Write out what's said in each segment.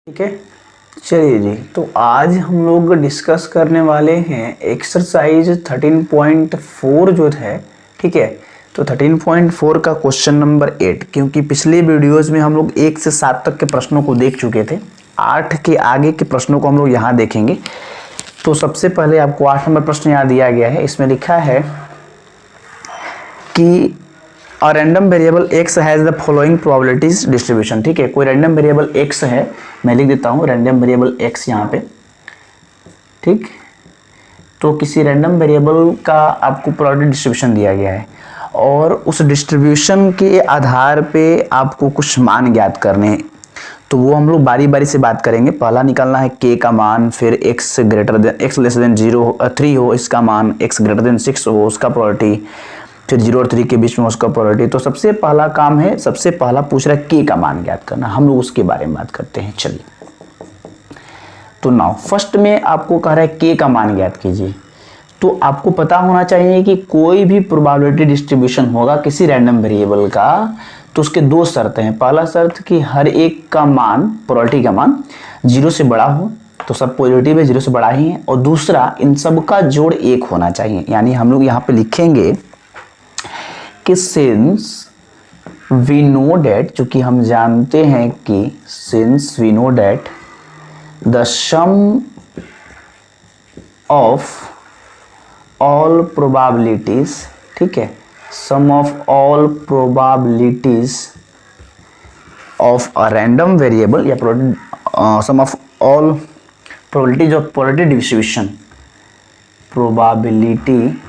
ठीक है, चलिए जी। तो आज हम लोग डिस्कस करने वाले हैं एक्सरसाइज 13.4 जो है। ठीक है, तो 13.4 का क्वेश्चन नंबर 8, क्योंकि पिछले वीडियोस में हम लोग 1 से 7 तक के प्रश्नों को देख चुके थे। 8 के आगे के प्रश्नों को हम लोग यहाँ देखेंगे। तो सबसे पहले आपको 8 नंबर प्रश्न यहाँ दिया गया है। इसमें लिखा है कि और random variable x has the following probabilities distribution. ठीक है, कोई रैंडम वेरिएबल x है, मैं लिख देता हूँ रैंडम वेरिएबल x यहाँ पे। ठीक, तो किसी रैंडम वेरिएबल का आपको प्रोबेबिलिटी डिस्ट्रीब्यूशन दिया गया है और उस डिस्ट्रीब्यूशन के आधार पे आपको कुछ मान ज्ञात करने हैं। तो वो हम लोग बारी बारी से बात करेंगे। पहला निकालना है k का मान, फिर x greater than x less than 3 हो इसका मान, x ग्रेटर देन 6 हो उसका प्रोबेबिलिटी, फिर 0 और 3 के बीच में उसका प्रोबेबिलिटी। तो सबसे पहला काम है, सबसे पहला पूछ रहा है k का मान ज्ञात करना। हम लोग उसके बारे में बात करते हैं। चलिए, तो नाउ फर्स्ट में आपको कह रहा है k का मान ज्ञात कीजिए। तो आपको पता होना चाहिए कि कोई भी प्रोबेबिलिटी डिस्ट्रीब्यूशन होगा किसी रैंडम वेरिएबल का, तो उसके दो शर्तें हैं। पहला शर्त कि हर एक का मान, प्रोबेबिलिटी का मान 0 से बड़ा हो, तो सब पॉजिटिव है, 0 से बड़ा ही है। और दूसरा, इन सब का जोड़ 1 होना चाहिए। यानी हम लोग यहाँ पे लिखेंगे कि सिंस वी नो डेट, चूंकि हम जानते हैं कि since we know that the sum of all probabilities, ठीक है, sum of all probabilities of a random variable या sum of all probabilities of probability distribution, probability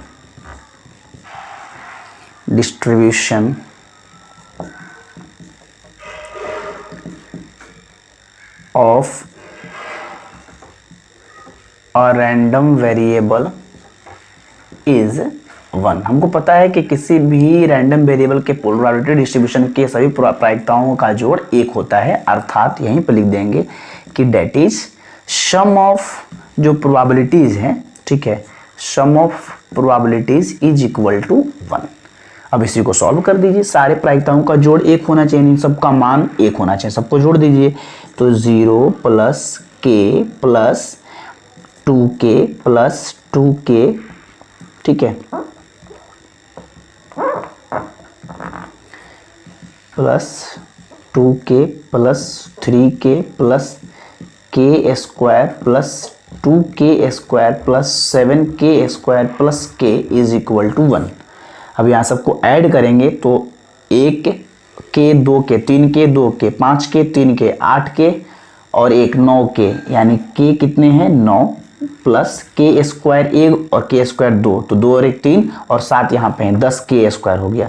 distribution of a random variable is 1। हमको पता है कि किसी भी random variable के प्रोबेबिलिटी डिस्ट्रीब्यूशन के सभी प्रायिकताओं का जोड़ 1 होता है। अर्थात यहीं पर लिख देंगे कि डेट इज सम ऑफ जो प्रोबेबिलिटीज हैं, ठीक है, sum of probabilities is equal to 1। अब इसी को सॉल्व कर दीजिए। सारे प्रायिकताओं का जोड़ 1 होना चाहिए, इन सबका मान 1 होना चाहिए, सबको जोड़ दीजिए। तो 0 plus k plus 2k plus 2k, ठीक है, plus 2k plus 3k plus k square plus 2k square plus 7k square plus k is equal to 1। अब यहाँ सबको ऐड करेंगे तो 1k 2k 3k 2k 5k 3k 8k और 1 9k, यानी k कितने हैं 9 प्लस k स्क्वायर 1 और k स्क्वायर 2, तो 2 और 1 3 और 7 यहाँ पे हैं, 10k स्क्वायर हो गया,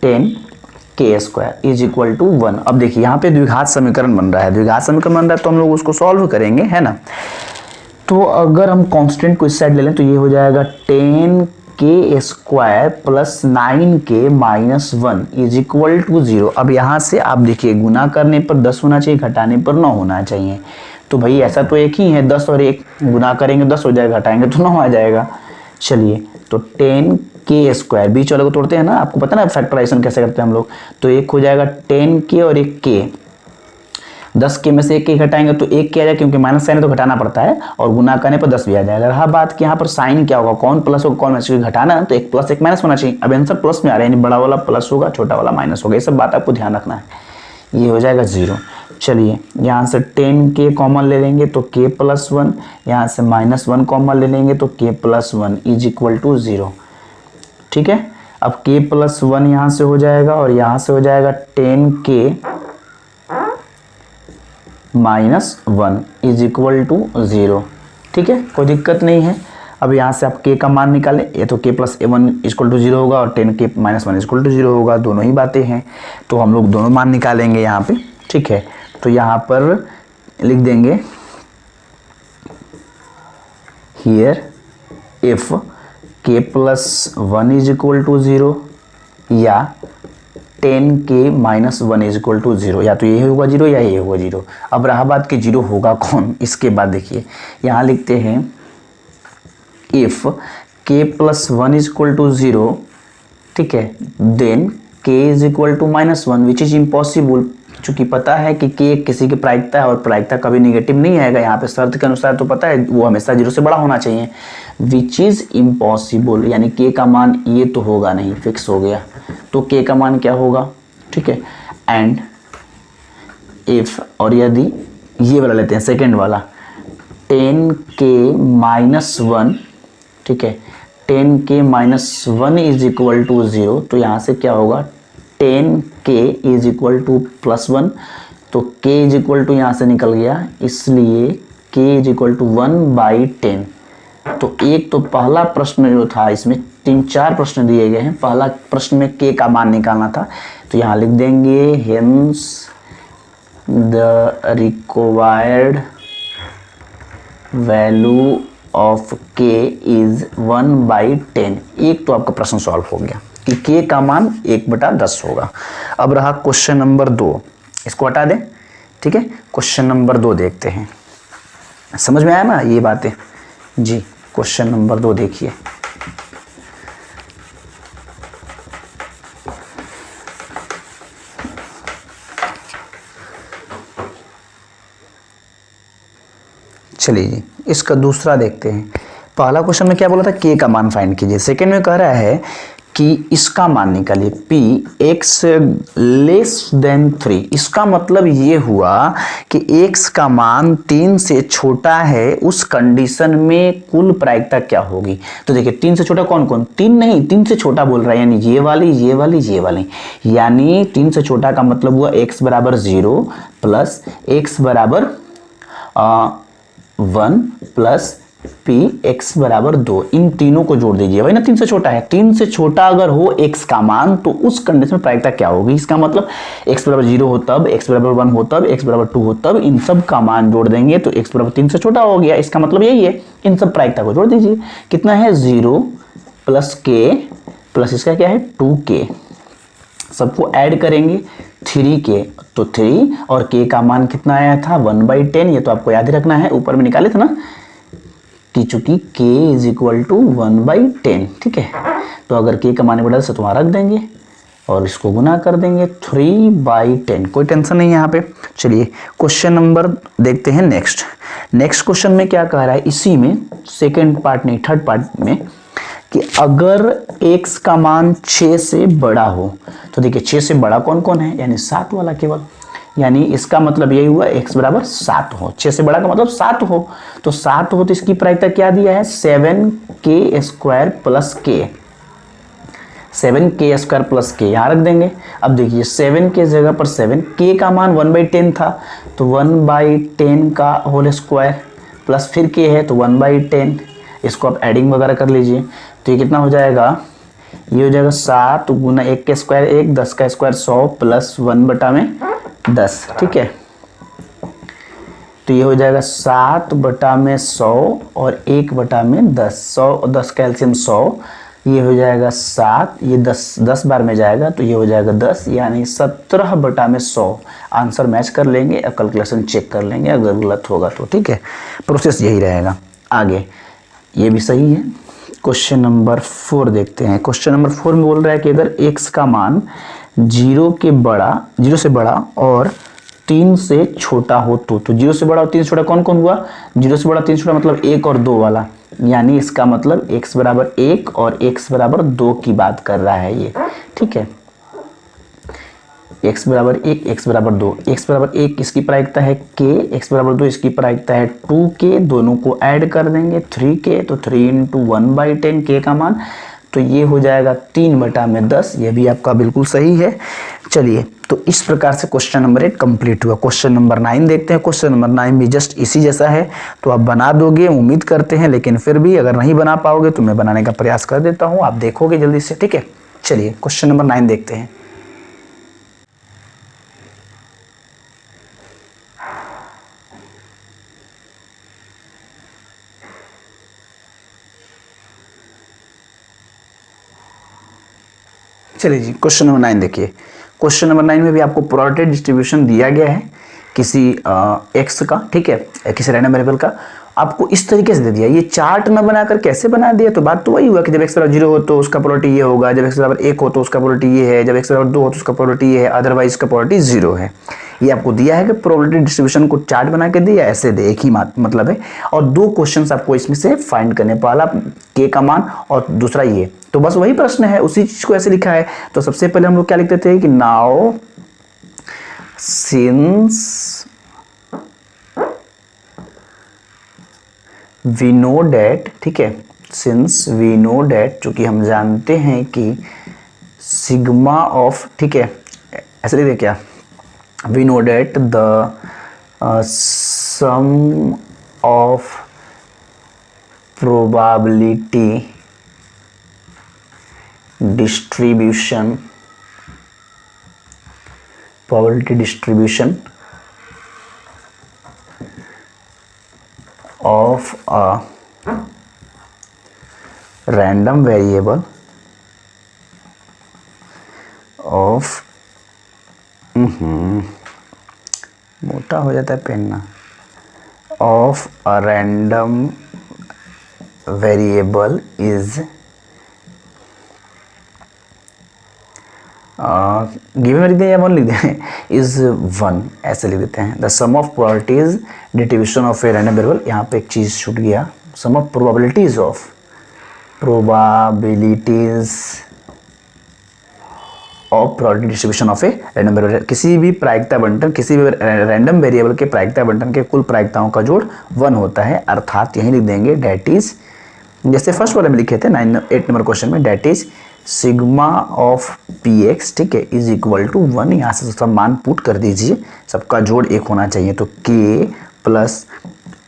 10k square is equal to 1। अब देखिए यहाँ पे द्विघात समीकरण बन रहा है, द्विघात समीकरण बन रहा है तो हम लोग उसको सॉल्व करेंगे, है ना। तो अगर हम कांस्टेंट को इस साइड ले लें तो ये हो जाएगा 10k square plus 9k minus 1 is equal to 0। अब यहाँ से आप देखिए गुना करने पर 10 होना चाहिए, घटाने पर 9 होना चाहिए। तो भाई ऐसा तो एक ही है, 10 और 1 गुना करेंगे 10 हो जाएगा, घटाएंगे तो 9 आ जाएगा। चलिए, तो 10k स्क्वायर बीच वाले को तोड़ते हैं ना, आपको पता है ना फैक्टराइजेशन कैसे करते हैं हम लोग। तो एक हो जाएगा 10k और 1k, 10k में से 1k घटाएंगे तो 1k आ जाएगा, क्योंकि माइनस साइन है तो घटाना पड़ता है, और गुना करने पर 10 भी आ जाएगा। रहा बात कि यहाँ पर साइन क्या होगा, कौन प्लस होगा कौन माइनस, घटाना है तो एक प्लस एक माइनस होना चाहिए। अब आंसर प्लस में आ रहा है, यानी बड़ा वाला प्लस होगा, छोटा वाला माइनस होगा। ये सब बात आपको ध्यान रखना है। ये हो जाएगा 0। चलिए, यहाँ से 10k कॉमन ले लेंगे तो k प्लस 1, यहाँ से माइनस 1 कॉमन ले लेंगे तो k plus 1 is equal to 0। ठीक है, अब k प्लस 1 यहाँ से हो जाएगा और यहाँ से हो जाएगा 10k minus 1 is equal to 0। ठीक है, कोई दिक्कत नहीं है। अब यहाँ से आप k का मान निकालें, ये तो k प्लस 1 इक्वल टू 0 होगा और 10k माइनस 1 इक्वल टू 0 होगा, दोनों ही बातें हैं। तो हम लोग दोनों मान निकालेंगे यहाँ पे। ठीक है, तो यहाँ पर लिख देंगे here if k plus 1 is equal to 0 या 10k minus 1 is equal to 0, या तो ये होगा 0 या ये होगा 0। अब रहा बात कि 0 होगा कौन, इसके बाद देखिए यहाँ लिखते हैं if k plus 1 is equal to 0, ठीक है, then k is equal to minus 1 which is impossible, चूंकि पता है कि के किसी की प्रायिकता है और प्रायिकता कभी निगेटिव नहीं आएगा, यहाँ पे शर्त के अनुसार तो पता है वो हमेशा 0 से बड़ा होना चाहिए, विच इज इम्पॉसिबल, यानी के का मान ये तो होगा नहीं, फिक्स हो गया, तो के का मान क्या होगा, ठीक है। एंड इफ, और यदि ये वाला लेते हैं सेकेंड वाला, 10k-1, ठीक है, 10k-1 इज इक्वल टू 0, तो यहाँ से क्या होगा 10k इज इक्वल टू +1, तो k इज इक्वल टू यहाँ से निकल गया, इसलिए k इज इक्वल टू 1/10। तो एक तो पहला प्रश्न जो था, इसमें 3-4 प्रश्न दिए गए हैं, पहला प्रश्न में k का मान निकालना था, तो यहाँ लिख देंगे hence the required value of k is 1/10। एक तो आपका प्रश्न सॉल्व हो गया कि k का मान 1/10 होगा। अब रहा क्वेश्चन नंबर 2, इसको हटा दें, ठीक है। क्वेश्चन नंबर 2 देखते हैं, समझ में आया ना ये बातें जी। क्वेश्चन नंबर 2 देखिए, चलिए जी इसका दूसरा देखते हैं। पहला क्वेश्चन में क्या बोला था, के का मान फाइंड कीजिए। सेकंड में कह रहा है कि इसका मान निकालिए, p x लेस देन 3। इसका मतलब ये हुआ कि x का मान 3 से छोटा है, उस कंडीशन में कुल प्रायिकता क्या होगी। तो देखिए 3 से छोटा कौन कौन, 3 नहीं, 3 से छोटा बोल रहा है, यानी ये वाली ये वाली ये वाली, यानी 3 से छोटा का मतलब हुआ x बराबर 0 प्लस x बराबर 1 प्लस p x बराबर 2, इन तीनों को जोड़ दीजिए, वही ना 3 से छोटा है। 3 से छोटा अगर हो x का मान तो उस कंडीशन में प्रायिकता क्या होगी। इसका मतलब x बराबर 0 हो तब, x बराबर 1 हो तब, x बराबर 2 हो तब, इन सब का मान जोड़ देंगे तो x बराबर 3 से छोटा हो गया। इसका मतलब यही है, इन सब प्रायिकता को जोड़ दीजिए, कितना है 0 प्लस k प्लस इसका क्या है 2k, सबको ऐड करेंगे 3k, तो 3 और k का मान कितना आया था 1/10, ये तो आपको याद ही रखना है, ऊपर में निकाले थे ना कि चूंकि k इज इक्वल टू 1/10, ठीक है। तो अगर k का मान बढ़ा से तो वहाँ रख देंगे और इसको गुना कर देंगे 3/10, कोई टेंशन नहीं यहाँ पे। चलिए क्वेश्चन नंबर देखते हैं नेक्स्ट क्वेश्चन में क्या कह रहा है, इसी में सेकेंड पार्ट नहीं थर्ड पार्ट में, कि अगर x का मान 6 से बड़ा हो, तो देखिए 6 से बड़ा कौन कौन है, यानी 7 वाला केवल, यानी इसका मतलब यही हुआ x बराबर 7 हो, 6 से बड़ा का मतलब 7 हो, तो 7 हो तो इसकी प्रायिकता क्या दिया है 7k² plus k, 7k² plus k यहाँ रख देंगे। अब देखिए 7 के जगह पर 7, k का मान 1/10 था तो 1/10 का होल स्क्वायर प्लस फिर k है तो 1/10, इसको आप एडिंग वगैरह कर लीजिए, तो ये कितना हो जाएगा, ये हो जाएगा 7 गुना 1 के स्क्वायर 1, 10 का स्क्वायर 100 प्लस 1/10, ठीक है। तो ये हो जाएगा 7/100 और 1/10, 100 और 10 का एलसीएम 100, ये हो जाएगा 7, ये 10 बार में जाएगा तो ये हो जाएगा 10, यानी 17/100। आंसर मैच कर लेंगे और कैलकुलेशन चेक कर लेंगे, अगर गलत होगा तो, ठीक है। प्रोसेस यही रहेगा। आगे ये भी सही है। क्वेश्चन नंबर 4 देखते हैं। क्वेश्चन नंबर 4 में बोल रहा है कि अगर x का मान 0 से बड़ा और 3 से छोटा हो तो 0 से बड़ा और 3 से छोटा कौन कौन हुआ, 0 से बड़ा 3 से छोटा मतलब 1 और 2 वाला, यानी इसका मतलब x बराबर 1 और x बराबर 2 की बात कर रहा है ये, ठीक है। x बराबर 1, x बराबर 2, x बराबर 1 इसकी प्रायिकता है k, x बराबर 2 इसकी प्रायिकता है 2k, दोनों को ऐड कर देंगे 3k, तो 3 × 1/10 k का मान, तो ये हो जाएगा 3/10, ये भी आपका बिल्कुल सही है। चलिए तो इस प्रकार से क्वेश्चन नंबर 8 कंप्लीट हुआ। क्वेश्चन नंबर 9 देखते हैं। क्वेश्चन नंबर 9 भी जस्ट इसी जैसा है, तो आप बना दोगे उम्मीद करते हैं, लेकिन फिर भी अगर नहीं बना पाओगे तो मैं बनाने का प्रयास कर देता हूँ, आप देखोगे जल्दी से, ठीक है। चलिए क्वेश्चन नंबर 9 देखते हैं। चलिए जी क्वेश्चन नंबर 9 देखिए। क्वेश्चन नंबर 9 में भी आपको प्रोबेबिलिटी डिस्ट्रीब्यूशन दिया गया है किसी x का, ठीक है, किसी रैंडम वेरिएबल का, आपको इस तरीके से दे दिया। ये चार्ट न बनाकर कैसे बना दिया, तो बात तो वही हुआ कि जब x बराबर 0 हो तो उसका प्रोबेबिलिटी ये होगा, जब x बराबर 1 हो तो उसका प्रोबेबिलिटी ये है, जब x बराबर 2 हो तो उसका प्रोबेबिलिटी ये है, अदरवाइज उसका प्रोबेबिलिटी 0 है। ये आपको दिया है कि प्रोबेबिलिटी डिस्ट्रीब्यूशन को चार्ट बना के दिया, ऐसे दे, एक ही मतलब है। और दो क्वेश्चंस आपको इसमें से फाइंड करने, पहला के का मान और दूसरा ये, तो बस वही प्रश्न है, उसी चीज को ऐसे लिखा है। तो सबसे पहले हम लोग क्या लिखते थे कि now since we know that, ठीक है, सिंस वी नो डेट, चूंकि हम जानते हैं कि सिग्मा ऑफ, ठीक है, ऐसे लिख दे क्या, we know that the sum of probability distribution of a random variable of मोटा हो जाता है पेन ना, of a random variable is given लिख दें या वन लिख दें, इज वन, ऐसे लिख देते हैं। The sum of probabilities distribution of a random variable, यहाँ पे एक चीज छूट गया, sum of probabilities of probability distribution of a random variable, किसी भी प्रायिकता बंटन, किसी भी रैंडम वेरिएबल के प्रायिकता बंटन के कुल प्रायिकताओं का जोड़ 1 होता है, अर्थात यही लिख देंगे डेट इज, जैसे फर्स्ट वाले में लिखे थे 8 नंबर क्वेश्चन में, that is sigma of P X, ठीक है, इज इक्वल टू 1। यहाँ से सब मान पुट कर दीजिए, सबका जोड़ 1 होना चाहिए, तो k plus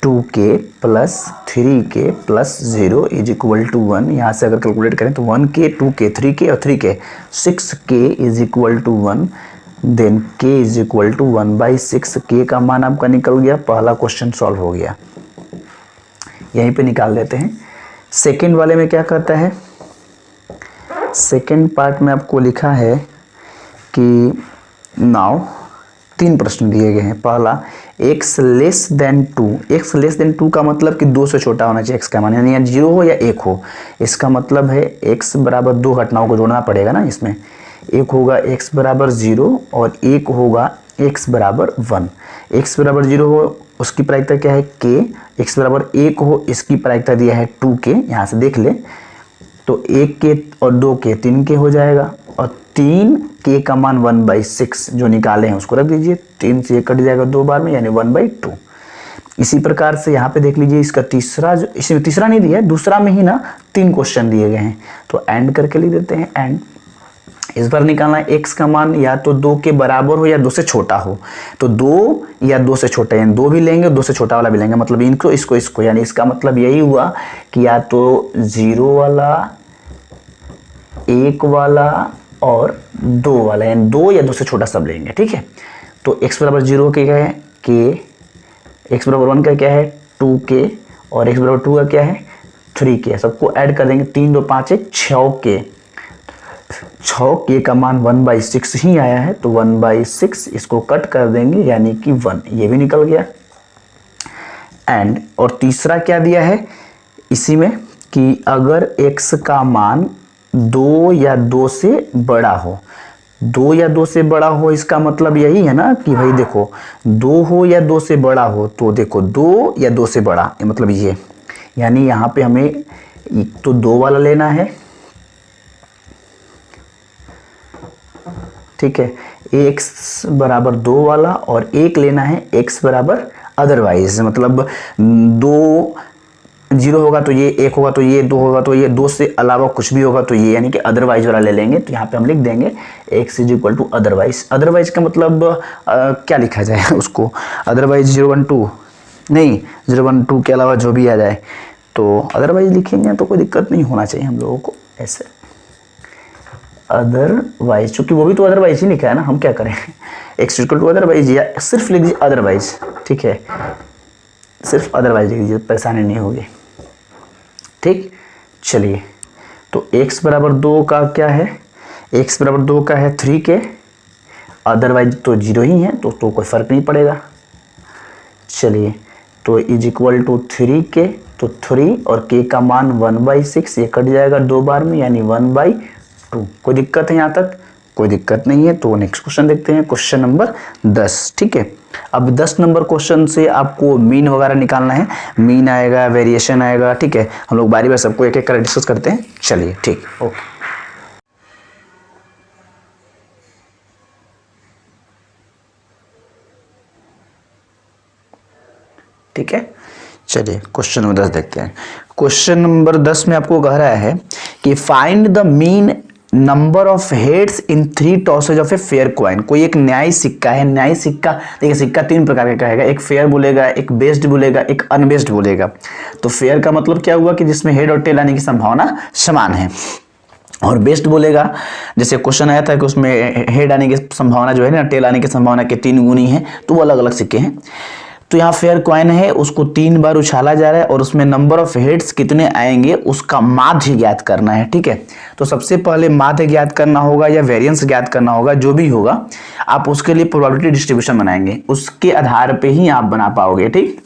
2k plus 3k plus 0 is equal to 1। यहाँ से अगर कैलकुलेट करें तो 1k 2k 3k और 3k 6k is equal to 1, then k is equal to 1/6, k का मान आपका निकल गया, पहला क्वेश्चन सॉल्व हो गया। यहीं पे निकाल देते हैं। सेकेंड वाले में क्या करता है, सेकेंड पार्ट में आपको लिखा है कि नाउ 3 प्रश्न दिए गए हैं। पहला x less than 2, x less than 2 का मतलब कि 2 से छोटा होना चाहिए x का मान, यानी 0 हो या 1 हो। इसका मतलब है x बराबर 2 घटनाओं को जोड़ना पड़ेगा ना इसमें, एक होगा x बराबर 0 और एक होगा x बराबर 1। x बराबर 0 हो उसकी प्रायिकता क्या है k, x बराबर 1 हो इसकी प्रायिकता दिया है 2k, यहाँ से देख ले, तो 1k और 2k 3k हो जाएगा, और 3k का मान 1/6 जो निकाले हैं उसको रख दीजिए, 3 से 1 कट जाएगा 2 बार में, यानी 1/2। इसी प्रकार से यहाँ पे देख लीजिए, इसका तीसरा, जो इसमें तीसरा नहीं दिया है, दूसरा में ही ना 3 क्वेश्चन दिए गए हैं, तो एंड करके लिख देते हैं एंड। इस बार निकालना है x का मान या तो 2 के बराबर हो या 2 से छोटा हो, तो 2 या 2 से छोटा, यानी 2 भी लेंगे 2 से छोटा वाला भी लेंगे, मतलब इनको इसको, यानी इसका मतलब यही हुआ कि या तो 0 वाला, 1 वाला और 2 वाला, यानी 2 या 2 से छोटा सब लेंगे, ठीक है। तो x बराबर 0 के क्या है k, x बराबर 1 का क्या है 2k और x बराबर 2 का क्या है 3k, सबको ऐड कर देंगे, 3 2 5 1 6k, 6k का मान 1/6 ही आया है, तो 1/6 इसको कट कर देंगे, यानी कि 1, ये भी निकल गया एंड। और तीसरा क्या दिया है इसी में कि अगर x का मान 2 या 2 से बड़ा हो, 2 या 2 से बड़ा हो, इसका मतलब यही है ना कि भाई देखो 2 हो या 2 से बड़ा हो, तो देखो 2 या 2 से बड़ा मतलब ये, यानी यहाँ पे हमें तो 2 वाला लेना है, ठीक है, x बराबर 2 वाला, और एक लेना है x बराबर अदरवाइज, मतलब 2 0 होगा तो ये, 1 होगा तो ये, 2 होगा तो ये, 2 से अलावा कुछ भी होगा तो ये, यानी कि अदरवाइज वाला ले लेंगे। तो यहाँ पे हम लिख देंगे x is equal to otherwise. Otherwise का मतलब क्या लिखा जाए उसको, अदरवाइज 0 1 2 नहीं, 0 1 2 के अलावा जो भी आ जाए तो अदरवाइज लिखेंगे, तो कोई दिक्कत नहीं होना चाहिए हम लोगों को ऐसे। अदरवाइज, चूंकि वो भी तो अदरवाइज ही लिखा है ना, हम क्या करें, एक्स इक्वल टू अदरवाइज, या सिर्फ लिख दीजिए अदरवाइज, ठीक है, सिर्फ अदरवाइज लिख दीजिए, परेशानी नहीं होगी, ठीक। चलिए, तो x बराबर 2 का क्या है, x बराबर 2 का है 3k, अदरवाइज तो 0 ही है, तो कोई फर्क नहीं पड़ेगा। चलिए, तो इज इक्वल टू 3k, तो 3 और k का मान 1/6, ये कट जाएगा 2 बार में, यानी 1/2। कोई दिक्कत है यहाँ तक, कोई दिक्कत नहीं है। तो नेक्स्ट क्वेश्चन देखते हैं, क्वेश्चन नंबर 10। ठीक है, अब 10 नंबर क्वेश्चन से आपको मीन वगैरह निकालना है, मीन आएगा, वेरिएशन आएगा। ठीक है, हम लोग बारी बारी सबको एक एक कर डिस्कस करते हैं। चलिए ठीक, ओके। ठीक है, चलिए क्वेश्चन नंबर 10 देखते हैं। क्वेश्चन नंबर 10 में आपको कह रहा है कि find the mean number of heads in 3 tosses of a fair coin. कोई एक न्यायी सिक्का है, न्यायी सिक्का, देखिए सिक्का 3 प्रकार का कहेगा, एक फेयर बोलेगा, एक बेस्ड बोलेगा, एक अनबेस्ड बोलेगा। तो फेयर का मतलब क्या हुआ कि जिसमें हेड और टेल आने की संभावना समान है, और बेस्ड बोलेगा जैसे क्वेश्चन आया था कि उसमें हेड आने की संभावना जो है ना टेल आने की संभावना के 3 गुनी है, तो वो अलग अलग सिक्के हैं। तो यहाँ फेयर कॉइन है, उसको 3 बार उछाला जा रहा है और उसमें नंबर ऑफ हेड्स कितने आएंगे उसका माध्य ज्ञात करना है। ठीक है, तो सबसे पहले माध्य ज्ञात करना होगा या वेरिएंस ज्ञात करना होगा, जो भी होगा आप उसके लिए प्रोबेबिलिटी डिस्ट्रीब्यूशन बनाएंगे, उसके आधार पे ही आप बना पाओगे। ठीक,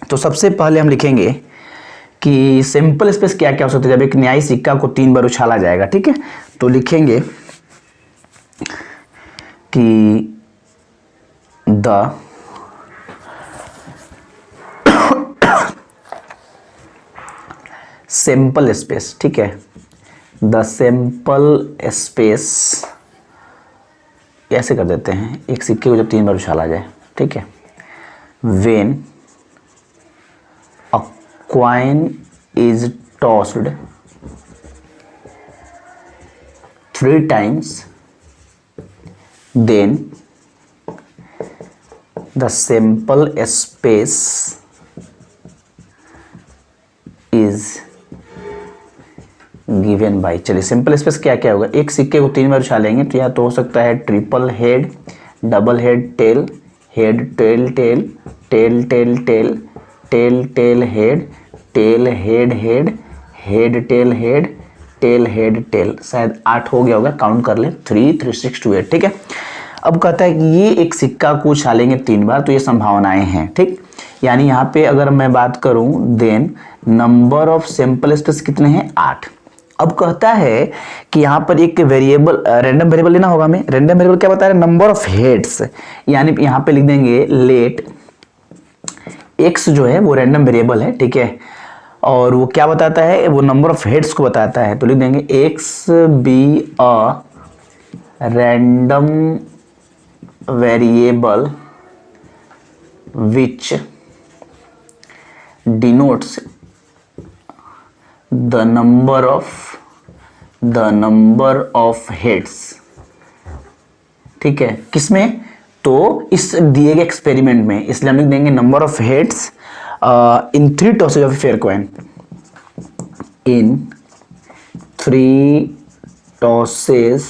तो सबसे पहले हम लिखेंगे कि सिंपल स्पेस क्या क्या हो सकता है जब एक न्यायी सिक्का को 3 बार उछाला जाएगा। ठीक है, तो लिखेंगे कि द सैंपल स्पेस, ठीक है, द सैंपल स्पेस ऐसे कर देते हैं, एक सिक्के को जब 3 बार उछाला जाए। ठीक है, when a coin is tossed 3 times then the sample space is given by. चलिए सिंपल स्पेस क्या क्या होगा, एक सिक्के को 3 बार उछालेंगे तो या तो हो सकता है triple head, double head tail, head tail tail, tail tail tail, tail tail head, tail head head, head tail head, tail head tail. शायद 8 हो गया होगा, काउंट कर ले, 3 3 6 2 8। ठीक है, अब कहता है कि ये एक सिक्का को उछालेंगे 3 बार, तो ये संभावनाएं हैं। ठीक, यानी यहाँ पे अगर मैं बात करूं then number of sample space कितने हैं, 8। अब कहता है कि यहाँ पर एक वेरिएबल, रैंडम वेरिएबल लेना होगा हमें। रैंडम वेरिएबल क्या बता रहा है, नंबर ऑफ हेड्स, यानी यहाँ पे लिख देंगे लेट एक्स जो है वो रैंडम वेरिएबल है। ठीक है, और वो क्या बताता है, वो नंबर ऑफ हेड्स को बताता है, तो लिख देंगे x be a random variable which denotes the number of heads। ठीक है, किसमें, तो इस दिए गए एक्सपेरिमेंट में, इसलिए हम लिख देंगे number of heads in 3 tosses of fair coin, in 3 tosses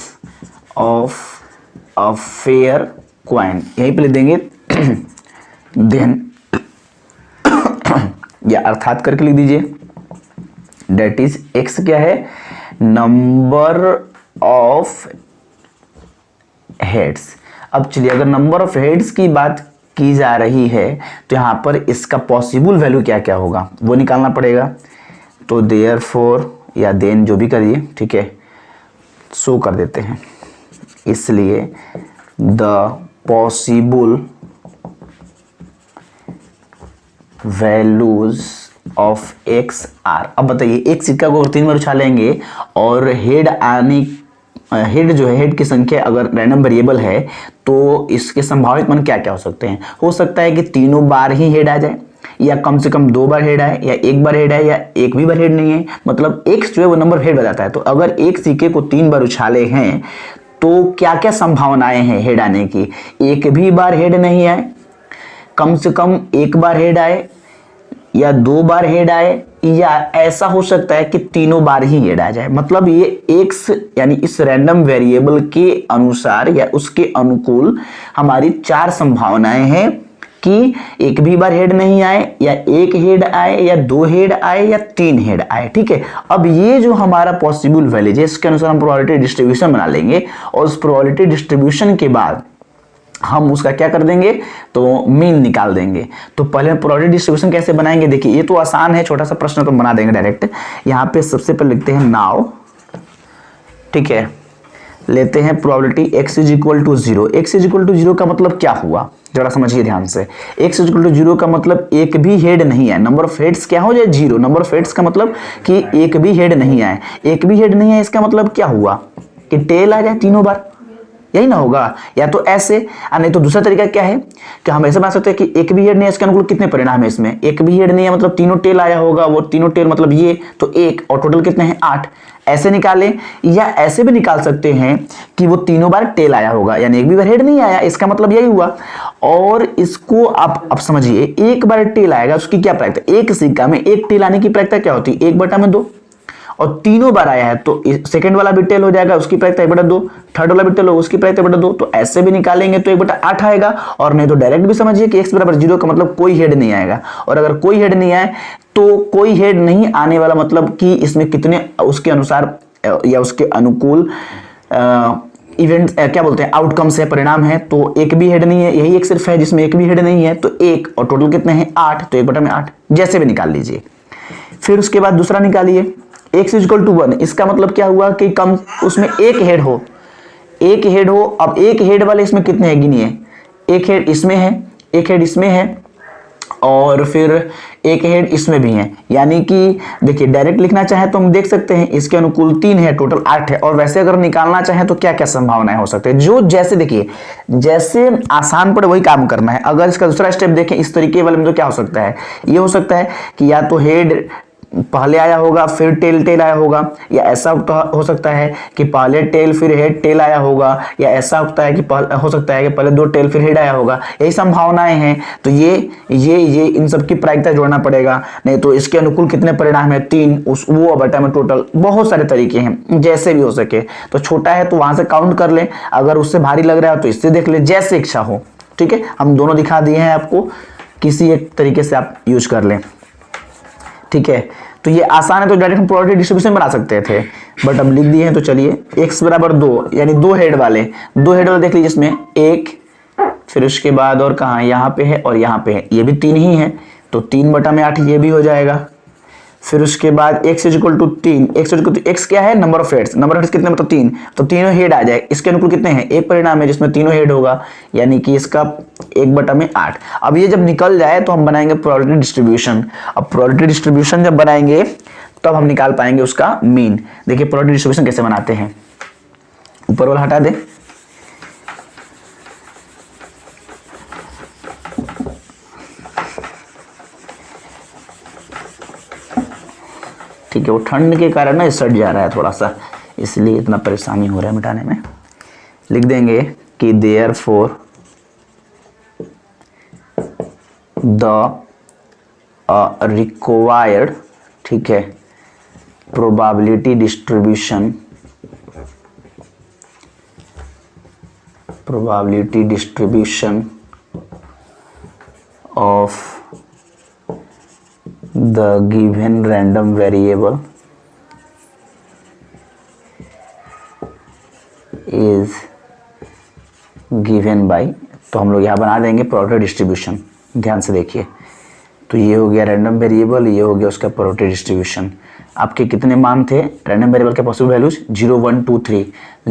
of a fair coin, यहीं पे लिख देंगे देन या अर्थात करके लिख दीजिए, डेट इज एक्स क्या है, नंबर ऑफ हेड्स। अब चलिए अगर नंबर ऑफ हेड्स की बात की जा रही है तो यहां पर इसका पॉसिबल वैल्यू क्या क्या होगा वो निकालना पड़ेगा। तो देयरफॉर या देन जो भी करिए, ठीक है, शो कर देते हैं, इसलिए the possible values of x are. अब बताइए एक सिक्का को 3 बार उछालेंगे और हेड जो है, हेड की संख्या अगर रैंडम वेरिएबल है तो इसके संभावित मान क्या क्या हो सकते हैं। हो सकता है कि तीनों बार ही हेड आ जाए, या कम से कम 2 बार हेड आए, या 1 बार हेड आए, या एक भी बार हेड नहीं है। मतलब एक्स जो है वो नंबर हेड बताता है। तो अगर एक सिक्के को 3 बार उछाले हैं तो क्या क्या संभावनाएं हैं हेड आने की, एक भी बार हेड नहीं आए, कम से कम 1 बार हेड आए, या 2 बार हेड आए, या ऐसा हो सकता है कि तीनों बार ही हेड आ जाए। मतलब ये एक्स यानी इस रैंडम वेरिएबल के अनुसार या उसके अनुकूल हमारी 4 संभावनाएं हैं कि एक भी बार हेड नहीं आए, या 1 हेड आए, या 2 हेड आए, या 3 हेड आए। ठीक है, अब ये जो हमारा पॉसिबल वैल्यू है इसके अनुसार हम प्रोबेबिलिटी डिस्ट्रीब्यूशन बना लेंगे, और उस प्रोबेबिलिटी डिस्ट्रीब्यूशन के बाद हम उसका क्या कर देंगे, तो मीन निकाल देंगे। तो पहले प्रोबेबिलिटी डिस्ट्रीब्यूशन कैसे बनाएंगे, देखिए ये तो आसान है, छोटा सा प्रश्न तो बना देंगे डायरेक्ट। यहाँ पे सबसे पहले लिखते हैं नाउ, ठीक है, लेते हैं probability x is equal to 0। x is equal to 0 का मतलब क्या हुआ, जरा समझिए ध्यान से। x इज इक्वल टू 0 का मतलब एक भी हेड नहीं है, नंबर ऑफ हेड्स क्या हो जाए 0। नंबर ऑफ हेड्स का मतलब कि एक भी हेड नहीं आए, एक भी हेड नहीं है इसका मतलब क्या हुआ कि टेल आ जाए तीनों बार, यही ना होगा। या तो ऐसे, नहीं तो दूसरा तरीका क्या है कि हम ऐसे बना सकते हैं कि एक भी हेड नहीं है, इसके अनुकूल कितने परिणाम है इसमें, एक भी हेड नहीं है मतलब तीनों टेल आया होगा, वो तीनों टेल मतलब ये तो एक, और टोटल कितने हैं 8, ऐसे निकालें। या ऐसे भी निकाल सकते हैं कि वो तीनों बार टेल आया होगा, यानी एक भी बार हेड नहीं आया, इसका मतलब यही हुआ। और इसको आप अब समझिए, एक बार टेल आएगा उसकी क्या प्रायिकता, एक सिक्का में एक टेल आने की प्रायिकता क्या होती है 1/2, और तीनों बार आया है तो सेकंड वाला भी टेल हो जाएगा, उसकी प्रायिकता 1/2, थर्ड वाला भी टेल होगा उसकी प्रायिकता 1/2। तो ऐसे भी निकालेंगे तो 1/8 आएगा, और नहीं तो डायरेक्ट भी समझिए कि x बराबर 0 का मतलब कोई हेड नहीं आएगा। और अगर कोई हेड नहीं आए तो कोई हेड नहीं आने वाला मतलब कि इसमें कितने उसके अनुसार या उसके अनुकूल इवेंट क्या बोलते हैं आउटकम्स है, परिणाम है। तो एक भी हेड नहीं है, यही एक सिर्फ है जिसमें एक भी हेड नहीं है, तो एक, और टोटल कितने हैं 8, तो 1/8 जैसे भी निकाल लीजिए। फिर उसके बाद दूसरा निकालिए x इज इक्वल टू 1, इसका मतलब क्या हुआ कि कम उसमें एक हेड हो, एक हेड हो। अब एक हेड वाले इसमें कितने हैं गिनिए, एक हेड इसमें है, एक हेड इसमें है, और फिर एक हेड इसमें भी है। यानी कि देखिए डायरेक्ट लिखना चाहे तो हम देख सकते हैं इसके अनुकूल 3 है, टोटल 8 है। और वैसे अगर निकालना चाहे तो क्या क्या संभावनाएं हो सकती है, जो जैसे देखिए जैसे आसान पड़े वही काम करना है। अगर इसका दूसरा स्टेप देखें इस तरीके वाले में तो क्या हो सकता है, ये हो सकता है कि या तो हेड पहले आया होगा फिर टेल आया होगा, या ऐसा हो सकता है कि पहले टेल फिर हेड टेल आया होगा, या ऐसा होता है कि हो सकता है कि पहले 2 टेल फिर हेड आया होगा। यही संभावनाएं हैं। तो ये इन सब की प्रायिकता जोड़ना पड़ेगा, नहीं तो इसके अनुकूल कितने परिणाम है 3, उस वो बटा में टोटल बहुत सारे तरीके हैं, जैसे भी हो सके। तो छोटा है तो वहां से काउंट कर लें, अगर उससे भारी लग रहा है तो इससे देख ले, जैसे इच्छा हो। ठीक है, हम दोनों दिखा दिए हैं आपको, किसी एक तरीके से आप यूज कर लें। ठीक है, तो ये आसान है, तो डायरेक्ट हम प्रोबेबिलिटी डिस्ट्रीब्यूशन बना सकते थे, बट अब लिख दिए हैं तो चलिए x बराबर 2, यानी 2 हेड वाले देख लीजिए, इसमें एक, फिर उसके बाद और कहाँ यहाँ पे है और यहाँ पे है, ये भी 3 ही है, तो 3/8 ये भी हो जाएगा। फिर उसके बाद x is equal to 3, x क्या है number of heads, number of heads कितने मतलब 3, तो तीनों हेड आ जाए। इसके अनुकूल कितने हैं, एक परिणाम है जिसमें तीनों हेड होगा, यानी कि इसका 1/8। अब ये जब निकल जाए तो हम बनाएंगे प्रोबेबिलिटी डिस्ट्रीब्यूशन। अब प्रोबेबिलिटी डिस्ट्रीब्यूशन जब बनाएंगे तब हम निकाल पाएंगे उसका मीन। देखिए प्रोबेबिलिटी डिस्ट्रीब्यूशन कैसे बनाते हैं, ऊपर वाला हटा दे, ठीक है, वो ठंड के कारण ना सट जा रहा है थोड़ा सा, इसलिए इतना परेशानी हो रहा है मिटाने में। लिख देंगे कि देयरफॉर द रिक्वायर्ड, ठीक है, probability distribution of the given random variable is given by, तो हम लोग यहाँ बना देंगे प्रोबेबिलिटी डिस्ट्रीब्यूशन। ध्यान से देखिए, तो ये हो गया रैंडम वेरिएबल, ये हो गया उसका प्रोबेबिलिटी डिस्ट्रीब्यूशन। आपके कितने मान थे रैंडम वेरिएबल के पॉसिबल वैल्यूज 0 1 2 3,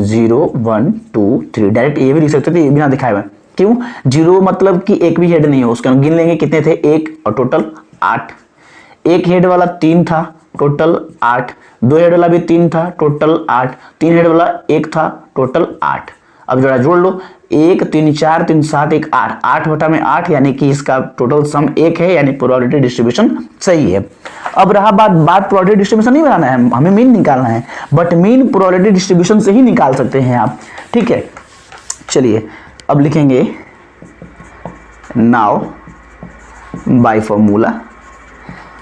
0 1 2 3। डायरेक्ट ये भी लिख सकते थे, ये भी ना दिखाए हुए, क्यों 0 मतलब कि एक भी हेड नहीं हो, उसका गिन लेंगे कितने थे 1 और टोटल 8, एक हेड वाला 3 था टोटल 8, 2 हेड वाला भी 3 था टोटल 8, 3 हेड वाला 1 था टोटल 8। अब जरा जोड़ लो, 1 3 4 3 7 1 8, 8/8, यानी कि इसका टोटल सम 1 है, यानी प्रोबेबिलिटी डिस्ट्रीब्यूशन सही है। अब रहा बात प्रोबेबिलिटी डिस्ट्रीब्यूशन नहीं बनाना है, हमें मीन निकालना है, बट मीन प्रोबेबिलिटी डिस्ट्रीब्यूशन से ही निकाल सकते हैं आप। ठीक है, चलिए अब लिखेंगे नाउ बाय फॉर्मूला।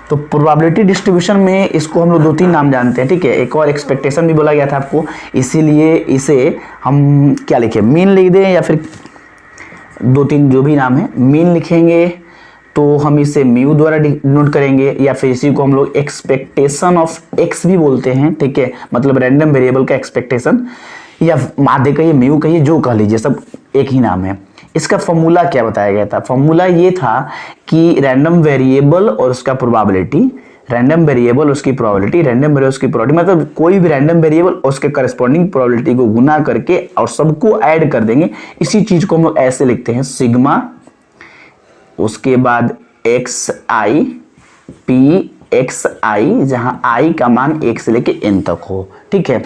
तो प्रोबेबिलिटी डिस्ट्रीब्यूशन में इसको हम लोग 2-3 नाम जानते हैं। ठीक है, एक और एक्सपेक्टेशन भी बोला गया था आपको, इसीलिए इसे हम क्या लिखें, मीन लिख दें या फिर 2-3 जो भी नाम है मीन लिखेंगे, तो हम इसे म्यू द्वारा डिनोट करेंगे, या फिर इसी को हम लोग एक्सपेक्टेशन ऑफ एक्स भी बोलते हैं। ठीक है, मतलब रैंडम वेरिएबल का एक्सपेक्टेशन, या मादे कहिए म्यू कहिए, जो कह लीजिए, सब एक ही नाम है। इसका फॉर्मूला क्या बताया गया था, फॉर्मूला ये था कि रैंडम वेरिएबल और उसका प्रोबेबिलिटी रैंडम वेरिएबल उसकी प्रोबेबिलिटी, रैंडम वेरिएबल उसकी प्रोबेबिलिटी मतलब कोई भी रैंडम वेरिएबल उसके करस्पॉन्डिंग प्रोबेबिलिटी को गुना करके और सबको ऐड कर देंगे। इसी चीज को हम लोग ऐसे लिखते हैं सिग्मा, उसके बाद एक्स आई पी एक्स आई, जहां आई का मान 1 से लेके n तक हो। ठीक है,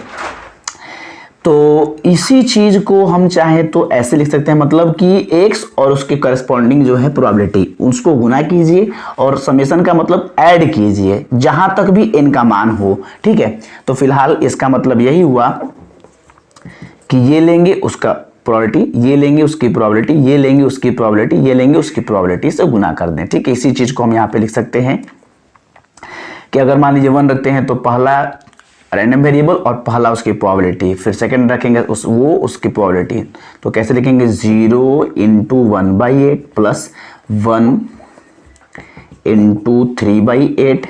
तो इसी चीज को हम चाहे तो ऐसे लिख सकते हैं, मतलब कि x और उसके करस्पॉन्डिंग जो है प्रोबेबिलिटी उसको गुना कीजिए और समेशन का मतलब ऐड कीजिए जहां तक भी n का मान हो। ठीक है, तो फिलहाल इसका मतलब यही हुआ कि ये लेंगे उसका प्रोबेबिलिटी, ये लेंगे उसकी प्रोबेबिलिटी, ये लेंगे उसकी प्रोबेबिलिटी, ये लेंगे उसकी प्रोबेबिलिटी से गुना कर दें। ठीक है, इसी चीज को हम यहाँ पे लिख सकते हैं कि अगर मान लीजिए 1 रखते हैं तो पहला रैंडम वेरिएबल और पहला उसकी प्रोबेबिलिटी, फिर सेकंड रखेंगे उसकी प्रोबेबिलिटी, तो कैसे लिखेंगे 0 इंटू 1/8 प्लस 1 इंटू 3/8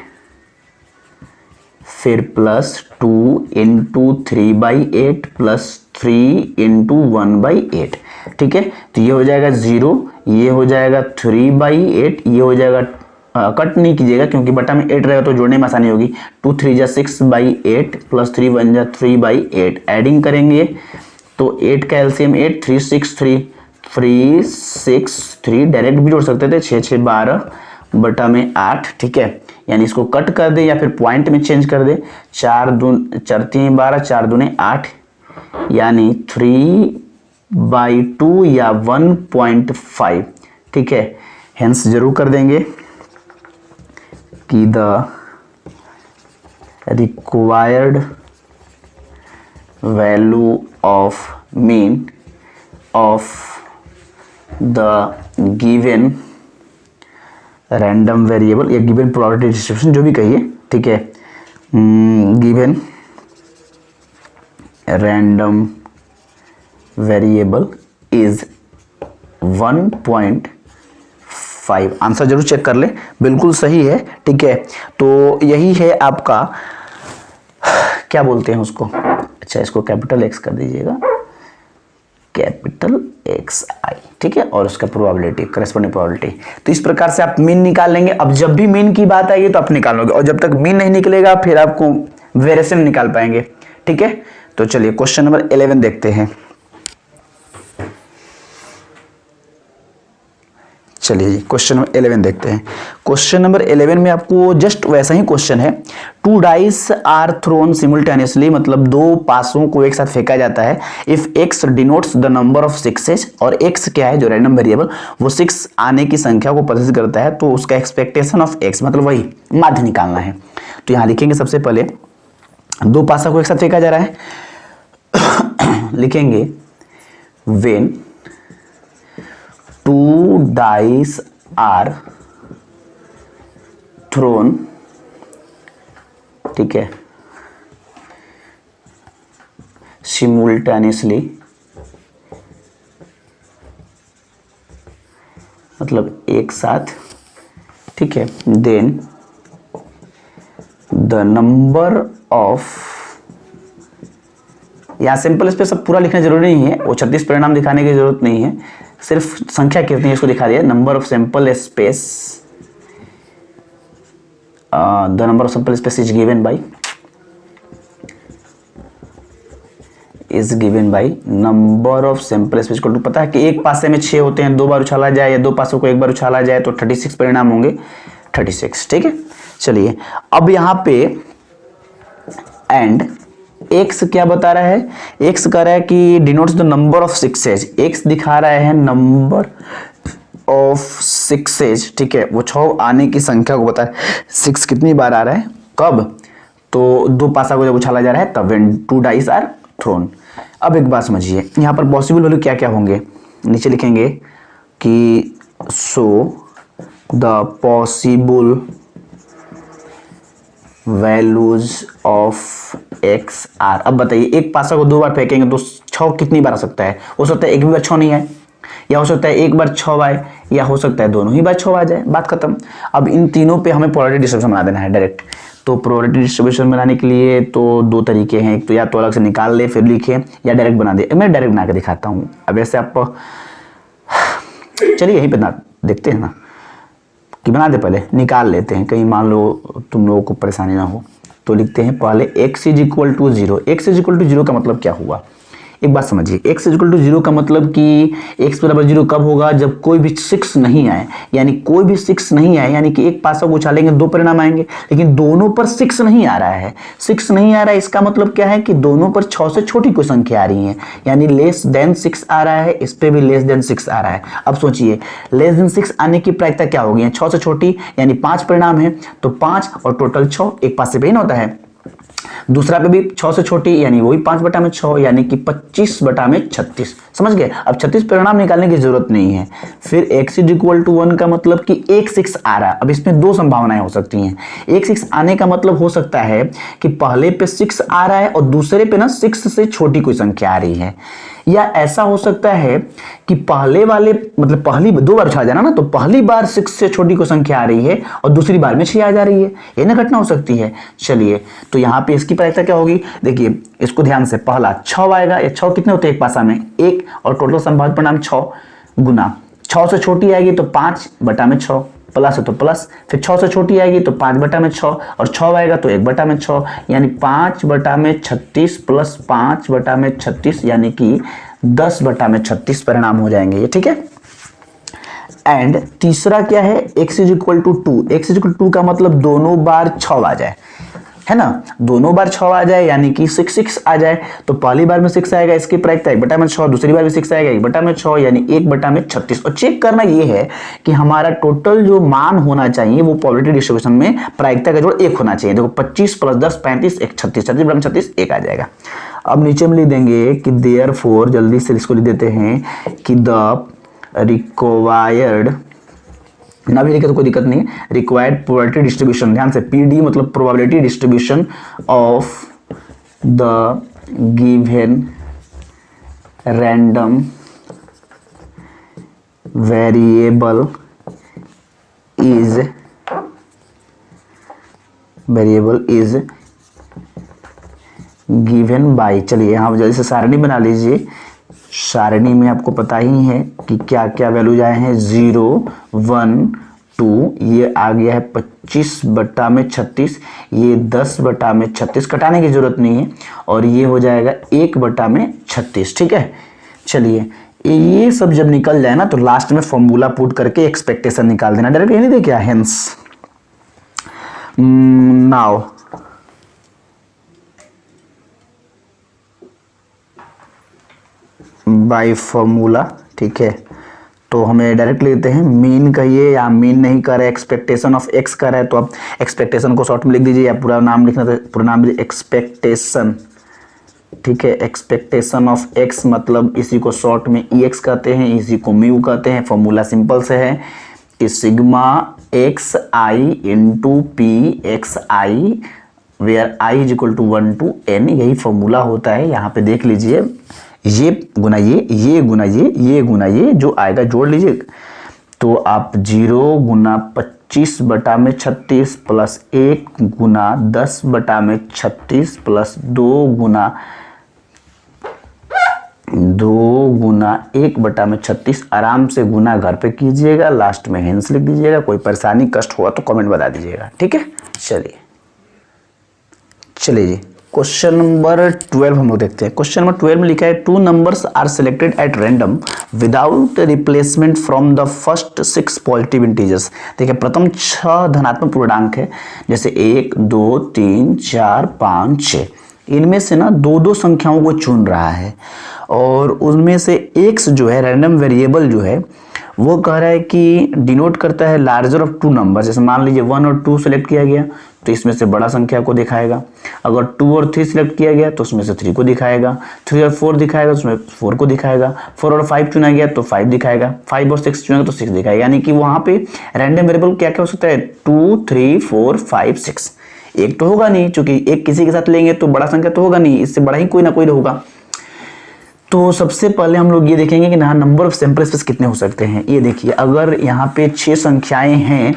फिर प्लस 2 इंटू 3/8 प्लस 3 इंटू 1/8। ठीक है, तो ये हो जाएगा 0, ये हो जाएगा 3/8, ये हो जाएगा कट नहीं कीजिएगा क्योंकि बटा में 8 रहेगा तो जोड़ने में आसानी होगी। 2 3 जा 6/8 प्लस 3 1 जा 3/8, एडिंग करेंगे तो 8 का एलसीएम 8, 3 6 3 3 6 3, डायरेक्ट भी जोड़ सकते थे 6 6 12 बटा में 8। ठीक है, यानी इसको कट कर दे या फिर पॉइंट में चेंज कर दे। 4 3 12 4 दूने 8, यानी 3/2 या 1.5। ठीक है, हेंस जरूर कर देंगे कि the required value of mean of the given random variable या गिवन प्रोबेबिलिटी डिस्ट्रीब्यूशन जो भी कहिए। ठीक है, given random variable is 1.5। Answer जरूर चेक कर ले, बिल्कुल सही है। ठीक है, तो यही है आपका क्या बोलते हैं उसको, अच्छा इसको कैपिटल एक्स कर दीजिएगा, कैपिटल एक्स आई। ठीक है, और उसका प्रोबेबिलिटी करस्पॉन्डिंग प्रोबेबिलिटी। तो इस प्रकार से आप मीन निकाल लेंगे। अब जब भी मीन की बात आएगी तो आप निकालोगे, और जब तक मीन नहीं निकलेगा फिर आपको वेरिएशन निकाल पाएंगे। ठीक है, तो चलिए क्वेश्चन नंबर 11 देखते हैं। चलिए क्वेश्चन नंबर 11 देखते हैं। क्वेश्चन नंबर 11 में आपको जस्ट वैसा ही क्वेश्चन है। 2 डाइस आर थ्रोन सिमुल्टेनियसली, मतलब 2 पासों को एक साथ फेंका जाता है। If x denotes the number of sixes, और x क्या है जो रैंडम वेरिएबल वो 6 आने की संख्या को प्रदर्शित करता है, तो उसका एक्सपेक्टेशन ऑफ x मतलब वही माध्य निकालना है। तो यहाँ लिखेंगे सबसे पहले 2 पासा को एक साथ फेंका जा रहा है लिखेंगे when 2 dice are thrown, ठीक है, simultaneously, मतलब एक साथ। ठीक है, then the number of, यहाँ सिंपल स्पेस सब पूरा लिखना जरूरी नहीं है, वो 36 परिणाम दिखाने की जरूरत नहीं है, सिर्फ संख्या कितनी है इसको दिखा दिया। Number of sample space, the number of sample space is given by number of sample space को। पता है कि एक पासे में 6 होते हैं, 2 बार उछाला जाए या 2 पासों को एक बार उछाला जाए तो 36 परिणाम होंगे, 36। ठीक है, चलिए अब यहाँ पे एंड x क्या बता रहा है, x कह रहा है कि denotes the number of sixes, x दिखा रहा है नंबर ऑफ सिक्सेज। ठीक है, वो 6 आने की संख्या को बता है, 6 कितनी बार आ रहा है, कब, तो 2 पासा को जब उछाला जा रहा है तब व्हेन 2 डाइस आर थ्रोन। अब एक बात समझिए, यहाँ पर पॉसिबल वैल्यू क्या क्या होंगे, नीचे लिखेंगे कि so the possible values of x are. अब बताइए एक पासा को 2 बार फेंकेंगे तो 6 कितनी बार आ सकता है, हो सकता है एक भी बार 6 नहीं आए, या हो सकता है एक बार 6 आए, या हो सकता है दोनों ही बार 6 आ जाए, बात खत्म। अब इन तीनों पे हमें प्रोबेबिलिटी डिस्ट्रीब्यूशन बना देना है डायरेक्ट। तो प्रोबेबिलिटी डिस्ट्रीब्यूशन बनाने के लिए तो 2 तरीके हैं, एक तो या तो अलग से निकाल ले फिर लिखे, या डायरेक्ट बना दे। मैं डायरेक्ट बना के दिखाता हूँ। अब ऐसे आप चलिए यहीं पे ना देखते हैं ना, कि बना दे, पहले निकाल लेते हैं, कहीं मान लो तुम लोगों को परेशानी ना हो। तो लिखते हैं पहले x is equal to 0। x is equal to 0 का मतलब क्या हुआ, एक बात समझिए। x इज इक्वल टू 0 का मतलब कि x बराबर 0 कब होगा, जब कोई भी 6 नहीं आए, यानी कोई भी 6 नहीं आए, यानी कि एक पासा को उछालेंगे 2 परिणाम आएंगे, लेकिन दोनों पर 6 नहीं आ रहा है। 6 नहीं आ रहा है, इसका मतलब क्या है कि दोनों पर 6 से छोटी कोई संख्या आ रही है, यानी लेस देन 6 आ रहा है, इस पे भी लेस देन 6 आ रहा है। अब सोचिए लेस देन 6 आने की प्रायिकता क्या होगी, 6 से छोटी, यानी 5 परिणाम है, तो 5 और टोटल 6, एक पासे पे ही ना होता है। दूसरा पे भी 6 से छोटी, यानी वही 5/6, यानी कि 25/36। समझ गए। अब 36 परिणाम निकालने की जरूरत नहीं है। फिर x इज इक्वल टू 1 का मतलब कि एक 6 आ रहा है। अब इसमें दो संभावनाएं हो सकती हैं। एक 6 आने का मतलब हो सकता है कि पहले पे 6 आ रहा है और दूसरे पे ना 6 से छोटी कोई संख्या आ रही है, या ऐसा हो सकता है कि पहले वाले मतलब पहली 2 बार उछाला जाना ना, तो पहली बार 6 से छोटी कोई संख्या आ रही है और दूसरी बार में 6 आ जा रही है, ये ना घटना हो सकती है। चलिए तो यहाँ पे इसकी प्रायिकता क्या होगी, देखिए इसको ध्यान से, पहला 6 आएगा, ये 6 कितने होते हैं एक पासा में, 1, और टोटल संभावित परिणाम 6 गुना 6 से छोटी आएगी तो 5/6 प्लस है तो प्लस, फिर 6 से छोटी आएगी तो 5/6 और 6 आएगा तो 1/6, यानी 5/36 प्लस 5/36 यानी कि 10/36 परिणाम हो जाएंगे ये, ठीक है। एंड तीसरा क्या है, x is equal to 2। x is equal to 2 का मतलब दोनों बार 6 आ जाए, है ना, दोनों बार 6 आ जाए, यानी कि 6 आ जाए। तो पहली बार में 6 आएगा, इसकी प्रायिकता 1/6, दूसरी बार में 6 आएगा 1/6, यानी 1/36। और चेक करना ये है कि हमारा टोटल जो मान होना चाहिए वो प्रोबेबिलिटी डिस्ट्रीब्यूशन में प्रायिकता का जोड़ 1 होना चाहिए। देखो 25 + 10 35, 1 36, 36/36 1 आ जाएगा। अब नीचे में लिख देंगे कि देयरफॉर, जल्दी से इसको लिख देते हैं कि द रिक्वायर्ड, ना भी लिखे तो कोई दिक्कत नहीं है, रिक्वायर्ड प्रोबेबिलिटी डिस्ट्रीब्यूशन, ध्यान से पीडी मतलब probability distribution of the given random variable is given bye, चलिए यहाँ जल्दी से सारणी बना लीजिए। सारणी में आपको पता ही है कि क्या क्या वैल्यूज आए हैं, 0 1 2, ये आ गया है 25/36, ये 10/36, कटाने की जरूरत नहीं है, और ये हो जाएगा 1/36, ठीक है। चलिए ये सब जब निकल जाए ना तो लास्ट में फॉर्मूला पुट करके एक्सपेक्टेशन निकाल देना, डायरेक्ट यही नहीं दे क्या, हेंस नाउ बाय फॉर्मूला, ठीक है। तो हमें डायरेक्ट लेते हैं मीन कहिए या मीन नहीं कर रहे, एक्सपेक्टेशन ऑफ एक्स कर रहे हैं तो आप एक्सपेक्टेशन को शॉर्ट में लिख दीजिए, या पूरा नाम लिखना तो पूरा नाम लिखिए एक्सपेक्टेशन, ठीक है। एक्सपेक्टेशन ऑफ एक्स मतलब इसी को शॉर्ट में ई एक्स कहते हैं, इसी को म्यू कहते हैं। फॉर्मूला सिंपल से है कि sigma X I into P X I where I is equal to 1 to n, यही फॉर्मूला होता है। यहाँ पे देख लीजिए, ये गुना ये गुना ये गुना ये जो आएगा जोड़ लीजिए, तो आप 0 गुना 25/36 प्लस 1 गुना 10/36 प्लस 2 गुना 1/36 आराम से गुना घर पे कीजिएगा, लास्ट में हेंस लिख दीजिएगा। कोई परेशानी कष्ट हुआ तो कमेंट बता दीजिएगा, ठीक है। चलिए जी क्वेश्चन नंबर 12 हम लोग देखते हैं। क्वेश्चन नंबर 12 में लिखा है 2 numbers are selected at random without replacement from the first 6 positive integers. देखिए प्रथम 6 धनात्मक पूर्णांक है, जैसे 1 2 3 4 5 6, इनमें से ना 2 संख्याओं को चुन रहा है, और उनमें से x जो है रैंडम वेरिएबल जो है वो कह रहा है कि डिनोट करता है लार्जर ऑफ 2 नंबर। जैसे मान लीजिए 1 और 2 सेलेक्ट किया गया तो इसमें से बड़ा संख्या को दिखाएगा, अगर 2 और 3 सिलेक्ट किया गया तो उसमें से 3 को दिखाएगा, 3 और 4 दिखाएगा तो उसमें 4 को दिखाएगा, 4 और 5 चुना गया तो 5 दिखाएगा, 5 और 6 चुना तो 6 दिखाएगा। यानी कि वहां पे रैंडम वेरिएबल क्या क्या हो सकता है, 2 3 4 5 6, एक तो होगा नहीं, क्योंकि एक किसी के साथ लेंगे तो बड़ा संख्या तो होगा नहीं, इससे बड़ा ही कोई ना कोई होगा। तो सबसे पहले हम लोग ये देखेंगे कि यहाँ नंबर ऑफ सैंपल स्पेस कितने हो सकते हैं। ये देखिए अगर यहाँ पे 6 संख्याएं हैं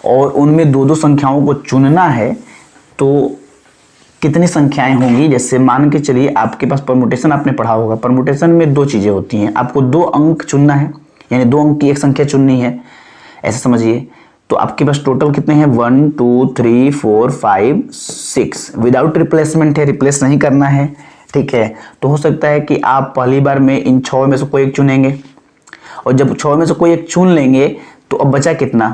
और उनमें 2 संख्याओं को चुनना है तो कितनी संख्याएं होंगी। जैसे मान के चलिए आपके पास परमुटेशन आपने पढ़ा होगा, परमुटेशन में 2 चीज़ें होती हैं, आपको 2 अंक चुनना है, यानी 2 अंक की एक संख्या चुननी है, ऐसे समझिए। तो आपके पास टोटल कितने हैं 1 2 3 4 5 6 विदाउट रिप्लेसमेंट है, रिप्लेस नहीं करना है, ठीक है। तो हो सकता है कि आप पहली बार में इन 6 में से कोई एक चुनेंगे, और जब 6 में से कोई एक चुन लेंगे तो अब बचा कितना,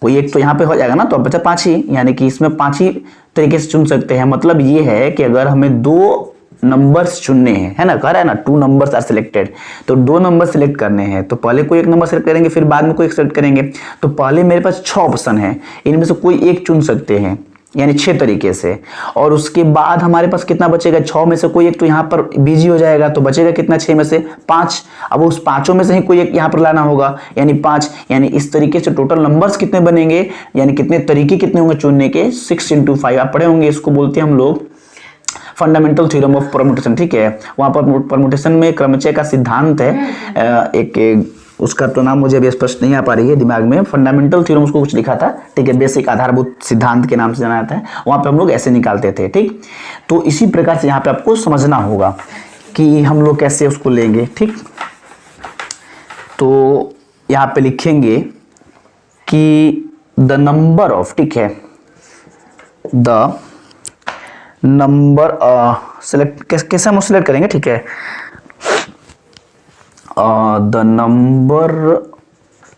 कोई एक तो यहाँ पे हो जाएगा ना, तो अब बचा 5 ही, यानी कि इसमें 5 ही तरीके से चुन सकते हैं। मतलब ये है कि अगर हमें 2 नंबर्स चुनने हैं, है ना, कह रहा है ना 2 नंबर्स आर सिलेक्टेड, तो 2 नंबर सिलेक्ट करने हैं, तो पहले कोई एक नंबर सिलेक्ट करेंगे, फिर बाद में कोई एक सिलेक्ट करेंगे। तो पहले मेरे पास 6 ऑप्शन है, इनमें से कोई एक चुन सकते हैं, यानी 6 तरीके से। और उसके बाद हमारे पास कितना बचेगा, 6 में से कोई एक तो यहाँ पर बिजी हो जाएगा, तो बचेगा कितना 6 में से 5। अब उस 5 में से ही कोई एक यहाँ पर लाना होगा, यानी 5। यानी इस तरीके से टोटल नंबर्स कितने बनेंगे, यानी कितने तरीके कितने होंगे चुनने के, 6 × 5 आप पढ़े होंगे। इसको बोलते हैं हम लोग फंडामेंटल थ्योरम ऑफ परम्यूटेशन, ठीक है। वहां पर परम्यूटेशन में क्रमचय का सिद्धांत है, एक उसका तो नाम मुझे अभी स्पष्ट नहीं आ पा रही है दिमाग में, फंडामेंटल थ्योरम उसको कुछ लिखा था, ठीक है, बेसिक आधारभूत सिद्धांत के नाम से जाना जाता है। वहां पे हम लोग ऐसे निकालते थे, ठीक। तो इसी प्रकार से यहाँ पे आपको समझना होगा कि हम लोग कैसे उसको लेंगे, ठीक। तो यहाँ पे लिखेंगे कि द नंबर ऑफ, ठीक है, द नंबर सेलेक्ट कैसे हम सिलेक्ट करेंगे, ठीक है, the number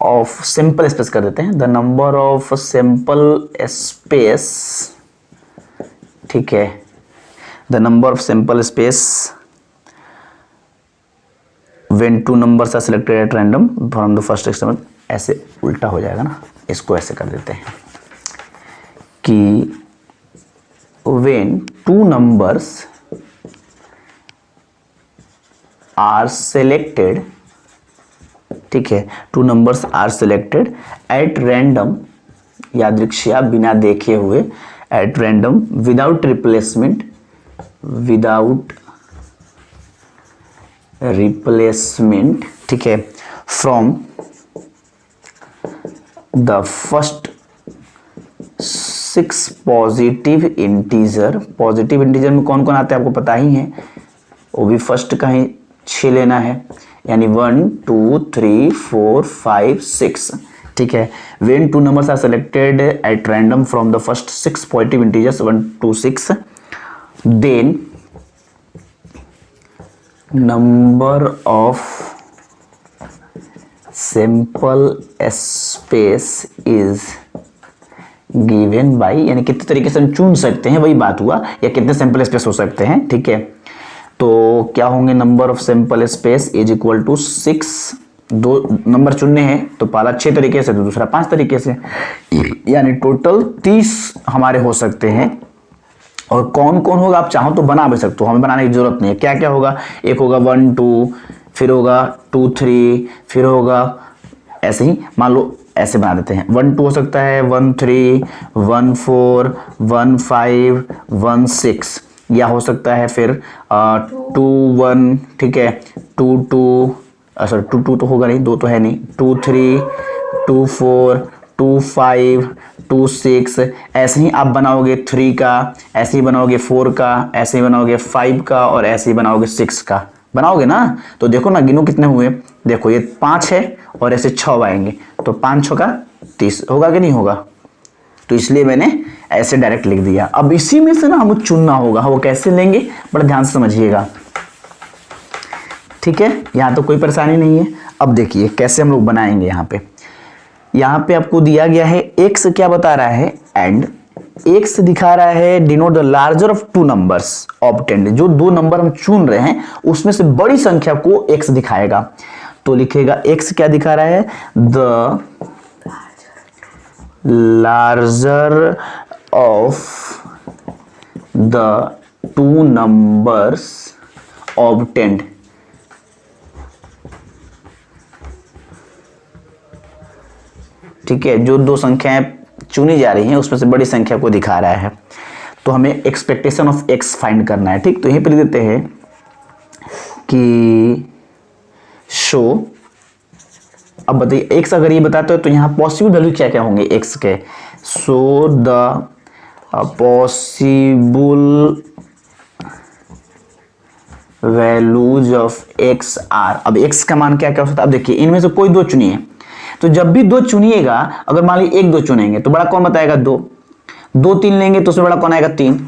of simple space कर देते हैं, the number of simple space, ठीक है, the number of simple space when 2 numbers are selected at random from the first experiment. ऐसे उल्टा हो जाएगा ना, इसको ऐसे कर देते हैं कि when 2 numbers are selected, ठीक है, 2 numbers are selected at random, यादृच्छिक बिना देखे हुए, at random without replacement, ठीक है, from the first 6 positive integer. Positive integer में कौन कौन आते हैं आपको पता ही है, वो भी फर्स्ट का ही 6 लेना है, यानी 1 2 3 4 5 6, ठीक है। When 2 numbers are selected at random from the first 6 positive integers 1 2 6, then number of simple space is given by, यानी कितने तरीके से हम चुन सकते हैं, वही बात हुआ, या कितने सिंपल स्पेस हो सकते हैं, ठीक है। तो क्या होंगे, number of simple space is equal to 6। 2 number चुनने हैं, तो पहला 6 तरीके से, तो दूसरा 5 तरीके से, यानी टोटल 30 हमारे हो सकते हैं। और कौन कौन होगा आप चाहो तो बना भी सकते हो, हमें बनाने की जरूरत नहीं है। क्या क्या होगा, एक होगा 1 2, फिर होगा 2 3, फिर होगा ऐसे ही, मान लो ऐसे बना देते हैं, 1 2 हो सकता है 1 3 1 4 1 5 1 6, या हो सकता है फिर 2 1, ठीक है, 2 2, सॉरी 2 2 तो होगा नहीं, 2 तो है नहीं, 2 3 2 4 2 5 2 6, ऐसे ही आप बनाओगे 3 का, ऐसे ही बनाओगे 4 का, ऐसे ही बनाओगे 5 का, और ऐसे ही बनाओगे 6 का, बनाओगे ना। तो देखो ना, गिनो कितने हुए, देखो ये 5 है और ऐसे 6 आएंगे, तो 5 6 का 30 होगा कि नहीं होगा। तो इसलिए मैंने ऐसे डायरेक्ट लिख दिया। अब इसी में से ना हमें चुनना होगा, वो कैसे लेंगे बड़ा ध्यान से समझिएगा, ठीक है, यहाँ तो कोई परेशानी नहीं है। अब देखिए कैसे हम लोग बनाएंगे। यहाँ पे आपको दिया गया है एक्स, क्या बता रहा है, एंड एक्स दिखा रहा है denote the larger of 2 numbers obtained. जो 2 नंबर हम चुन रहे हैं उसमें से बड़ी संख्या को एक्स दिखाएगा, तो लिखेगा एक्स क्या दिखा रहा है, the larger of the 2 numbers obtained. ठीक है, जो 2 संख्याएं चुनी जा रही हैं उसमें से बड़ी संख्या को दिखा रहा है। तो हमें एक्सपेक्टेशन ऑफ एक्स फाइंड करना है, ठीक। तो यहीं पर लिख देते हैं कि शो, अब बताइए एक्स अगर ये बताते हो तो यहाँ पॉसिबल वैल्यू क्या क्या होंगे एक्स के, so the possible values of x are. अब एक्स का मान क्या क्या हो सकता है, अब देखिए इनमें से कोई 2 चुनिए, तो जब भी 2 चुनिएगा, अगर मान लीजिए 1 2 चुनेंगे तो बड़ा कौन बताएगा 2, 2 3 लेंगे तो उसमें बड़ा कौन आएगा 3,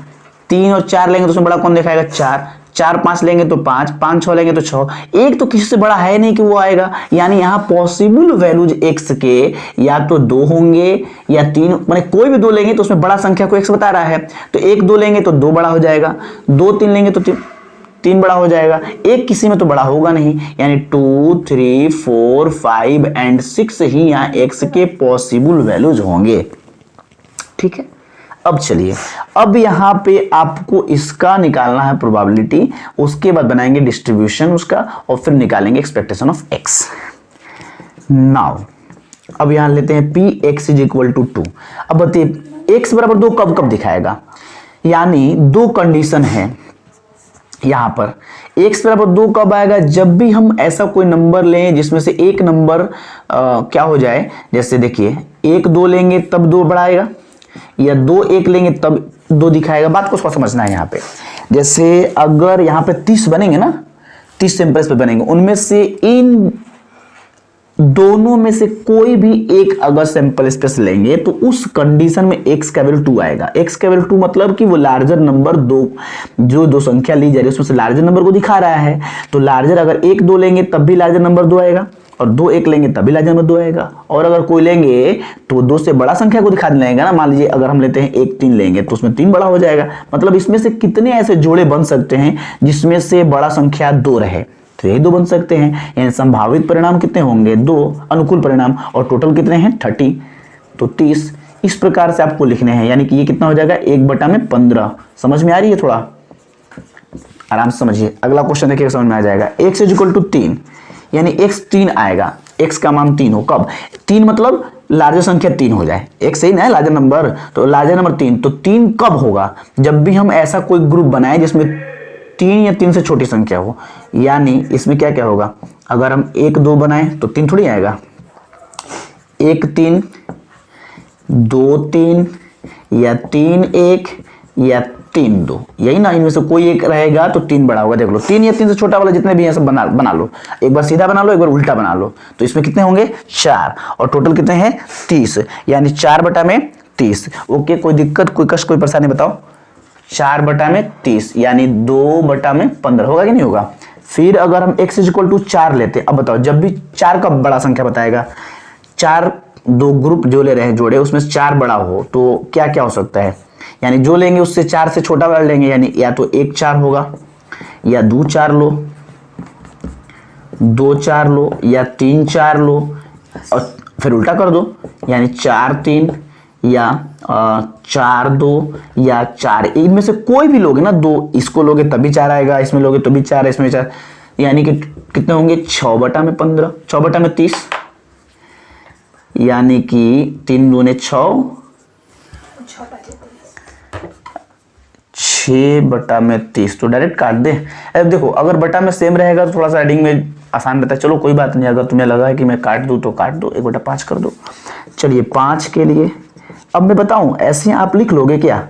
3 और 4 लेंगे तो उसमें बड़ा कौन दिखाएगा 4, 4 5 लेंगे तो 5, 5 6 लेंगे तो 6, एक तो किसी से बड़ा है नहीं कि वो आएगा। यानी यहाँ पॉसिबल वैल्यूज x के या तो 2 होंगे या 3, माने कोई भी 2 लेंगे तो उसमें बड़ा संख्या को x बता रहा है, तो 1 2 लेंगे तो 2 बड़ा हो जाएगा, 2 3 लेंगे तो 3 बड़ा हो जाएगा, एक किसी में तो बड़ा होगा नहीं। यानी 2 3 4 5 एंड 6 ही यहाँ x के पॉसिबल वैल्यूज होंगे। ठीक है, अब चलिए, अब यहाँ पे आपको इसका निकालना है प्रोबेबिलिटी, उसके बाद बनाएंगे डिस्ट्रीब्यूशन उसका और फिर निकालेंगे एक्सपेक्टेशन ऑफ x। नाउ अब यहाँ लेते हैं p x is equal to 2। अब बताइए x बराबर 2 कब कब दिखाएगा, यानी 2 कंडीशन है यहाँ पर। x बराबर 2 कब आएगा, जब भी हम ऐसा कोई नंबर लें जिसमें से एक नंबर क्या हो जाए, जैसे देखिए 1 2 लेंगे तब 2 बड़ा आएगा, या 2 1 लेंगे तब 2 दिखाएगा। बात को समझना है यहाँ पे। जैसे अगर यहाँ पे 30 बनेंगे ना, 30 सैंपल्स पे बनेंगे, उनमें से इन दोनों में से कोई भी एक अगर सैंपल स्पेस लेंगे तो उस कंडीशन में x का वैल्यू 2 आएगा। x का वैल्यू 2 मतलब कि वो लार्जर नंबर 2, जो 2 संख्या ली जा रही है उसमें से लार्जर नंबर को दिखा रहा है। तो लार्जर अगर 1 2 लेंगे तब भी लार्जर नंबर 2 आएगा, और 2 1 लेंगे तब भी लार्जर नंबर 2 आएगा, और अगर कोई लेंगे तो 2 से बड़ा संख्या को दिखा देगा ना। मान लीजिए अगर हम लेते हैं 1 3 लेंगे तो उसमें 3 बड़ा हो जाएगा। मतलब इसमें से कितने ऐसे जोड़े बन सकते हैं जिसमें से बड़ा संख्या 2 रहे, तो यही 2 बन सकते हैं। यानी संभावित परिणाम कितने होंगे 2, अनुकूल परिणाम, और टोटल कितने हैं 30, तो 30। इस प्रकार से आपको लिखने हैं, यानी कि ये कितना हो जाएगा 1/15। समझ में आ रही है, थोड़ा आराम से समझिए। अगला क्वेश्चन देखिए समझ में आ जाएगा। x इज इक्वल टू 3, यानी x 3 आएगा, x का मान 3 हो। कब 3 मतलब लार्जर संख्या 3 हो जाए, x सही ना है लार्जर नंबर, तो लार्जर नंबर 3। तो 3 कब होगा, जब भी हम ऐसा कोई ग्रुप बनाए जिसमें 3 या 3 से छोटी संख्या हो। यानी इसमें क्या क्या होगा, अगर हम 1 2 बनाए तो 3 थोड़ी आएगा, 1 3 2 3 या 3 1 या 3 2, यही ना, इनमें से कोई एक रहेगा तो 3 बड़ा होगा। देख लो 3 या 3 से छोटा वाला जितने भी हैं सब बना लो, एक बार सीधा बना लो, एक बार उल्टा बना लो। तो इसमें कितने होंगे 4, और टोटल कितने हैं 30, यानी 4/30। ओके, कोई दिक्कत, कोई कष्ट, कोई परेशानी बताओ। 4/30 यानी 2/15 होगा कि नहीं होगा। फिर अगर हम x इक्वल टू 4 लेते, अब बताओ जब भी 4 का बड़ा संख्या बताएगा, 4 2 ग्रुप जो ले रहे हैं जोड़े, उसमें 4 बड़ा हो तो क्या क्या हो सकता है, यानी जो लेंगे उससे 4 से छोटा वाला लेंगे, यानी या तो 1 4 होगा, या 2 4 लो, 2 4 लो, या 3 4 लो, और फिर उल्टा कर दो, यानी 4 3 या 4 2 या 4, इनमें से कोई भी लोगे ना 2, इसको लोगे तभी 4 आएगा, इसमें लोगे तो भी 4, इसमें 4, यानी कि कितने होंगे 6/15, 6/30, यानी कि 3 दूने 6, 6/30। तो डायरेक्ट काट दे। अब देखो अगर बटा में सेम रहेगा तो थोड़ा सा एडिंग में आसान रहता है। चलो कोई बात नहीं, अगर तुम्हें लगा है कि मैं काट दूं तो काट दो, 1/5 कर दो। चलिए 5 के लिए अब मैं बताऊं, ऐसे आप लिख लोगे क्या,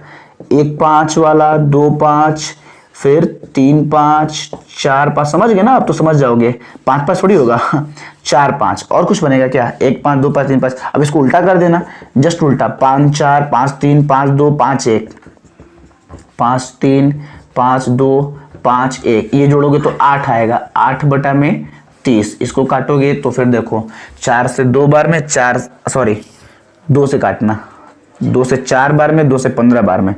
1 5 वाला, 2 5, फिर 3 5, 4 5, समझ गए ना, आप तो समझ जाओगे। 5 5 थोड़ी होगा 4 5, और कुछ बनेगा क्या, 1 5 2 5 3 5। अब इसको उल्टा कर देना, जस्ट उल्टा, 5 4 5 3 5 2 5 1, 5 3 5 2 5 1, ये जोड़ोगे तो 8 आएगा, 8/30। इसको काटोगे तो फिर देखो 4 से 2 बार में 4, सॉरी 2 से काटना, 2 से 4 बार में, 2 से 15 बार में,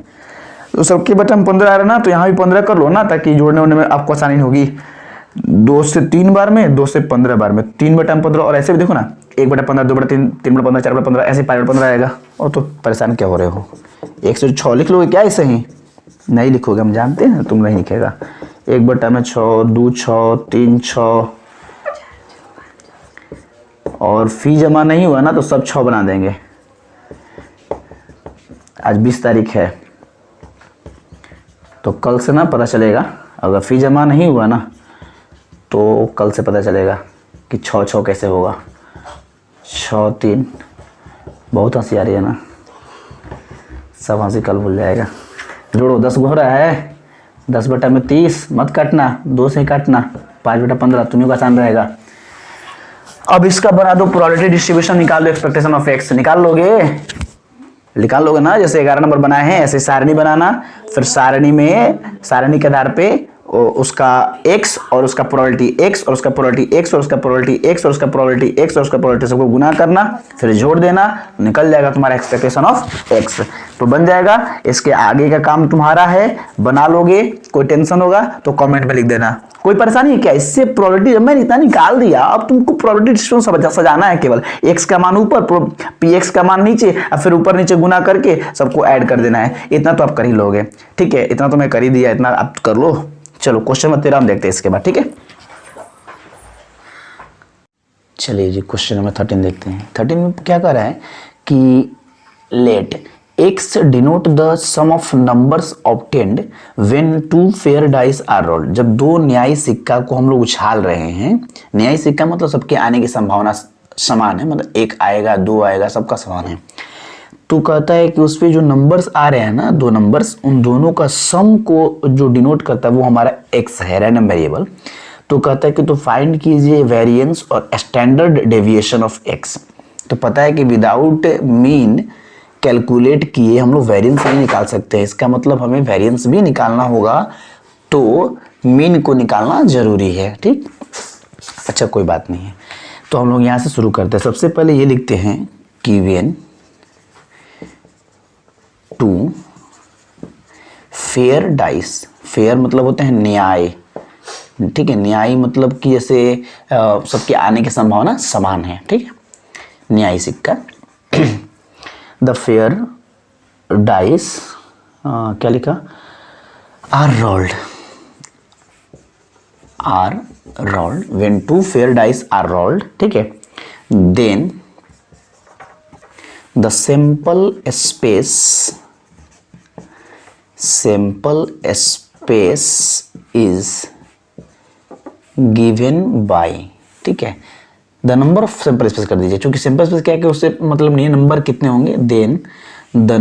तो सबके बटा में 15 आ रहा ना, तो यहाँ भी 15 कर लो ना, ताकि जोड़ने होने में आपको आसानी होगी। 2 से 3 बार में, 2 से 15 बार में, 3/15, और ऐसे भी देखो ना 1/15, 2/3, 3/15, 4/15, ऐसे 5/15 आएगा। और तो परेशान क्या हो रहे हो, 106 लिख लोगे क्या ऐसे ही, नहीं लिखोगे, हम जानते हैं तुम नहीं लिखेगा। 1/6, 2 6, 3 6, और फी जमा नहीं हुआ ना तो सब 6 बना देंगे। आज 20 तारीख है, तो कल से ना पता चलेगा, अगर फी जमा नहीं हुआ ना तो कल से पता चलेगा कि 6 6 कैसे होगा। 6 3, बहुत हंसी आ रही है ना, सब हंसी कल भूल जाएगा। जोड़ो, 10 हो रहा है, 10/30, मत काटना, 2 से काटना, 5/15, तुम्हें को आसान रहेगा। अब इसका बना दो प्रोबेबिलिटी डिस्ट्रीब्यूशन, निकाल दो एक्सपेक्टेशन ऑफ एक्स। निकाल लोगे ना, जैसे 11 नंबर बनाए हैं ऐसे सारणी बनाना, फिर सारणी के आधार पे उसका x और उसका प्रोबेबिलिटी x और उसका प्रोबेबिलिटी x और उसका प्रोबेबिलिटी x और उसका प्रोबेबिलिटी x और उसका प्रोबेबिलिटी सबको गुना करना, फिर जोड़ देना, निकल जाएगा तुम्हारा एक्सपेक्टेशन ऑफ x। तो बन जाएगा। इसके आगे का काम तुम्हारा है, बना लोगे। कोई टेंशन होगा तो कमेंट में लिख देना। कोई परेशानी है क्या इससे? प्रोबेबिलिटी मैंने इतना निकाल दिया, अब तुमको प्रोबेबिलिटी डिस्ट्रीब्यूशन सजाना है। केवल x का मान ऊपर, px का मान नीचे, और फिर ऊपर नीचे गुना करके सबको ऐड कर देना है। इतना तो आप कर ही लोगे, ठीक है? इतना तो मैं कर ही दिया, इतना आप कर लो। चलो क्वेश्चन नंबर 13 हम देखते हैं इसके बाद, ठीक है? चलिए जी क्वेश्चन नंबर 13 देखते हैं। 13 में क्या कर रहा है कि let x denote the sum of numbers obtained when two fair dice are rolled. जब दो न्यायी सिक्का को हम लोग उछाल रहे हैं, न्यायी सिक्का मतलब सबके आने की संभावना समान है, मतलब एक आएगा दो आएगा सबका समान है। तो कहता है कि उस पे जो नंबर्स आ रहे हैं ना, दो नंबर्स, उन दोनों का सम को जो डिनोट करता है वो हमारा x है, रैंडम वेरिएबल। तो कहता है कि तो फाइंड कीजिए वेरिएंस और स्टैंडर्ड डेविएशन ऑफ x। तो पता है कि विदाउट मीन कैलकुलेट किए हम लोग वेरिएंस नहीं निकाल सकते हैं। इसका मतलब हमें वेरिएंस भी निकालना होगा, तो मीन को निकालना जरूरी है, ठीक? अच्छा कोई बात नहीं है। तो हम लोग यहाँ से शुरू करते हैं। सबसे पहले ये लिखते हैं कि when two fair dice, fair मतलब होते हैं न्याय, ठीक है? न्याय मतलब कि जैसे सबके आने की संभावना समान है, ठीक है? न्यायी सिक्का। द फेयर डाइस क्या लिखा? Are rolled when two fair dice are rolled, ठीक है? Then the sample space is given by, ठीक है? The number of sample space कर दीजिए, क्योंकि सैंपल स्पेस क्या है कि उससे मतलब नहीं है नंबर कितने होंगे। Then the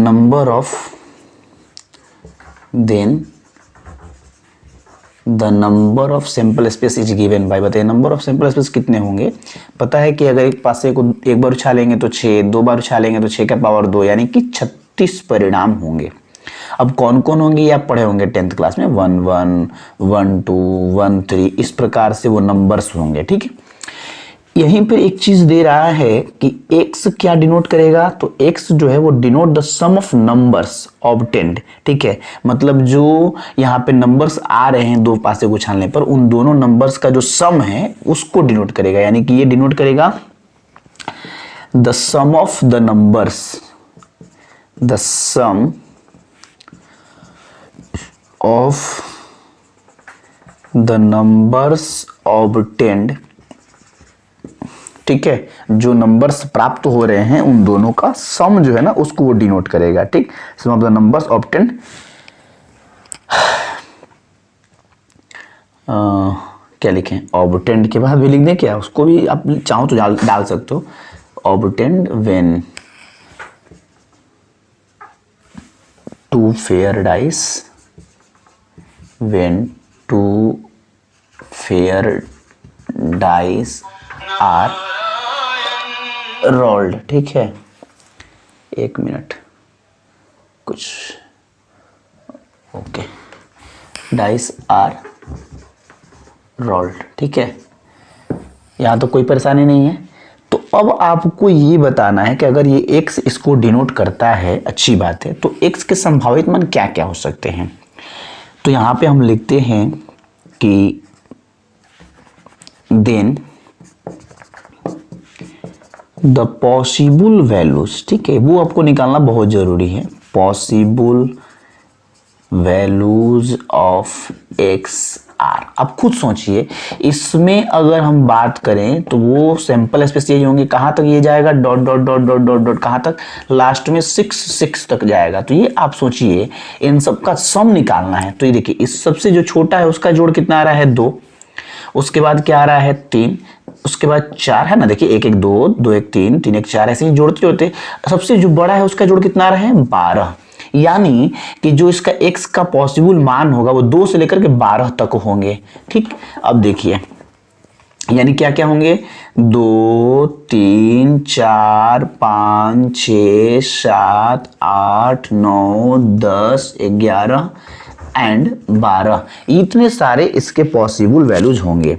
number of sample space is given by. बताइए नंबर ऑफ सैंपल स्पेस कितने होंगे? पता है कि अगर एक पासे को एक बार उछालेंगे तो 6, दो बार उछालेंगे तो 6 का पावर 2, यानी कि 36 परिणाम होंगे। अब कौन कौन होंगे ये आप पढ़े होंगे 10th क्लास में, 1 1 1 2 1 3, इस प्रकार से वो नंबर्स होंगे, ठीक है? यहीं पर एक चीज दे रहा है कि x क्या डिनोट करेगा, तो x जो है वो denote the sum of numbers obtained, ठीक है? मतलब जो यहाँ पे नंबर्स आ रहे हैं दो पासे को उछालने पर, उन दोनों नंबर्स का जो सम है उसको डिनोट करेगा। यानी कि ये डिनोट करेगा the sum of the numbers, the sum of the numbers obtained, ठीक है? जो नंबर्स प्राप्त हो रहे हैं उन दोनों का सम जो है ना उसको वो डिनोट करेगा, ठीक? सम ऑफ द नंबर्स ऑब्टेन्ड। क्या लिखें? ऑब्टेन्ड के बाद भी लिख दें क्या? उसको भी आप चाहो तो डाल सकते हो। Obtained when two fair dice, when two fair dice are rolled, ठीक है? एक मिनट, कुछ ओके, डाइस आर रोल्ड, ठीक है? यहाँ तो कोई परेशानी नहीं है। तो अब आपको ये बताना है कि अगर ये x इसको डिनोट करता है, अच्छी बात है, तो x के संभावित मान क्या क्या हो सकते हैं? तो यहाँ पे हम लिखते हैं कि देन द पॉसिबल वैल्यूज, ठीक है? वो आपको निकालना बहुत जरूरी है। Possible values of x are. अब खुद सोचिए, इसमें अगर हम बात करें तो वो सैंपल स्पेस यही होंगे, कहाँ तक ये जाएगा? Dot dot dot dot dot dot, कहाँ तक? लास्ट में 6 तक जाएगा। तो ये आप सोचिए इन सब का सम निकालना है। तो ये देखिए, इस सबसे जो छोटा है उसका जोड़ कितना आ रहा है? 2। उसके बाद क्या आ रहा है? 3। उसके बाद 4 है ना, देखिए 1 1 2 2 1 3 3 1 4, ऐसे ही जोड़ते जोड़ते सबसे जो बड़ा है उसका जोड़ कितना आ रहा है? 12। यानी कि जो इसका x का पॉसिबल मान होगा वो 2 से लेकर के 12 तक होंगे, ठीक? अब देखिए यानी क्या क्या होंगे, 2 3 4 5 6 7 8 9 10 11 एंड 12, इतने सारे इसके पॉसिबल वैल्यूज होंगे।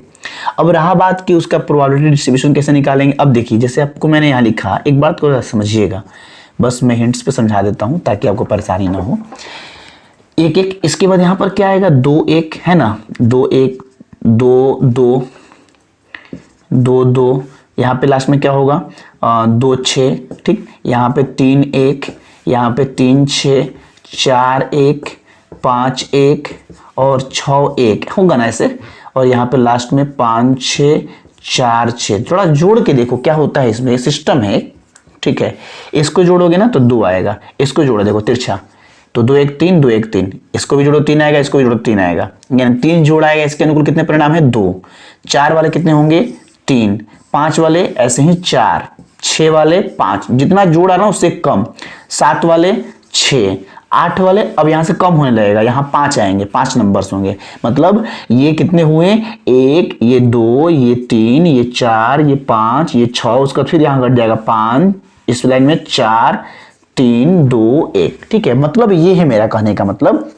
अब रहा बात कि उसका प्रोबेबिलिटी डिस्ट्रीब्यूशन कैसे निकालेंगे। अब देखिए जैसे आपको मैंने यहाँ लिखा, एक बात को समझिएगा, बस मैं हिंट्स पे समझा देता हूँ ताकि आपको परेशानी ना हो। एक एक, इसके बाद यहाँ पर क्या आएगा, 2 1 है ना, 2 1 2 2 2 2, यहाँ पे लास्ट में क्या होगा, 2 6, ठीक, यहाँ पे 3 1, यहाँ पे 3 6, 4 1, 5 1 और 6 1 होगा ना ऐसे, और यहाँ पे लास्ट में 5 6 4 6। थोड़ा जोड़ के देखो क्या होता है, इसमें सिस्टम है, ठीक है। इसको जोड़ोगे ना तो 2 आएगा, इसको जोड़ो देखो तिरछा, तो 2 1 3 2 1 3, इसको भी जोड़ो 3 आएगा, इसको भी जोड़ो 3 आएगा, यानी 3 जोड़ आएगा। इसके अनुकूल कितने परिणाम है, 2। 4 वाले कितने होंगे, 3। 5 वाले ऐसे ही 4। 6 वाले 5, जितना जोड़ आ रहा उससे कम। 7 वाले 6। 8 वाले अब यहां से कम होने लगेगा, यहां 5 आएंगे, 5 नंबर्स होंगे। मतलब ये कितने हुए, 1, ये 2, ये 3, ये 4, ये 5, ये 6, उसका फिर यहां घट जाएगा 5, इस लाइन में 4 3 2 1, ठीक है। मतलब ये है मेरा कहने का मतलब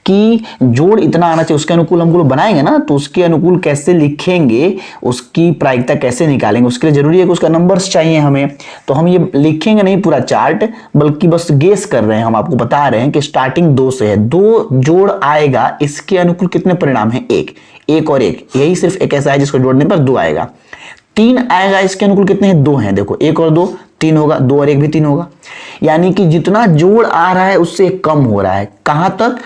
कि जोड़ इतना आना चाहिए, उसके अनुकूल हम लोग बनाएंगे ना, तो उसके अनुकूल कैसे लिखेंगे, उसकी प्रायिकता कैसे निकालेंगे, उसके लिए जरूरी है कि उसका नंबर्स चाहिए हमें। तो हम ये लिखेंगे नहीं पूरा चार्ट, बल्कि बस गेस कर रहे हैं, हम आपको बता रहे हैं कि स्टार्टिंग 2 से है, 2 जोड़ आएगा, इसके अनुकूल कितने परिणाम है, 1 और 1, यही सिर्फ एक ऐसा है जिसको जोड़ने पर 2 आएगा। 3 आएगा, इसके अनुकूल कितने हैं, 2 हैं, देखो 1 और 2 3 होगा, 2 और 1 भी 3 होगा। यानी कि जितना जोड़ आ रहा है उससे कम हो रहा है, कहां तक,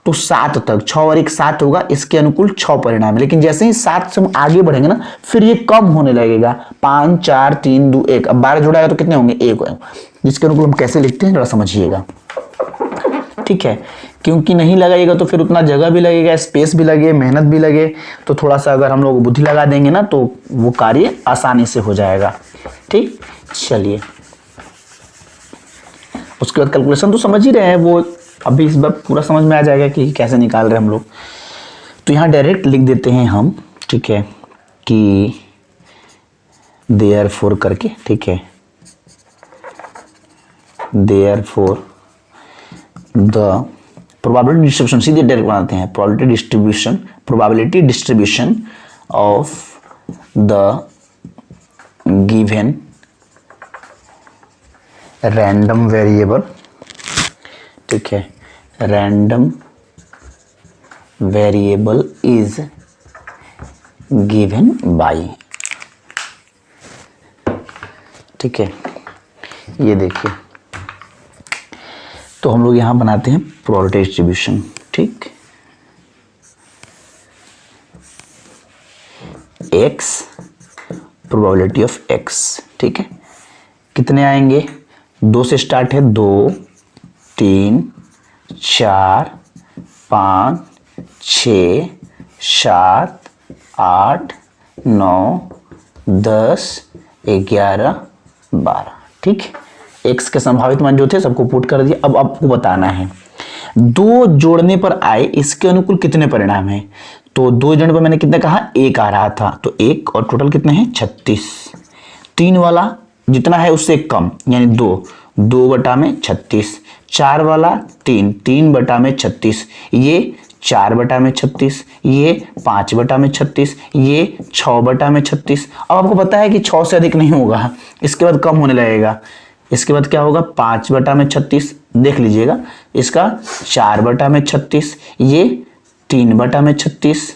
तो 7 तक। 6 और 1 7 होगा, इसके अनुकूल 6 परिणाम है। लेकिन जैसे ही 7 से हम आगे बढ़ेंगे ना, फिर ये कम होने लगेगा, 5 4 3 2 1। अब 12 जोड़ा है तो कितने होंगे, 1 होंगे, जिसके अनुकूल हम कैसे लिखते हैं जरा समझिएगा, ठीक है। क्योंकि नहीं लगाइएगा तो फिर उतना जगह भी लगेगा, स्पेस भी लगे, मेहनत भी लगे, तो थोड़ा सा अगर हम लोग बुद्धि लगा देंगे ना तो वो कार्य आसानी से हो जाएगा, ठीक। चलिए उसके बाद कैलकुलेशन तो समझ ही रहे हैं, वो अभी इस बार पूरा समझ में आ जाएगा कि कैसे निकाल रहे हैं हम लोग। तो यहाँ डायरेक्ट लिख देते हैं हम, ठीक है, कि देयरफॉर करके, ठीक है, देयरफॉर द प्रोबेबिलिटी डिस्ट्रीब्यूशन, सीधे डायरेक्ट बनाते हैं, probability distribution of the given random variable, ठीक है, random variable is given by, ठीक है। ये देखिए, तो हम लोग यहां बनाते हैं प्रोबेबिलिटी डिस्ट्रीब्यूशन, ठीक, x प्रोबेबिलिटी ऑफ x, ठीक है। कितने आएंगे, 2 से स्टार्ट है, 2 3 4 5 6 7 8 9 10 11 12, ठीक। x के संभावित मान जो थे सबको पुट कर दिया। अब आपको बताना है 2 जोड़ने पर आए इसके अनुकूल कितने परिणाम हैं। तो 2 जोड़ने पर मैंने कितने कहा, 1 आ रहा था, तो 1 और टोटल कितने हैं, 36। 3 वाला जितना है उससे कम, यानी 2 बटा में 36। 4 वाला 3 बटा में 36, ये 4 बटा में 36, ये 5 बटा में 36, ये 6 बटा में 36। अब आपको पता है कि 6 से अधिक नहीं होगा, इसके बाद कम होने लगेगा। इसके बाद क्या होगा, 5 बटा में 36, देख लीजिएगा, इसका 4 बटा में 36, ये 3 बटा में 36,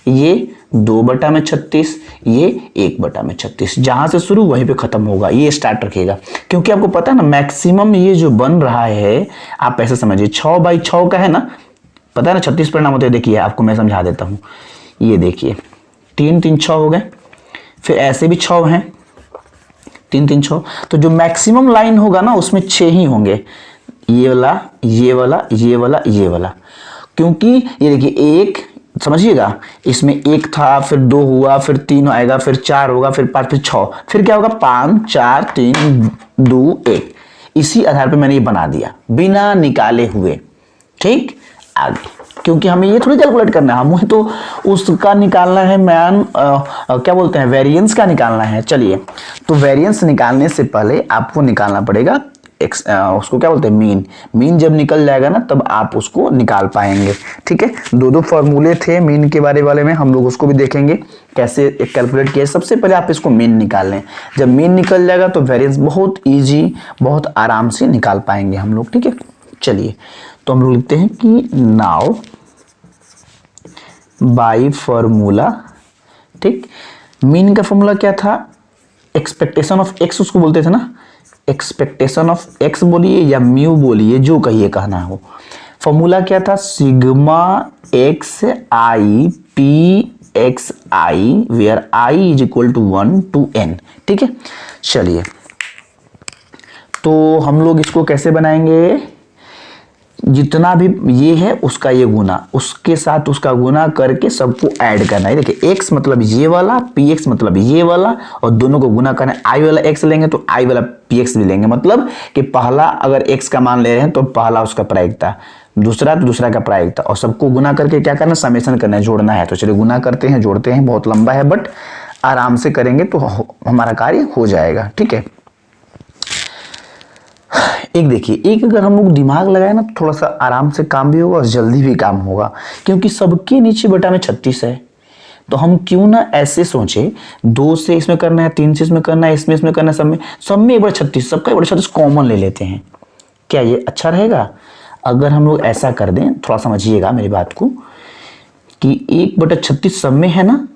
ये 2 बटा में 36, ये 1 बटा में 36। जहां से शुरू वहीं पे खत्म होगा, ये स्टार्ट रखिएगा। क्योंकि आपको पता है ना, मैक्सिमम ये जो बन रहा है, आप ऐसे समझिए 6 बाई 6 का है ना, पता है ना 36 परिणाम होते हैं। देखिए आपको मैं समझा देता हूँ, ये देखिए 3 3 6 हो गए, फिर ऐसे भी 6 हैं, 3 3 6। तो जो मैक्सिमम लाइन होगा ना उसमें 6 ही होंगे, ये वाला ये वाला ये वाला ये वाला। क्योंकि ये देखिए एक समझिएगा, इसमें 1 था, फिर 2 हुआ, फिर 3 आएगा, फिर 4 होगा, फिर 5, फिर 6, फिर क्या होगा 5 4 3 2 1। इसी आधार पे मैंने ये बना दिया बिना निकाले हुए, ठीक। आगे क्योंकि हमें ये थोड़ी कैलकुलेट करना है, हमें तो उसका निकालना है मैन क्या बोलते हैं, वेरिएंस का निकालना है। चलिए, तो वेरिएंस निकालने से पहले आपको निकालना पड़ेगा उसको क्या बोलते हैं, मीन। मीन जब निकल जाएगा ना तब आप उसको निकाल पाएंगे। ठीक है, दो फॉर्मूले थे मीन के बारे वाले में, हम लोग उसको भी देखेंगे कैसे कैलकुलेट किया। सबसे पहले आप इसको मीन निकाल लें, जब मीन निकल जाएगा तो वेरिएंस बहुत ईजी, बहुत आराम से निकाल पाएंगे हम लोग। ठीक है, चलिए तो हम लोग लिखते हैं कि नाउ बाय फॉर्मूला, ठीक, मीन का फॉर्मूला क्या था, एक्सपेक्टेशन ऑफ एक्स उसको बोलते थे ना, एक्सपेक्टेशन ऑफ एक्स बोलिए या म्यू बोलिए, जो कहिए कहना हो। फॉर्मूला क्या था, sigma X I P X I, where I is equal to 1 to n। ठीक है, चलिए तो हम लोग इसको कैसे बनाएंगे, जितना भी ये है उसका ये गुना, उसके साथ उसका गुना करके सबको ऐड करना है। देखिए x मतलब ये वाला, px मतलब ये वाला, और दोनों को गुना करना है। i वाला x लेंगे तो i वाला px भी लेंगे, मतलब कि पहला अगर x का मान ले रहे हैं तो पहला उसका प्रायिकता, दूसरा तो दूसरा का प्रायिकता, और सबको गुना करके क्या करना, समेशन करना है, जोड़ना है। तो चलिए गुना करते हैं, जोड़ते हैं, बहुत लंबा है बट आराम से करेंगे तो हमारा कार्य हो जाएगा। ठीक है, एक देखिए, एक अगर हम लोग दिमाग लगाए ना तो थोड़ा सा आराम से काम भी होगा और जल्दी भी काम होगा, क्योंकि सबके नीचे बटा में 36 है। तो हम क्यों ना ऐसे सोचे, 2 से इसमें करना है, 3 से इसमें करना है, इसमें करना है, सब में एक बटा 36, सबका एक बटा 36 कॉमन ले लेते हैं। क्या ये अच्छा रहेगा? अगर हम लोग ऐसा कर दें, थोड़ा समझिएगा मेरी बात को, कि 1 बटा 36 सब में है ना,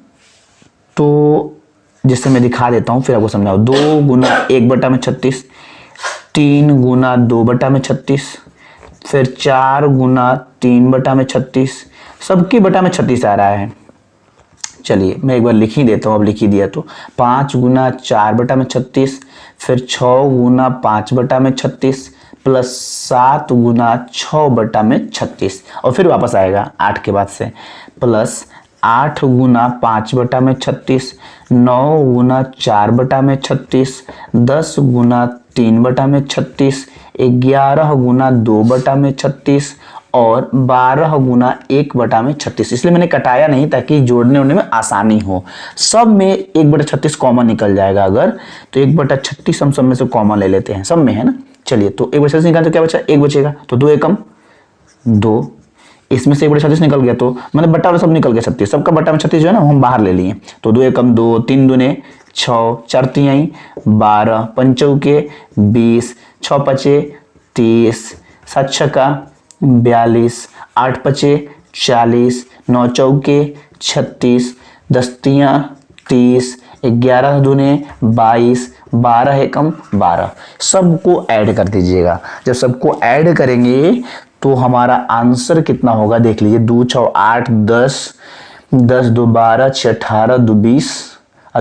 तो जिससे मैं दिखा देता हूं फिर आपको समझाओ। 2 गुना 1 बटा में 36, 3 गुना 2 बटा में 36, फिर 4 गुना 3 बटा में 36, सबकी बटा में 36 आ रहा है। चलिए मैं एक बार लिख ही देता हूँ, अब लिख ही दिया तो 5 गुना 4 बटा में 36, फिर 6 गुना 5 बटा में 36, प्लस 7 गुना 6 बटा में 36, और फिर वापस आएगा 8 के बाद से, प्लस 8 गुना 5 बटा में 36, 9 गुना 4 बटा में 36, 10 गुना 3 बटा में 36, 11 गुना 2 बटा में 36, और 12 गुना 1 बटा में 36। इसलिए मैंने कटाया नहीं ताकि जोड़ने उड़ने में आसानी हो। सब में 1 बटा 36 कॉमन निकल जाएगा अगर, तो 1 बटा 36 हम सब में से कॉमन ले लेते हैं, सब में है ना। चलिए तो 1 बटा 36 निकाल तो क्या बचा, 1 बचेगा, तो 2 एकम 2, इसमें से 1 बटा 36 निकल गया, तो मतलब बट्टा वाला सब निकल गया 36, सबका बट्टा में 36 जो है ना हम बाहर ले लिए। तो 2 एकम 2, 3 दूने 6, 4 तिहाई 12, 5 चौके 20, 6 पचे 30, 7 छक्का 42, 8 पचे 40, 9 चौके 36, 10 तियां 30, 11 दूने 22, 12 एकम 12। सबको ऐड कर दीजिएगा। जब सबको ऐड करेंगे तो हमारा आंसर कितना होगा देख लीजिए, 2 6 8 10, 10 2 12, 6 18, 2 20,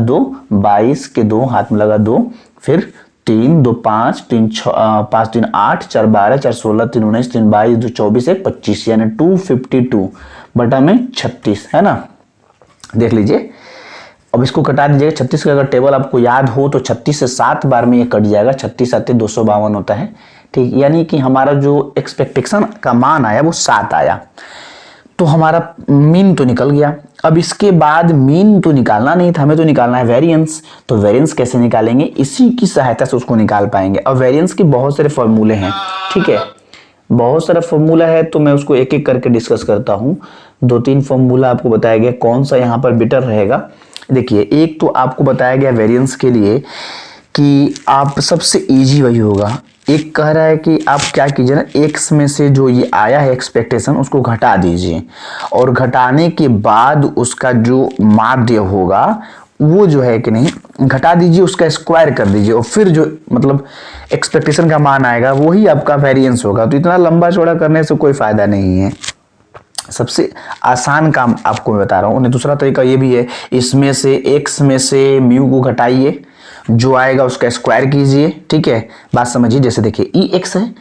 2 22 के 2 हाथ में लगा 2, फिर 3 2 5, 3 5 3 8, 4 12, 4 16, 3 19, 3 22, 2 24, 1 25, यानी 252 बटा में 36 है ना। देख लीजिए, अब इसको कटा दीजिएगा। 36 का अगर टेबल आपको याद हो तो 36 से 7 बार में ये कट जाएगा, 36 7 252 होता है। ठीक, यानी कि हमारा जो एक्सपेक्टेशन का मान आया वो 7 आया, तो हमारा मीन तो निकल गया। अब इसके बाद मीन तो निकालना नहीं था, हमें तो निकालना है वेरिएंस। तो वेरिएंस कैसे निकालेंगे, इसी की सहायता से उसको निकाल पाएंगे। और वेरिएंस के बहुत सारे फॉर्मूले हैं, ठीक है, बहुत सारा फॉर्मूला है, तो मैं उसको एक एक करके डिस्कस करता हूँ। 2-3 फॉर्मूला आपको बताया गया कौन सा यहाँ पर बेटर रहेगा। देखिए, एक तो आपको बताया गया वेरिएंस के लिए कि आप सबसे इजी वही होगा। एक कह रहा है कि आप क्या कीजिए ना, एक्स में से जो ये आया है एक्सपेक्टेशन उसको घटा दीजिए, और घटाने के बाद उसका जो माध्य होगा वो जो है कि नहीं घटा दीजिए, उसका स्क्वायर कर दीजिए, और फिर जो मतलब एक्सपेक्टेशन का मान आएगा वही आपका वेरिएंस होगा। तो इतना लंबा चौड़ा करने से कोई फायदा नहीं है। सबसे आसान काम आपको मैं बता रहा हूँ। दूसरा तरीका ये भी है, इसमें से एक्स में से म्यू को घटाइए, जो आएगा उसका स्क्वायर कीजिए। ठीक है, बात समझिए। जैसे देखिए ई एक्स है,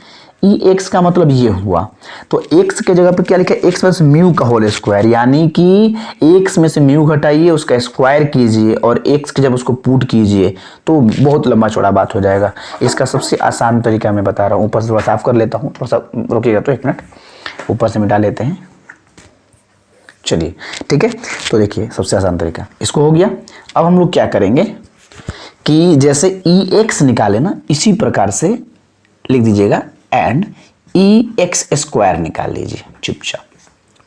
ई एक्स का मतलब ये हुआ, तो एक्स के जगह पे क्या लिखा है, एक्स प्लस म्यू का होल स्क्वायर, यानी कि एक्स में से म्यू घटाइए, उसका स्क्वायर कीजिए, और एक्स के जब उसको पुट कीजिए तो बहुत लंबा चौड़ा बात हो जाएगा। इसका सबसे आसान तरीका मैं बता रहा हूँ। ऊपर से थोड़ा साफ कर लेता हूँ, थोड़ा सा रोकिएगा तो 1 मिनट, ऊपर से मिटा लेते हैं। चलिए ठीक है, तो देखिए सबसे आसान तरीका इसको हो गया। अब हम लोग क्या करेंगे कि जैसे ई एक्स निकाले ना, इसी प्रकार से लिख दीजिएगा एंड ई एक्स स्क्वायर निकाल लीजिए चुपचाप।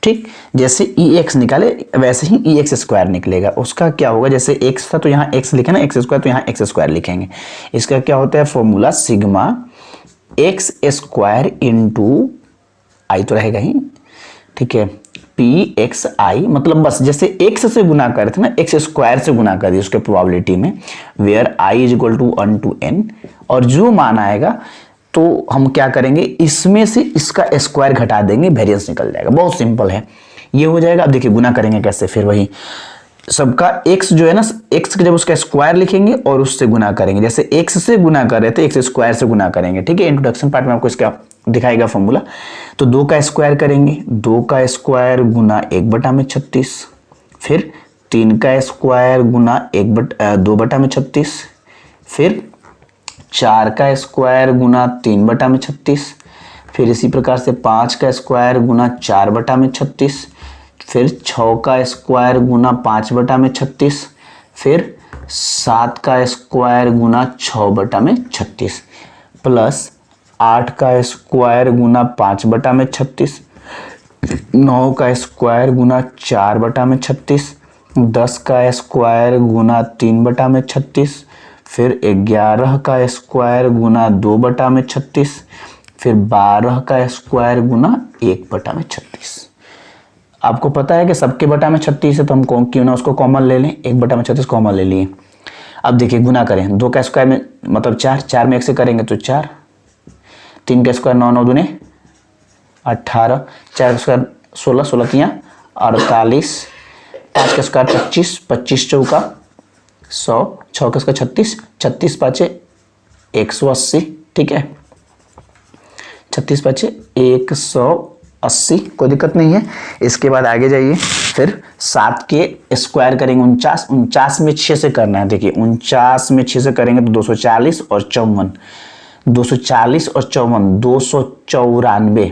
ठीक, जैसे ई एक्स निकाले वैसे ही ई एक्स स्क्वायर निकलेगा। उसका क्या होगा, जैसे एक्स था तो यहाँ एक्स लिखे ना, एक्स स्क्वायर तो यहाँ एक्स स्क्वायर लिखेंगे। इसका क्या होता है formula, sigma X square into I तो रहेगा ही, ठीक है, पी एक्स आई, मतलब बस जैसे एक्स से गुना कर रहे थे ना, एक्स स्क्वायर से गुना कर दिए उसके प्रोबेबिलिटी में, where I is equal to 1 to n, और जो मान आएगा तो हम क्या करेंगे, इसमें से इसका स्क्वायर घटा देंगे, वेरिएंस निकल जाएगा। बहुत सिंपल है, ये हो जाएगा। अब देखिए गुना करेंगे कैसे, फिर वही सबका x जो है ना, x के जब उसका स्क्वायर लिखेंगे और उससे गुना करेंगे, जैसे x से गुना कर रहे थे x स्क्वायर से गुना करेंगे। ठीक है, इंट्रोडक्शन पार्ट में आपको इसका दिखाएगा फॉर्मूला। तो 2 का स्क्वायर करेंगे, 2 का स्क्वायर गुना 1/36, फिर 3 का स्क्वायर गुना 2/36, फिर 4 का स्क्वायर गुना 3/36, फिर इसी प्रकार से 5 का स्क्वायर गुना 4/36, फिर 6 का स्क्वायर गुना 5/36, फिर 7 का स्क्वायर गुना 6/36, प्लस 8 का स्क्वायर गुना 5/36, 9 का स्क्वायर गुना 4/36, 10 का स्क्वायर गुना 3/36, फिर 11 का स्क्वायर गुना 2/36, फिर 12 का स्क्वायर गुना 1/36। आपको पता है कि सबके बटा में 36 है, तो हम क्यों ना उसको कॉमन ले लें, 1/36 कॉमन ले लिए। अब देखिए गुना करें, 2 का स्क्वायर में मतलब 4, 4 में 1 से करेंगे तो 4, 3 का स्क्वायर 9 9 दूने 18, 4 का स्क्वायर 16 16 तियाँ 48, 5 का स्क्वायर 25 25 चौका 100, 6 का स्क्वायर 36 36 पाँचे 180। ठीक है, 36 पाँचे 180, कोई दिक्कत नहीं है। इसके बाद आगे जाइए, फिर 7 के स्क्वायर करेंगे 49, 49 में 6 से करना है। देखिए 49 में 6 से करेंगे तो 240 और 54, 240 और 54 294।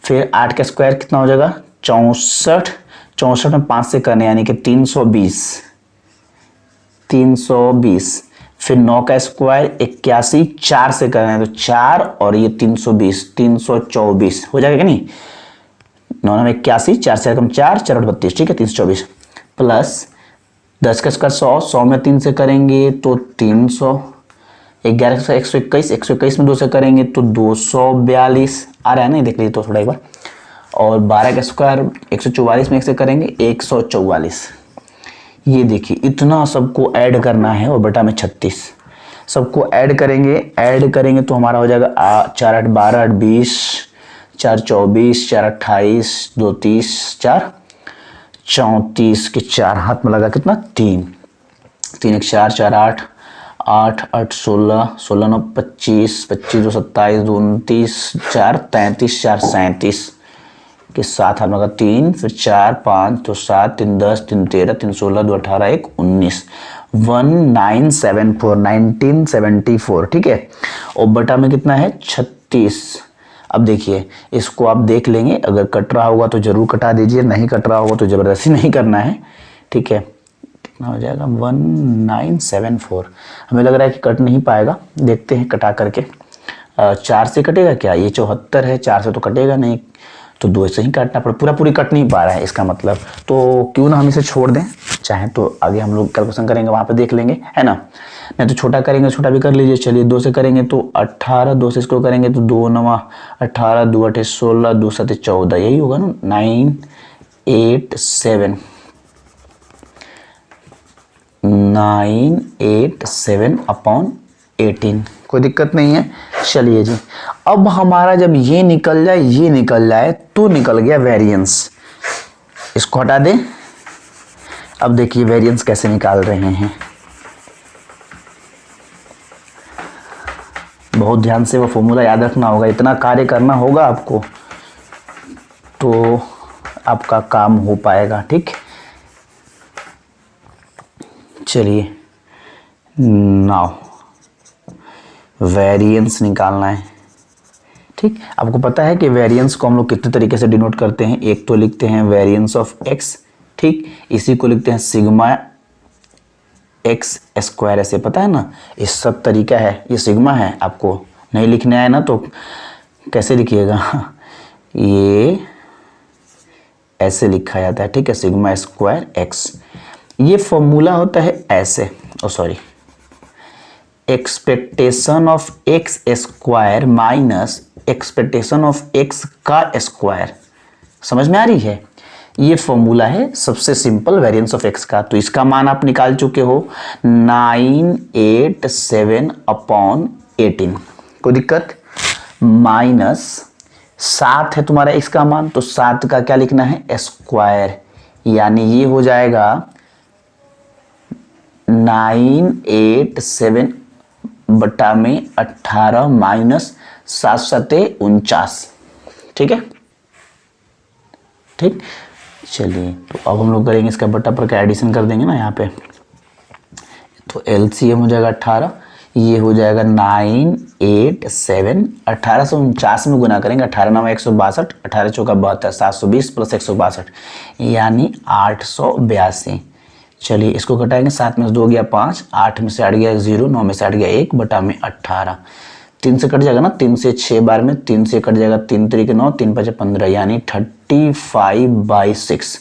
फिर 8 का स्क्वायर कितना हो जाएगा 64, 64 में 5 से करने यानी कि 320, 320। फिर 9 का स्क्वायर 81, 4 से करना है तो 4 और ये 320, 324 हो जाएगा कि नहीं। 9 में 81, 4 से कम 4 4 32, ठीक है 324, प्लस 10 का स्क्वायर 100, 100 में 3 से करेंगे तो 300, 11 का 121, 121 में 2 से करेंगे तो 242 आ रहा है ना, देख लीजिए तो थोड़ा एक बार। और 12 का स्क्वायर 144 में 1 से करेंगे 144। ये देखिए इतना सबको ऐड करना है और बटा में 36 सबको ऐड करेंगे तो हमारा हो जाएगा 4 8 12 8 20, 4 24, 4 28, 2 30, 4 34 के 4 हाथ में लगा कितना 3, 3 1 4 4 8 8 8 16 16 9 25 25 2 27 2 29 4 33 4 37 के 7 हाथ में लगा 3, फिर 4 5 2 7 3 10 3 13 3 16 2 18 1 19, 1974 1974। ठीक है, और बटा में कितना है 36। अब देखिए इसको आप देख लेंगे, अगर कट रहा होगा तो जरूर कटा दीजिए, नहीं कट रहा होगा तो जबरदस्ती नहीं करना है। ठीक है, कितना हो जाएगा 1974। हमें लग रहा है कि कट नहीं पाएगा, देखते हैं कटा करके। 4 से कटेगा क्या, ये 74 है, 4 से तो कटेगा नहीं, तो 2 से ही काटना पड़े, पूरा पूरी कट नहीं पा रहा है इसका मतलब। तो क्यों ना हम इसे छोड़ दें, चाहे तो आगे हम लोग कैलकुलेशन करेंगे वहाँ पे देख लेंगे, है ना। नहीं तो छोटा करेंगे, छोटा भी कर लीजिए। चलिए 2 से करेंगे तो 18, 2 से इसको करेंगे तो 2 9 18, 2 8 16, 2 7 14, यही होगा ना 987 987/18। कोई दिक्कत नहीं है। चलिए जी, अब हमारा जब ये निकल जाए तो निकल गया वेरिएंस। इसको हटा दें। अब देखिए वेरिएंस कैसे निकाल रहे हैं, बहुत ध्यान से वो फॉर्मूला याद रखना होगा, इतना कार्य करना होगा आपको तो आपका काम हो पाएगा। ठीक, चलिए नाउ वेरिएंस निकालना है। ठीक, आपको पता है कि वेरिएंस को हम लोग कितने तरीके से डिनोट करते हैं। एक तो लिखते हैं वेरिएंस ऑफ एक्स, ठीक, इसी को लिखते हैं सिग्मा एक्स स्क्वायर, ऐसे पता है ना, ये सब तरीका है। ये सिग्मा है, आपको नहीं लिखने आए ना तो कैसे लिखिएगा, ये ऐसे लिखा जाता है, ठीक है, सिग्मा स्क्वायर एक्स। ये फॉर्मूला होता है ऐसे, sorry, expectation of x square minus expectation of x का स्क्वायर। समझ में आ रही है? ये फॉर्मूला है सबसे सिंपल वेरिएंस ऑफ एक्स का। तो इसका मान आप निकाल चुके हो 987/18, कोई दिक्कत, माइनस 7 है तुम्हारा एक्स का मान, तो 7 का क्या लिखना है, स्क्वायर, यानी ये हो जाएगा 987/18 माइनस 7×7=49, ठीक है, ठीक। चलिए, तो अब हम लोग करेंगे इसका बटा पर का एडिशन कर देंगे ना यहाँ पे, तो एलसीएम हो जाएगा 18, ये हो जाएगा 987, 1849 में गुना करेंगे, 18×9 162, 18×4 72, 720 प्लस 162 यानी 882। चलिए इसको घटाएंगे, 7 में से 2 गया 5, 8 में से 8 गया 0, 9 में से 8 गया 1 बटा में 18, 3 से कट जाएगा ना, 3 से 6 बार में, 3 से कट जाएगा, 3 3 9, 3 5 15 यानी 35/6।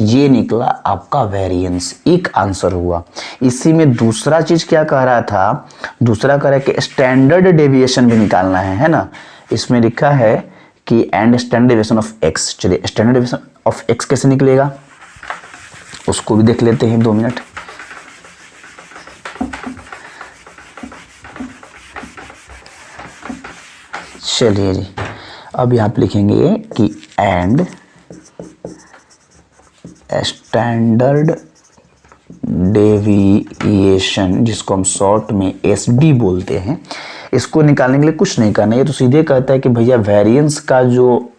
ये निकला आपका वेरिएंस, एक आंसर हुआ। इसी में दूसरा चीज क्या कह रहा था, दूसरा कह रहा है कि स्टैंडर्ड डेविएशन भी निकालना है ना। इसमें लिखा है कि and standard deviation of x. चलिए स्टैंडर्ड डेविएशन ऑफ एक्स कैसे निकलेगा उसको भी देख लेते हैं, 2 मिनट। चलिए जी, अब यहाँ पे लिखेंगे कि एंड स्टैंडर्ड डेविएशन, जिसको हम शॉर्ट में एसडी बोलते हैं, इसको निकालने के लिए कुछ नहीं करना है। ये तो सीधे कहता है कि भैया वेरिएंस का जो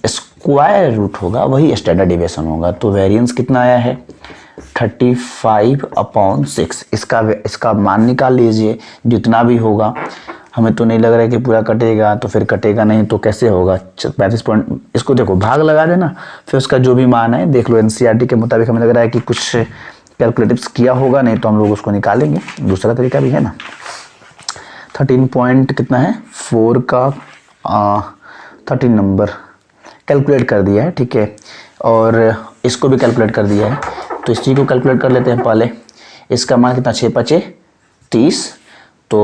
स्क्वायर रूट होगा वही स्टैंडर्ड डेविएशन होगा। तो वेरिएंस कितना आया है, 35/6। इसका मान निकाल लीजिए, जितना भी होगा। हमें तो नहीं लग रहा है कि पूरा कटेगा, तो फिर कटेगा नहीं तो कैसे होगा, 35 पॉइंट, इसको देखो भाग लगा देना, फिर उसका जो भी मान है देख लो। एनसीईआरटी के मुताबिक हमें लग रहा है कि कुछ कैलकुलेटिव्स किया होगा, नहीं तो हम लोग उसको निकालेंगे। दूसरा तरीका भी है ना। 13 पॉइंट कितना है, 4 का 13 नंबर कैलकुलेट कर दिया है, ठीक है, और इसको भी कैलकुलेट कर दिया है। तो इस चीज़ को कैलकुलेट कर लेते हैं पहले। इसका मान कितना, 6×5 = 30, तो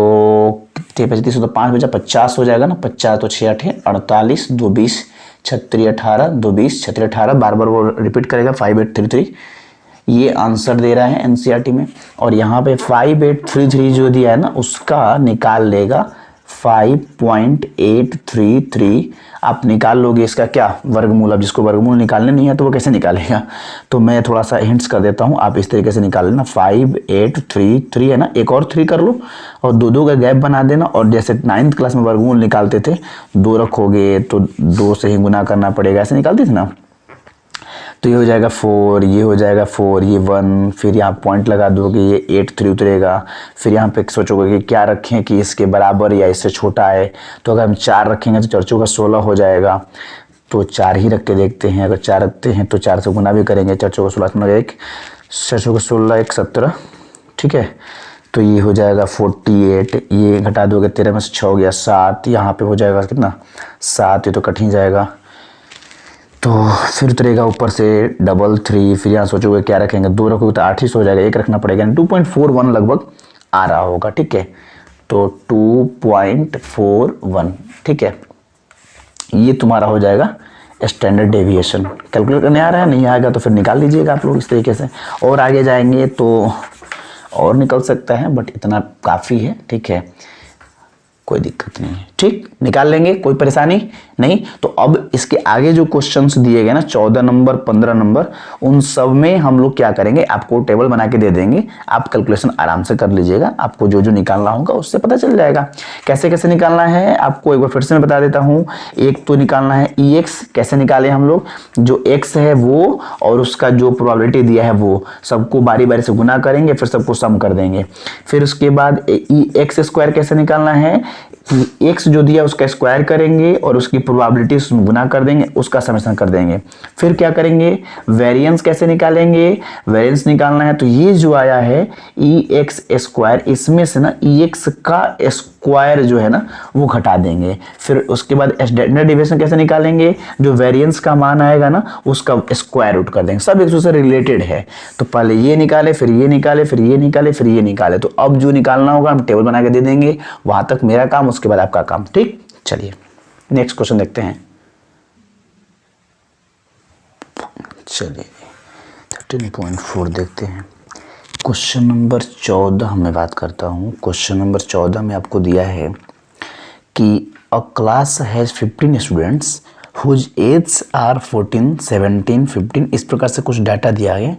6×5 = 5 बचा 50 हो जाएगा ना, 50 तो 6×8 = 48, 2 20 36 18, 2 20 36 18, बार बार वो रिपीट करेगा, 5833 ये आंसर दे रहा है एनसीईआरटी में। और यहाँ पे 5833 जो दिया है ना उसका निकाल लेगा 5.833। आप निकाल लोगे इसका क्या, वर्गमूल। अब जिसको वर्गमूल निकालने नहीं है तो वो कैसे निकालेगा, तो मैं थोड़ा सा हिंट्स कर देता हूँ, आप इस तरीके से निकाल लेना। 5833 है ना, एक और 3 कर लो और 2 का गैप बना देना। और जैसे 9th क्लास में वर्गमूल निकालते थे, 2 रखोगे तो 2 से ही गुना करना पड़ेगा, ऐसे निकालते थे ना। तो ये हो जाएगा 4, ये हो जाएगा 4, ये 1, फिर यहाँ पॉइंट लगा दोगे, ये 8 3 उतरेगा। फिर यहाँ पे सोचोगे कि क्या रखें कि इसके बराबर या इससे छोटा है, तो अगर हम 4 रखेंगे तो 4 चौका 16 हो जाएगा। तो 4 ही रख के देखते हैं, अगर 4 रखते हैं तो 4 से गुना भी करेंगे, 4 चौका 16, 1 4 चौका 16 1 17, ठीक है। तो ये हो जाएगा 48, ये घटा दोगे 13 में से 6 हो गया 7, यहाँ पे हो जाएगा कितना 7, ये तो कट ही जाएगा। तो फिर उतरेगा ऊपर से 333, फिर यहाँ सोचोगे क्या रखेंगे, 2 रखोगे तो 8 ही हो जाएगा, 1 रखना पड़ेगा, 2.41 लगभग आ रहा होगा, ठीक है। तो 2.41, ठीक है, ये तुम्हारा हो जाएगा स्टैंडर्ड डेविएशन। कैलकुलेट करने आ रहा है, नहीं आएगा तो फिर निकाल लीजिएगा आप लोग इस तरीके से। और आगे जाएंगे तो और निकल सकता है, बट इतना काफ़ी है, ठीक है, कोई दिक्कत नहीं है, ठीक, निकाल लेंगे, कोई परेशानी नहीं। तो अब इसके आगे जो क्वेश्चंस दिए गए ना 14 नंबर 15 नंबर, उन सब में हम लोग क्या करेंगे, आपको टेबल बना के दे देंगे, आप कैलकुलेशन आराम से कर लीजिएगा, आपको जो जो निकालना होगा उससे पता चल जाएगा। कैसे कैसे निकालना है आपको एक बार फिर से मैं बता देता हूँ। एक तो निकालना है EX, कैसे निकाले हम लोग, जो X है वो और उसका जो प्रोबेबिलिटी दिया है वो, सबको बारी बारी से गुना करेंगे, फिर सबको सम कर देंगे। फिर उसके बाद EX² कैसे निकालना है, कि एक्स जो दिया उसका स्क्वायर करेंगे और उसकी प्रोबेबिलिटी उसमें गुना कर देंगे, उसका समेशन कर देंगे। फिर क्या करेंगे, वेरिएंस कैसे निकालेंगे, वेरिएंस निकालना है तो ये जो आया है ई एक्स स्क्वायर, इसमें से ना ई एक्स का स्क्वायर जो है ना वो घटा देंगे। फिर उसके बाद स्टैंडर्ड डिविएशन कैसे निकालेंगे, जो वेरिएंस का मान आएगा ना उसका स्क्वायर रूट कर देंगे। सब एक दूसरे से रिलेटेड है, तो पहले ये निकाले, फिर ये निकाले, फिर ये निकाले, फिर ये निकाले। तो अब जो निकालना होगा हम टेबल बना के दे देंगे, वहां तक मेरा काम, उसके बाद आपका काम। ठीक, चलिए नेक्स्ट क्वेश्चन देखते हैं। चलिए 13.4 देखते हैं। क्वेश्चन नंबर 14 में बात करता हूँ। क्वेश्चन नंबर 14 में आपको दिया है कि a class has 15 students whose age are 14, 17, 15, इस प्रकार से कुछ डाटा दिया है।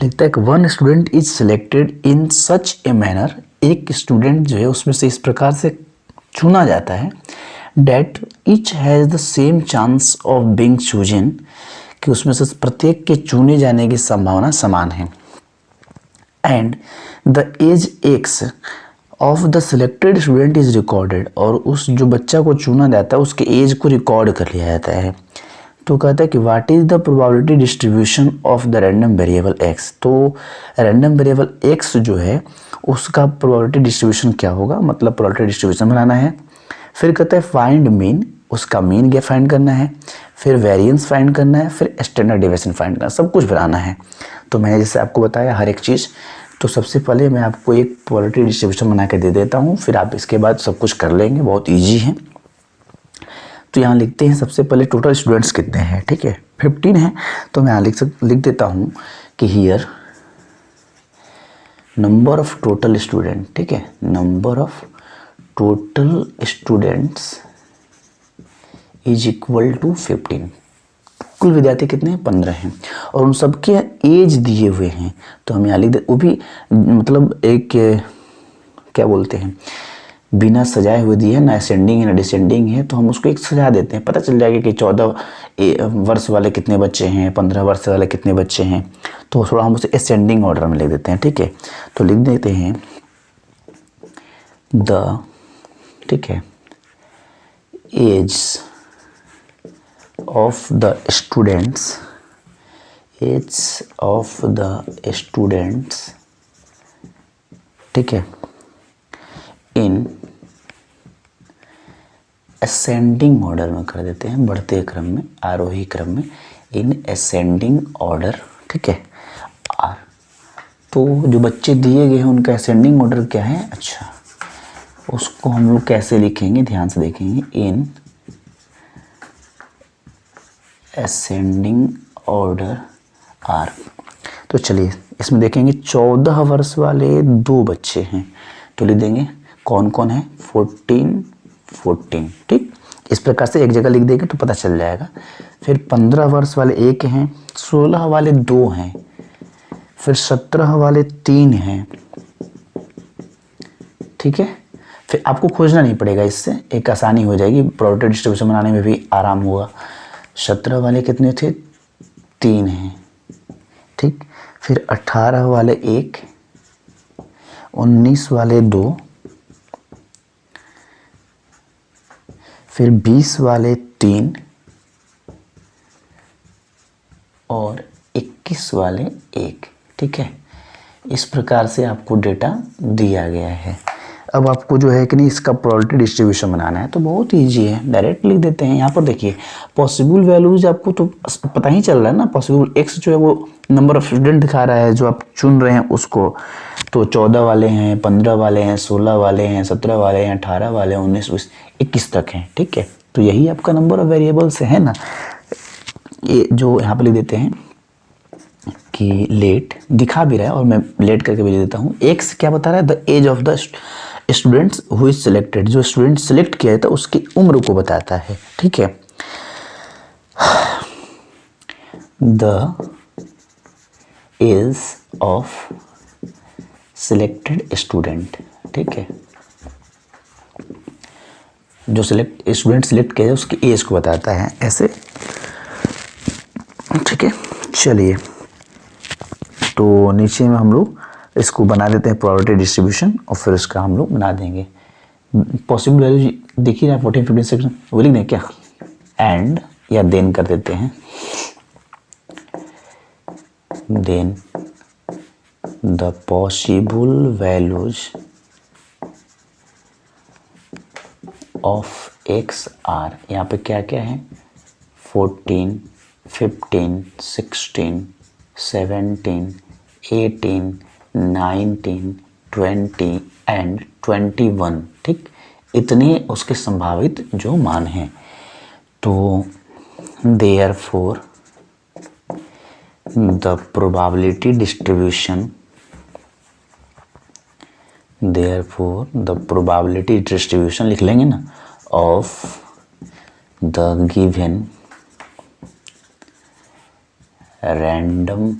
लिखता है कि one student is selected in such a manner, एक स्टूडेंट जो है उसमें से इस प्रकार से चुना जाता है, that each has the same chance of being chosen, कि उसमें से प्रत्येक के चुने जाने की संभावना समान है। And the age X of the selected student is recorded, और उस जो बच्चा को चुना जाता है उसके एज को रिकॉर्ड कर लिया जाता है। तो कहता है कि what is the probability distribution of the random variable x, तो रैंडम वेरिएबल एक्स जो है उसका प्रोबेबिलिटी डिस्ट्रीब्यूशन क्या होगा, मतलब प्रोबेबिलिटी डिस्ट्रीब्यूशन बनाना है। फिर कहता है फाइंड मीन, उसका मीन क्या फाइंड करना है, फिर वेरिएंस फाइंड करना है, फिर स्टैंडर्ड डिविएशन फाइंड करना, सब कुछ बनाना है। तो मैंने जैसे आपको बताया हर एक चीज़, तो सबसे पहले मैं आपको एक प्रोबेबिलिटी डिस्ट्रीब्यूशन बना के दे देता हूँ, फिर आप इसके बाद सब कुछ कर लेंगे, बहुत ईजी है। तो यहाँ लिखते हैं सबसे पहले टोटल स्टूडेंट्स कितने हैं, ठीक है 15 हैं। तो मैं यहाँ लिख देता हूँ कि here number of total student, ठीक है, number of total students is equal to 15। कुल विद्यार्थी कितने हैं, 15 हैं, और उन सबके एज दिए हुए हैं। तो हम यहाँ लिख दे, वो भी मतलब एक क्या बोलते हैं, बिना सजाए हुए दिए है ना, असेंडिंग है ना डिसेंडिंग है, तो हम उसको एक सजा देते हैं, पता चल जाएगा कि 14 वर्ष वाले कितने बच्चे हैं, 15 वर्ष वाले कितने बच्चे हैं। तो थोड़ा हम उसे असेंडिंग ऑर्डर में लिख देते हैं, ठीक है। तो लिख देते हैं द, ठीक है, age of the students, age of the students, ठीक है, इन असेंडिंग ऑर्डर में कर देते हैं, बढ़ते क्रम में, आरोही क्रम में, इन असेंडिंग ऑर्डर, ठीक है, आर। तो जो बच्चे दिए गए हैं उनका असेंडिंग ऑर्डर क्या है, अच्छा उसको हम लोग कैसे लिखेंगे, ध्यान से देखेंगे, इन असेंडिंग ऑर्डर आर। तो चलिए इसमें देखेंगे 14 वर्ष वाले 2 बच्चे हैं, तो लिख देंगे कौन कौन है, 14, 14, ठीक, इस प्रकार से एक जगह लिख देंगे तो पता चल जाएगा। फिर 15 वर्ष वाले 1 हैं, 16 वाले 2 हैं, फिर 17 वाले 3 हैं, ठीक है। फिर आपको खोजना नहीं पड़ेगा, इससे एक आसानी हो जाएगी, प्रोबेबिलिटी डिस्ट्रीब्यूशन बनाने में भी आराम होगा। 17 वाले कितने थे, 3 हैं, ठीक। फिर 18 वाले 1, 19 वाले 2, फिर 20 वाले 3 और 21 वाले 1, ठीक है। इस प्रकार से आपको डेटा दिया गया है। अब आपको जो है कि नहीं इसका प्रोबेबिलिटी डिस्ट्रीब्यूशन बनाना है, तो बहुत ईजी है, डायरेक्ट लिख देते हैं। यहाँ पर देखिए पॉसिबल वैल्यूज आपको तो पता ही चल रहा है ना, पॉसिबल एक्स जो है वो नंबर ऑफ स्टूडेंट दिखा रहा है जो आप चुन रहे हैं उसको। तो 14 वाले हैं, 15 वाले हैं, 16 वाले हैं, 17 वाले हैं, 18 वाले हैं, 19, 20, 21 तक हैं, ठीक है। तो यही आपका नंबर ऑफ वेरिएबल्स है ना। ये जो यहाँ पर लिख देते हैं कि लेट दिखा भी रहा है और मैं लेट करके भेज देता हूँ। एक्स क्या बता रहा है, the age of the students who is selected, जो स्टूडेंट सिलेक्ट किया जाता है उसकी उम्र को बताता है, ठीक है। The age of selected student, ठीक है, जो स्टूडेंट सिलेक्ट किया है उसकी एज को बताता है, ऐसे, ठीक है। चलिए तो नीचे में हम लोग इसको बना देते हैं प्रोबेबिलिटी डिस्ट्रीब्यूशन और फिर इसका हम लोग बना देंगे पॉसिबल वैल्यू देखिए ना 14, 15, 16 वो लिख दें क्या, एंड या देन कर देते हैं, then the possible values of x are, यहाँ पे क्या क्या है 14, 15, 16, 17, 18, 19, 20 एंड 21। ठीक, इतने उसके संभावित जो मान हैं। तो therefore the probability distribution, therefore the probability distribution लिख लेंगे ना, of the given random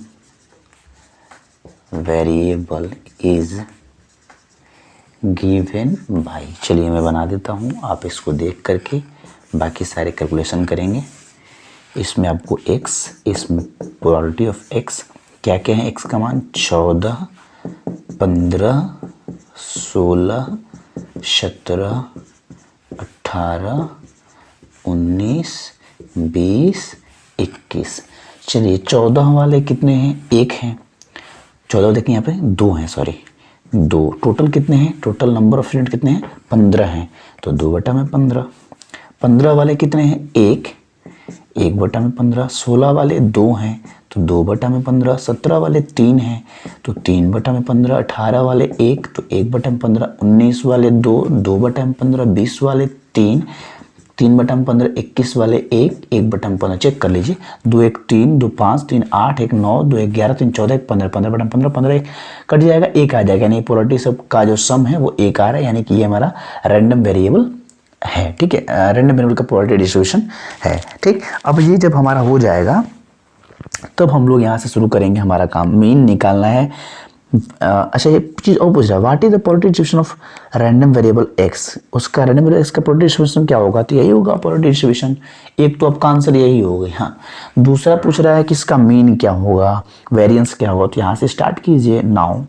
variable is given by, चलिए मैं बना देता हूँ, आप इसको देख करके बाकी सारे कैलकुलेशन करेंगे। इसमें आपको x, इसमें प्रोबेबिलिटी ऑफ x क्या क्या है, x का मान 14, 15, 16, 17, 18, 19, 20, 21। चलिए 14 वाले कितने हैं, एक हैं, 14 देखिए यहाँ पे 2 हैं, सॉरी 2, टोटल कितने हैं, टोटल नंबर ऑफ स्टूडेंट कितने हैं 15 हैं, तो 2/15। 15 वाले कितने हैं, 1, 1/15। 16 वाले 2 हैं तो 2/15। 17 वाले 3 हैं तो 3/15। 18 वाले 1 तो 1/15। 19 वाले 2, 2/15। 20 वाले 3, 3/15। 21 वाले 1, 1/15। चेक कर लीजिए, 2 1 3, 2 5, 3 8, 1 9, 2 1 11, 3 14, 1 15, 15/15, 15 1 कट जाएगा, 1 आ जाएगा, यानी प्रोबेबिलिटी सब का जो सम है वो 1 आ रहा है, यानी कि ये हमारा रैंडम वेरिएबल है। ठीक है, रैंडम वेरिएबल का प्रोबेबिलिटी डिस्ट्रीब्यूशन है। ठीक, अब ये जब हमारा हो जाएगा तब हम लोग यहाँ से शुरू करेंगे हमारा काम, मीन निकालना है। अच्छा ये चीज़ और पूछ रहा है, what is the probability distribution of random variable x, उसका रैंडम वेरिएबल एक्स का प्रोबेबिलिटी डिस्ट्रीब्यूशन क्या होगा, तो यही होगा प्रोबेबिलिटी डिस्ट्रीब्यूशन। एक तो आपका आंसर यही हो गई। हाँ, दूसरा पूछ रहा है कि इसका मीन क्या होगा, वेरिएंस क्या होगा, तो यहाँ से स्टार्ट कीजिए। नाउ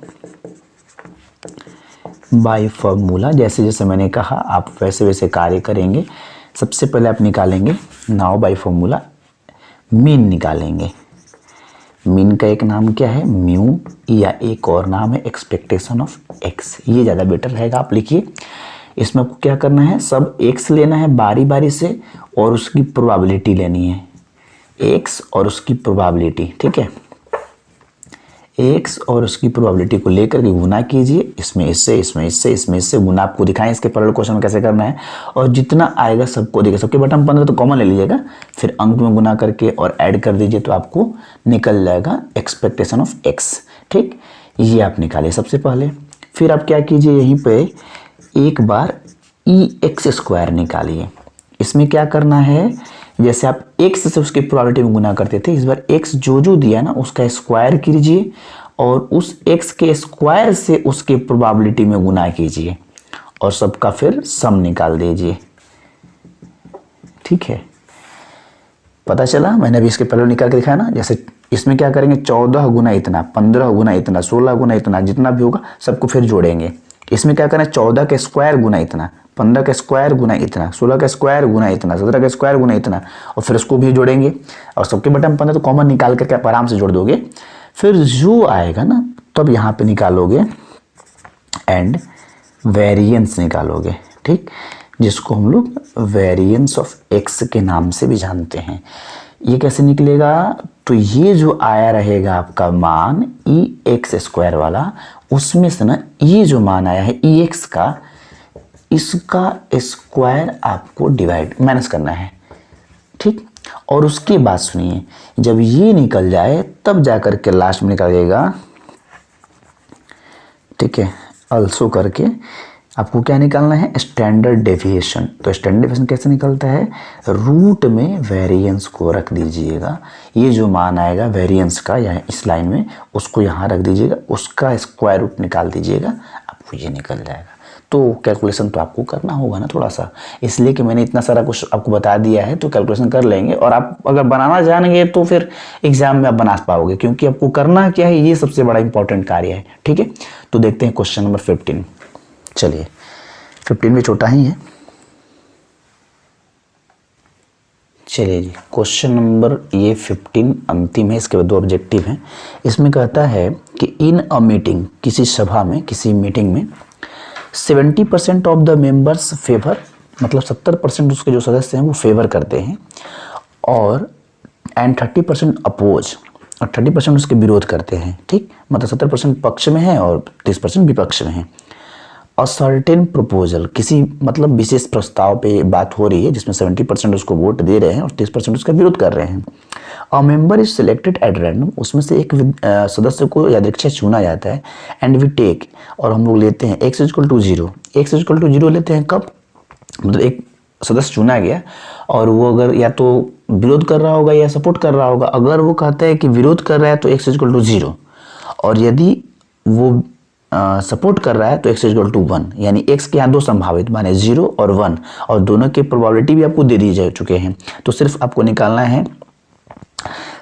बाय फॉर्मूला, जैसे जैसे मैंने कहा आप वैसे वैसे कार्य करेंगे। सबसे पहले आप निकालेंगे नाउ बाय फॉर्मूला मीन निकालेंगे। मीन का एक नाम क्या है, म्यू, या एक और नाम है एक्सपेक्टेशन ऑफ एक्स, ये ज़्यादा बेटर रहेगा, आप लिखिए। इसमें आपको क्या करना है, सब एक्स लेना है बारी बारी से और उसकी प्रोबेबिलिटी लेनी है, एक्स और उसकी प्रोबेबिलिटी। ठीक है, एक्स और उसकी प्रोबेबिलिटी को लेकर के गुना कीजिए, इसमें इससे, इसमें इससे, इसमें इससे गुना आपको दिखाएं इसके पैरेलल क्वेश्चन में कैसे करना है, और जितना आएगा सबको देखिए, सबके बटन 15 तो कॉमन ले लीजिएगा, फिर अंक में गुना करके और ऐड कर दीजिए तो आपको निकल जाएगा एक्सपेक्टेशन ऑफ एक्स। ठीक, ये आप निकालिए सबसे पहले। फिर आप क्या कीजिए, यहीं पे एक बार EX² निकालिए। इसमें क्या करना है, जैसे आप x से उसकी प्रोबेबिलिटी में गुना करते थे, इस बार x जो दिया ना उसका स्क्वायर कीजिए और उस x के स्क्वायर से उसके प्रोबेबिलिटी में गुना कीजिए और सबका फिर सम निकाल दीजिए। ठीक है, पता चला, मैंने अभी इसके पहले निकाल के दिखाया ना। जैसे इसमें क्या करेंगे, 14 गुना इतना, 15 गुना इतना, 16 गुना इतना, जितना भी होगा सबको फिर जोड़ेंगे। इसमें क्या करना है, 14 के स्क्वायर गुना इतना, 15 का स्क्वायर गुना इतना, 16 का स्क्वायर गुना इतना, 17 का स्क्वायर गुना इतना, और फिर उसको भी जोड़ेंगे और सबके बटन 15 तो कॉमन निकाल करके आप आराम से जोड़ दोगे। फिर जो आएगा ना तब यहाँ पे निकालोगे एंड वेरिएंस निकालोगे। ठीक, जिसको हम लोग वेरिएंस ऑफ एक्स के नाम से भी जानते हैं। ये कैसे निकलेगा, तो ये जो आया रहेगा आपका मान EX² वाला, उसमें से ना ये जो मान आया है EX का, इसका स्क्वायर आपको डिवाइड माइनस करना है। ठीक, और उसके बाद सुनिए, जब ये निकल जाए तब जाकर के लास्ट में निकलेगा। ठीक है, अल्सो करके आपको क्या निकालना है, स्टैंडर्ड डेविएशन। तो स्टैंडर्ड डेविएशन कैसे निकलता है, रूट में वेरिएंस को रख दीजिएगा। ये जो मान आएगा वेरिएंस का यहाँ इस लाइन में, उसको यहाँ रख दीजिएगा, उसका स्क्वायर रूट निकाल दीजिएगा, आपको ये निकल जाएगा। तो कैलकुलेशन तो आपको करना होगा ना थोड़ा सा, इसलिए कि मैंने इतना सारा कुछ आपको बता दिया है, तो कैलकुलेशन कर लेंगे। और आप अगर बनाना जानेंगे तो फिर एग्जाम में आप बना पाओगे, क्योंकि आपको करना क्या है, ये सबसे बड़ा इंपॉर्टेंट कार्य है। ठीक है, तो देखते हैं क्वेश्चन नंबर 15। चलिए 15 भी छोटा ही है। चलिए जी, क्वेश्चन नंबर ये 15 अंतिम है, इसके बाद 2 ऑब्जेक्टिव हैं। इसमें कहता है कि इन अ मीटिंग, किसी सभा में, किसी मीटिंग में 70% ऑफ द मेंबर्स फेवर, मतलब 70% उसके जो सदस्य हैं वो फेवर करते हैं, और एंड 30% अपोज, और 30% उसके विरोध करते हैं। ठीक, मतलब 70% पक्ष में है और 30% विपक्ष में है। अ सर्टेन प्रपोजल, किसी मतलब विशेष प्रस्ताव पे बात हो रही है जिसमें 70% उसको वोट दे रहे हैं और 30% उसका विरोध कर रहे हैं। A member is selected at random, उसमें से एक सदस्य को यादृच्छिक चुना जाता है। एंड वी टेक, और हम लोग लेते हैं x equal to 0, x equal to 0 लेते हैं कब, मतलब एक सदस्य चुना गया और वो अगर या तो विरोध कर रहा होगा या सपोर्ट कर रहा होगा। अगर वो कहता है कि विरोध कर रहा है तो x इक्वल टू 0, और यदि वो सपोर्ट कर रहा है तो x इक्वल टू 1, यानी x के यहाँ 2 संभावित माने 0 और 1, और दोनों के प्रोबेबिलिटी भी आपको दे दी जा चुके हैं। तो सिर्फ आपको निकालना है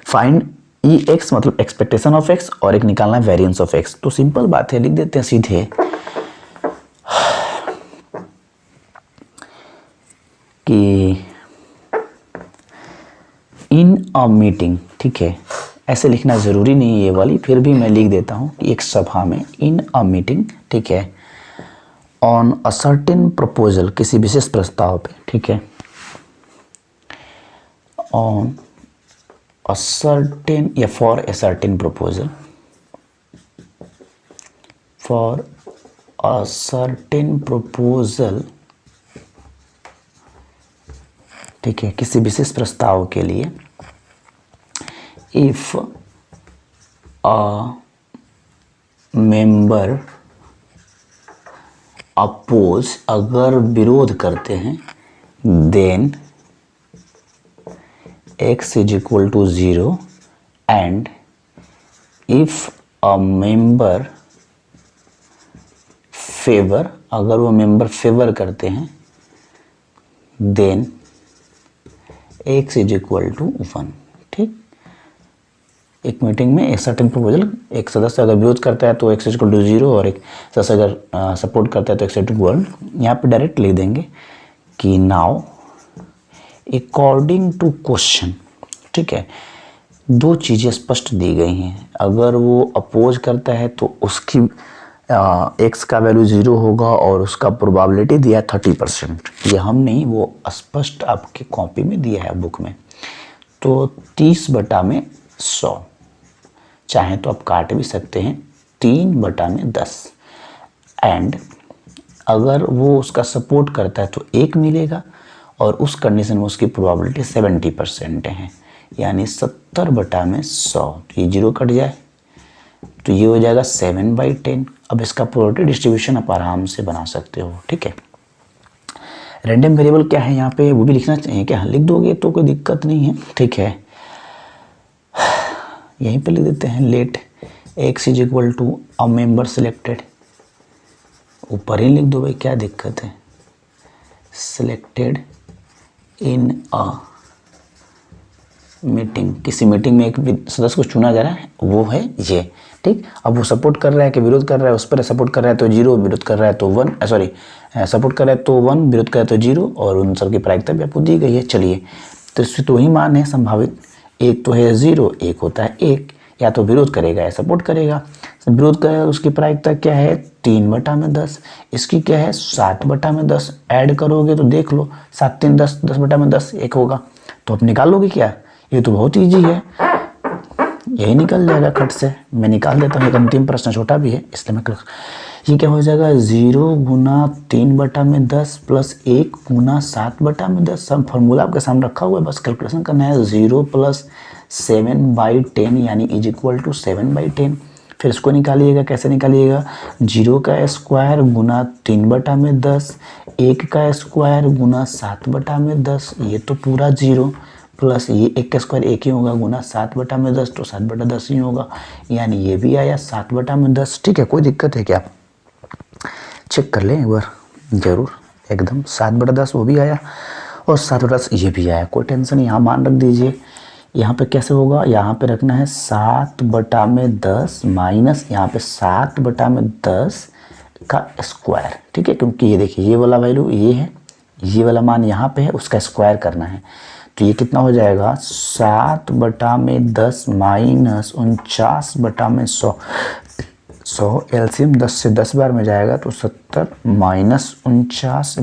फाइंड ई एक्स, मतलब एक्सपेक्टेशन ऑफ x, और एक निकालना है वेरिएंस ऑफ x। तो सिंपल बात है, लिख देते हैं सीधे कि इन अ मीटिंग, ठीक है, ऐसे लिखना ज़रूरी नहीं है ये वाली, फिर भी मैं लिख देता हूँ कि एक सभा में, इन अ मीटिंग, ठीक है, ऑन अ सर्टेन प्रपोजल, किसी विशेष प्रस्ताव पे, ठीक है, ऑन अ सर्टेन या for a certain proposal, for a certain proposal, ठीक है, किसी विशेष प्रस्ताव के लिए, इफ अ मेंबर अपोज, अगर विरोध करते हैं, then x is equal to 0, and if a member favour, अगर वो मेंबर फेवर करते हैं, then x is equal to 1। ठीक, एक मीटिंग में एक सर्टेन प्रपोजल, एक सदस्य अगर विरोध करता है तो x इक्वल टू 0, और एक सदस्य अगर सपोर्ट करता है तो x इक्वल टू 1। यहाँ पे डायरेक्ट लिख देंगे कि नाउ अकॉर्डिंग टू क्वेश्चन, ठीक है, 2 चीज़ें स्पष्ट दी गई हैं। अगर वो अपोज करता है तो उसकी x का वैल्यू 0 होगा और उसका प्रोबेबिलिटी दिया है 30%। ये हम नहीं, वो स्पष्ट आपके कॉपी में दिया है बुक में। तो 30/100, चाहे तो आप काट भी सकते हैं 3/10, एंड अगर वो उसका सपोर्ट करता है तो 1 मिलेगा, और उस कंडीशन में उसकी प्रोबेबिलिटी 70% है, यानी 70/100। तो ये 0 कट जाए तो ये हो जाएगा 7/10। अब इसका प्रोबेबिलिटी डिस्ट्रीब्यूशन आप आराम से बना सकते हो। ठीक है, रैंडम वेरिएबल क्या है यहाँ पे वो भी लिखना चाहिए क्या, लिख दोगे तो कोई दिक्कत नहीं है। ठीक है, यहीं पे लिख देते हैं let x is equal to a member selected, ऊपर ही लिख दो भाई, क्या दिक्कत है, सिलेक्टेड इन अ मीटिंग, किसी मीटिंग में एक सदस्य को चुना जा रहा है, वो है ये। ठीक, अब वो सपोर्ट कर रहा है कि विरोध कर रहा है, उस पर सपोर्ट कर रहा है तो 0, विरोध कर रहा है तो 1, सॉरी सपोर्ट कर रहा है तो 1, विरोध कर रहा है तो 0, और उन सब की प्रायिकता भी आपको दी गई है। चलिए, तो इससे तो ही मान है संभावित, एक तो है 0, एक होता है 1, या तो विरोध करेगा या सपोर्ट करेगा। विरोध करेगा उसकी प्रायिकता क्या है, 3/10, इसकी क्या है 7/10, ऐड करोगे तो देख लो 7 3 10, 10/10 1 होगा, तो आप निकाल लोगे क्या, ये तो बहुत ईजी है, यही निकल जाएगा खट से। मैं निकाल देता हूँ, एक अंतिम प्रश्न छोटा भी है इसलिए मैं ये क्या हो जाएगा, 0 × 3/10 प्लस 1 × 7/10। सब फॉर्मूला आपके सामने रखा हुआ है, बस कैलकुलेशन करना है। 0 + 7/10 यानी इज इक्वल टू 7/10। फिर इसको निकालिएगा, कैसे निकालिएगा, 0 का स्क्वायर गुना 3/10, 1 का स्क्वायर गुना 7/10, ये तो पूरा 0, प्लस ये 1 का स्क्वायर 1 ही होगा, गुना 7/10 तो 7/10 ही होगा, यानी ये भी आया 7/10। ठीक है, कोई दिक्कत है क्या, चेक कर लें एक बार जरूर, एकदम 7/10 वो भी आया और 7/10 ये भी आया, कोई टेंशन, यहाँ मान रख दीजिए। यहाँ पे कैसे होगा, यहाँ पे रखना है 7/10 माइनस यहाँ पे 7/10 का स्क्वायर, ठीक है, क्योंकि ये देखिए ये वाला वैल्यू ये है, ये वाला मान यहाँ पे है, उसका स्क्वायर करना है। तो ये कितना हो जाएगा 7/10 माइनस 49/100। 100 एलसीएम 10 से 10 बार में जाएगा तो 70 माइनस 49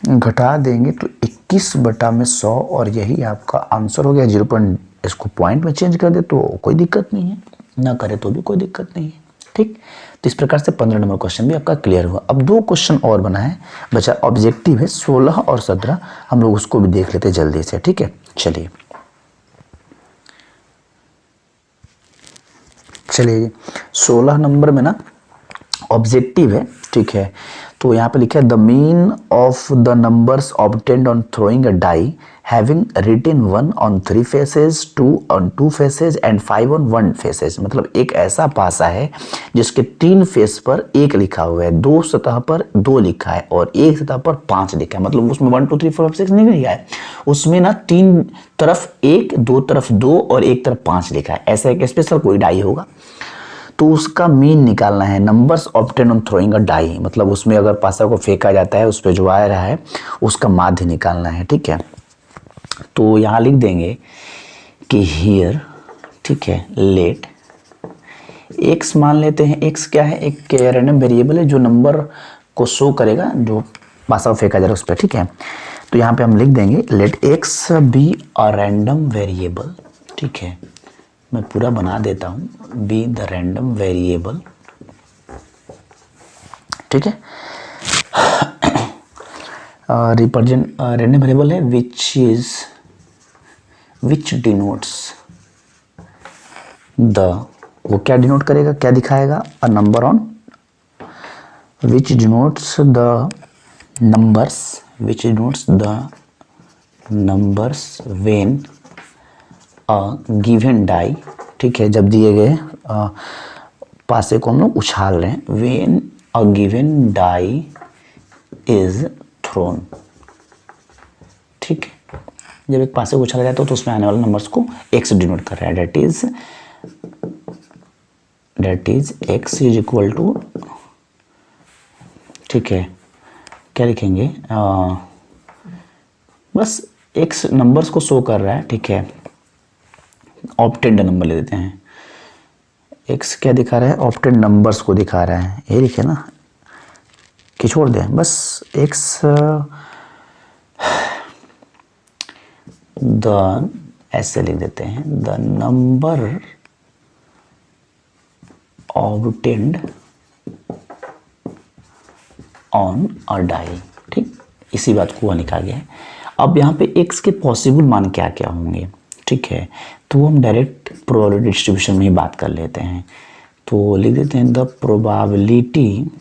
घटा देंगे तो 21/100 और यही आपका आंसर हो गया। 0. इसको पॉइंट में चेंज कर दे तो कोई दिक्कत नहीं है, ना करे तो भी कोई दिक्कत नहीं है, ठीक। तो इस प्रकार से 15 नंबर क्वेश्चन भी आपका क्लियर हुआ। अब 2 क्वेश्चन और बना है बचा, ऑब्जेक्टिव है 16 और 17, हम लोग उसको भी देख लेते हैं जल्दी से, ठीक है। चलिए 16 नंबर में ना ऑब्जेक्टिव है, ठीक है। तो यहाँ पे लिखा है the mean of the numbers obtained on throwing a die having written 1 on 3 faces, 2 on 2 faces and 5 on 1 faces. मतलब एक ऐसा पासा है जिसके 3 फेस पर 1 लिखा हुआ है, 2 सतह पर 2 लिखा है और 1 सतह पर 5 लिखा है। मतलब उसमें 1 2 3 4 5 6 नहीं लिखा है, उसमें ना 3 तरफ 1, 2 तरफ 2 और 1 तरफ 5 लिखा है। ऐसा एक स्पेशल कोई डाई होगा तो उसका मीन निकालना है। Numbers obtain on throwing a die, मतलब उसमें अगर पासा को फेंका जाता है उस पर जो आ रहा है उसका माध्य निकालना है, ठीक है। तो यहाँ लिख देंगे कि हियर, ठीक है, लेट एक्स मान लेते हैं। एक्स क्या है, एक रैंडम वेरिएबल है जो नंबर को शो करेगा, जो पासा को फेंका जा रहा है उस पर, ठीक है। तो यहाँ पे हम लिख देंगे let x be a random variable, ठीक है। मैं पूरा बना देता हूं, बी द रैंडम वेरिएबल, ठीक है। रिप्रेजेंट रैंडम वेरिएबल है विच डिनोट्स द, वो क्या डिनोट करेगा, क्या दिखाएगा, a number on, which denotes the numbers when given die, ठीक है, जब दिए गए पासे को हम लोग उछाल रहे हैं। When a given die is thrown, ठीक है, जब एक पासे को उछाला जाता है तो उसमें आने वाले नंबर्स को एक्स डिनोट कर रहा है। That is x is equal to, ठीक है, क्या लिखेंगे, बस एक्स नंबर्स को शो कर रहा है, ठीक है। ऑब्टेन्ड नंबर ले देते हैं। एक्स क्या दिखा रहा है, ऑब्टेन्ड नंबर्स को दिखा रहा है, ये लिखे ना कि छोड़ दें, बस एक्स द, ऐसे लिख देते हैं, the number obtained on a die, ठीक, इसी बात को लिखा गया है। अब यहाँ पे एक्स के पॉसिबल मान क्या क्या होंगे, ठीक है, तो हम डायरेक्ट प्रोबेबिलिटी डिस्ट्रीब्यूशन में ही बात कर लेते हैं। तो लिख देते हैं द प्रोबेबिलिटी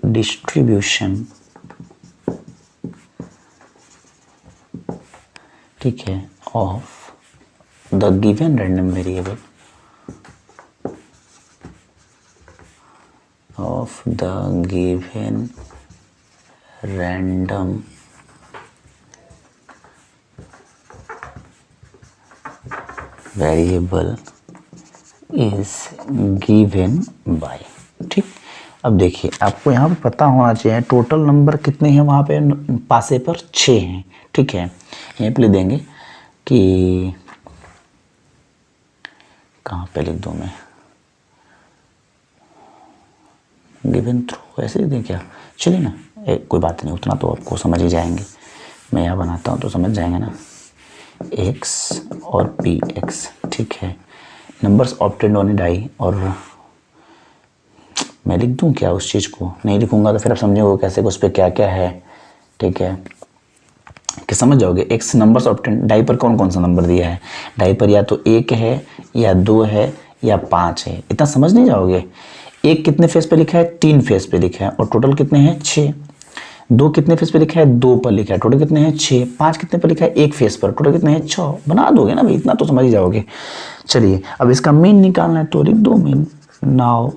डिस्ट्रीब्यूशन, ठीक है, of the given random variable, of the given random variable is given by, ठीक। अब देखिए आपको यहाँ पे पता होना चाहिए टोटल नंबर कितने हैं वहाँ पे पासे पर 6 हैं, ठीक है। यहाँ पे लिख देंगे कि कहाँ पे लिख दूँ मैं, गिवन थ्रू ऐसे ही दें क्या, चलिए ना, कोई बात नहीं, उतना तो आपको समझ ही जाएंगे। मैं यहाँ बनाता हूँ तो समझ जाएंगे ना, एक्स और पी एक्स, ठीक है, नंबर्स ऑब्टेन्ड ऑन डाई, और मैं लिख दूँ क्या उस चीज़ को, नहीं लिखूँगा तो फिर आप समझोगे कैसे उस पर क्या क्या है, ठीक है, कि समझ जाओगे। एक्स नंबर्स ऑब्टेन्ड डाई पर कौन कौन सा नंबर दिया है, डाई पर या तो 1 है या 2 है या 5 है, इतना समझ नहीं जाओगे। 1 कितने फेस पे लिखा है, 3 फेस पे लिखा है, और टोटल कितने हैं 6। 2 कितने फेस पे लिखा है, 2 पर लिखा है, टोटल कितने हैं 6। 5 कितने पर लिखा है, 1 फेस पर, टोटल कितने हैं 6। बना दोगे ना भाई, इतना तो समझ ही जाओगे। चलिए अब इसका मीन निकालना है तो लिख दो मीन। नाउ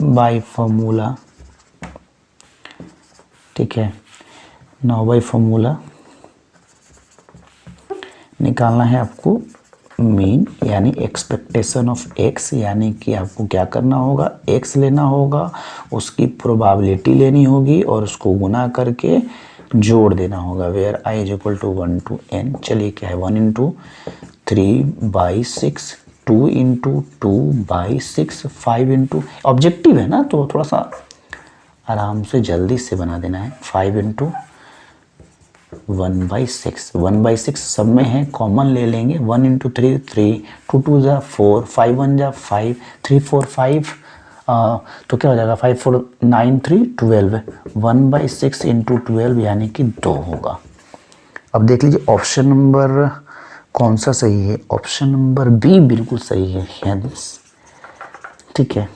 बाय फॉर्मूला, ठीक है, नाउ बाय फॉर्मूला निकालना है आपको मीन यानी एक्सपेक्टेशन ऑफ एक्स, यानी कि आपको क्या करना होगा, एक्स लेना होगा, उसकी प्रोबेबिलिटी लेनी होगी और उसको गुना करके जोड़ देना होगा। Where I is equal to 1 to n। चलिए क्या है 1 इंटू 3/6, 2 इंटू 2/6, 5 इंटू, ऑब्जेक्टिव है ना तो थोड़ा सा आराम से जल्दी से बना देना है। 5 इंटू 1/6, 1/6 सब में है, कॉमन ले लेंगे। 1 इंटू 3 3, 2 2 जा 4, 5 1 जा 5, 3 4 5, तो क्या हो जाएगा 5 4 9 3 12, 1/6 इंटू 12 यानी कि 2 होगा। अब देख लीजिए ऑप्शन नंबर कौन सा सही है, ऑप्शन नंबर बी बिल्कुल सही है, हेंस ठीक है,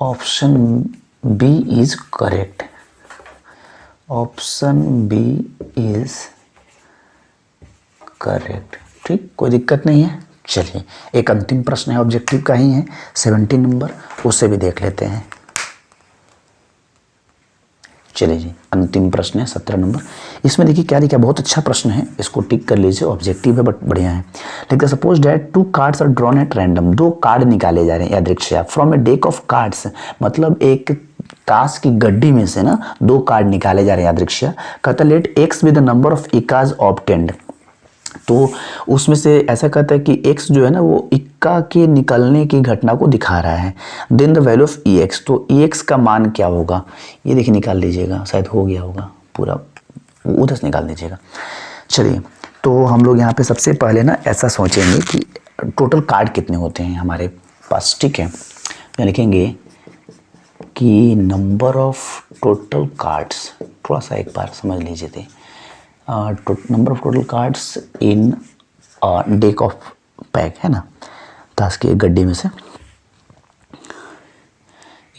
option B is correct, option B is correct. ठीक, कोई दिक्कत नहीं है। चलिए एक अंतिम प्रश्न है, ऑब्जेक्टिव का ही है, 17 नंबर, उसे भी देख लेते हैं। चलिए जी, अंतिम प्रश्न है 17 नंबर। इसमें देखिए क्या लिखा है, बहुत अच्छा प्रश्न है, इसको टिक कर लीजिए, ऑब्जेक्टिव है बट बढ़िया है। लिखते suppose that 2 cards are drawn at random, 2 card निकाले जा रहे हैं यादृच्छिक from a deck of cards, मतलब एक ताश की गड्डी में से ना 2 कार्ड निकाले जा रहे हैं यादृच्छिक। कहता let X with the number of इकाज ऑब्टेन्ड, तो उसमें से ऐसा कहता है कि x जो है ना वो इक्का के निकलने की घटना को दिखा रहा है। Then the value of ex, तो ex का मान क्या होगा, ये देखिए निकाल लीजिएगा, शायद हो गया होगा पूरा, उधर से निकाल दीजिएगा। चलिए तो हम लोग यहाँ पे सबसे पहले ना ऐसा सोचेंगे कि टोटल कार्ड कितने होते हैं हमारे पास। ठीक है, यहाँ लिखेंगे कि नंबर ऑफ टोटल कार्ड्स, थोड़ा सा एक बार समझ लीजिए थे, number of total cards in deck of pack है ना, ताश की एक गड्डी में से,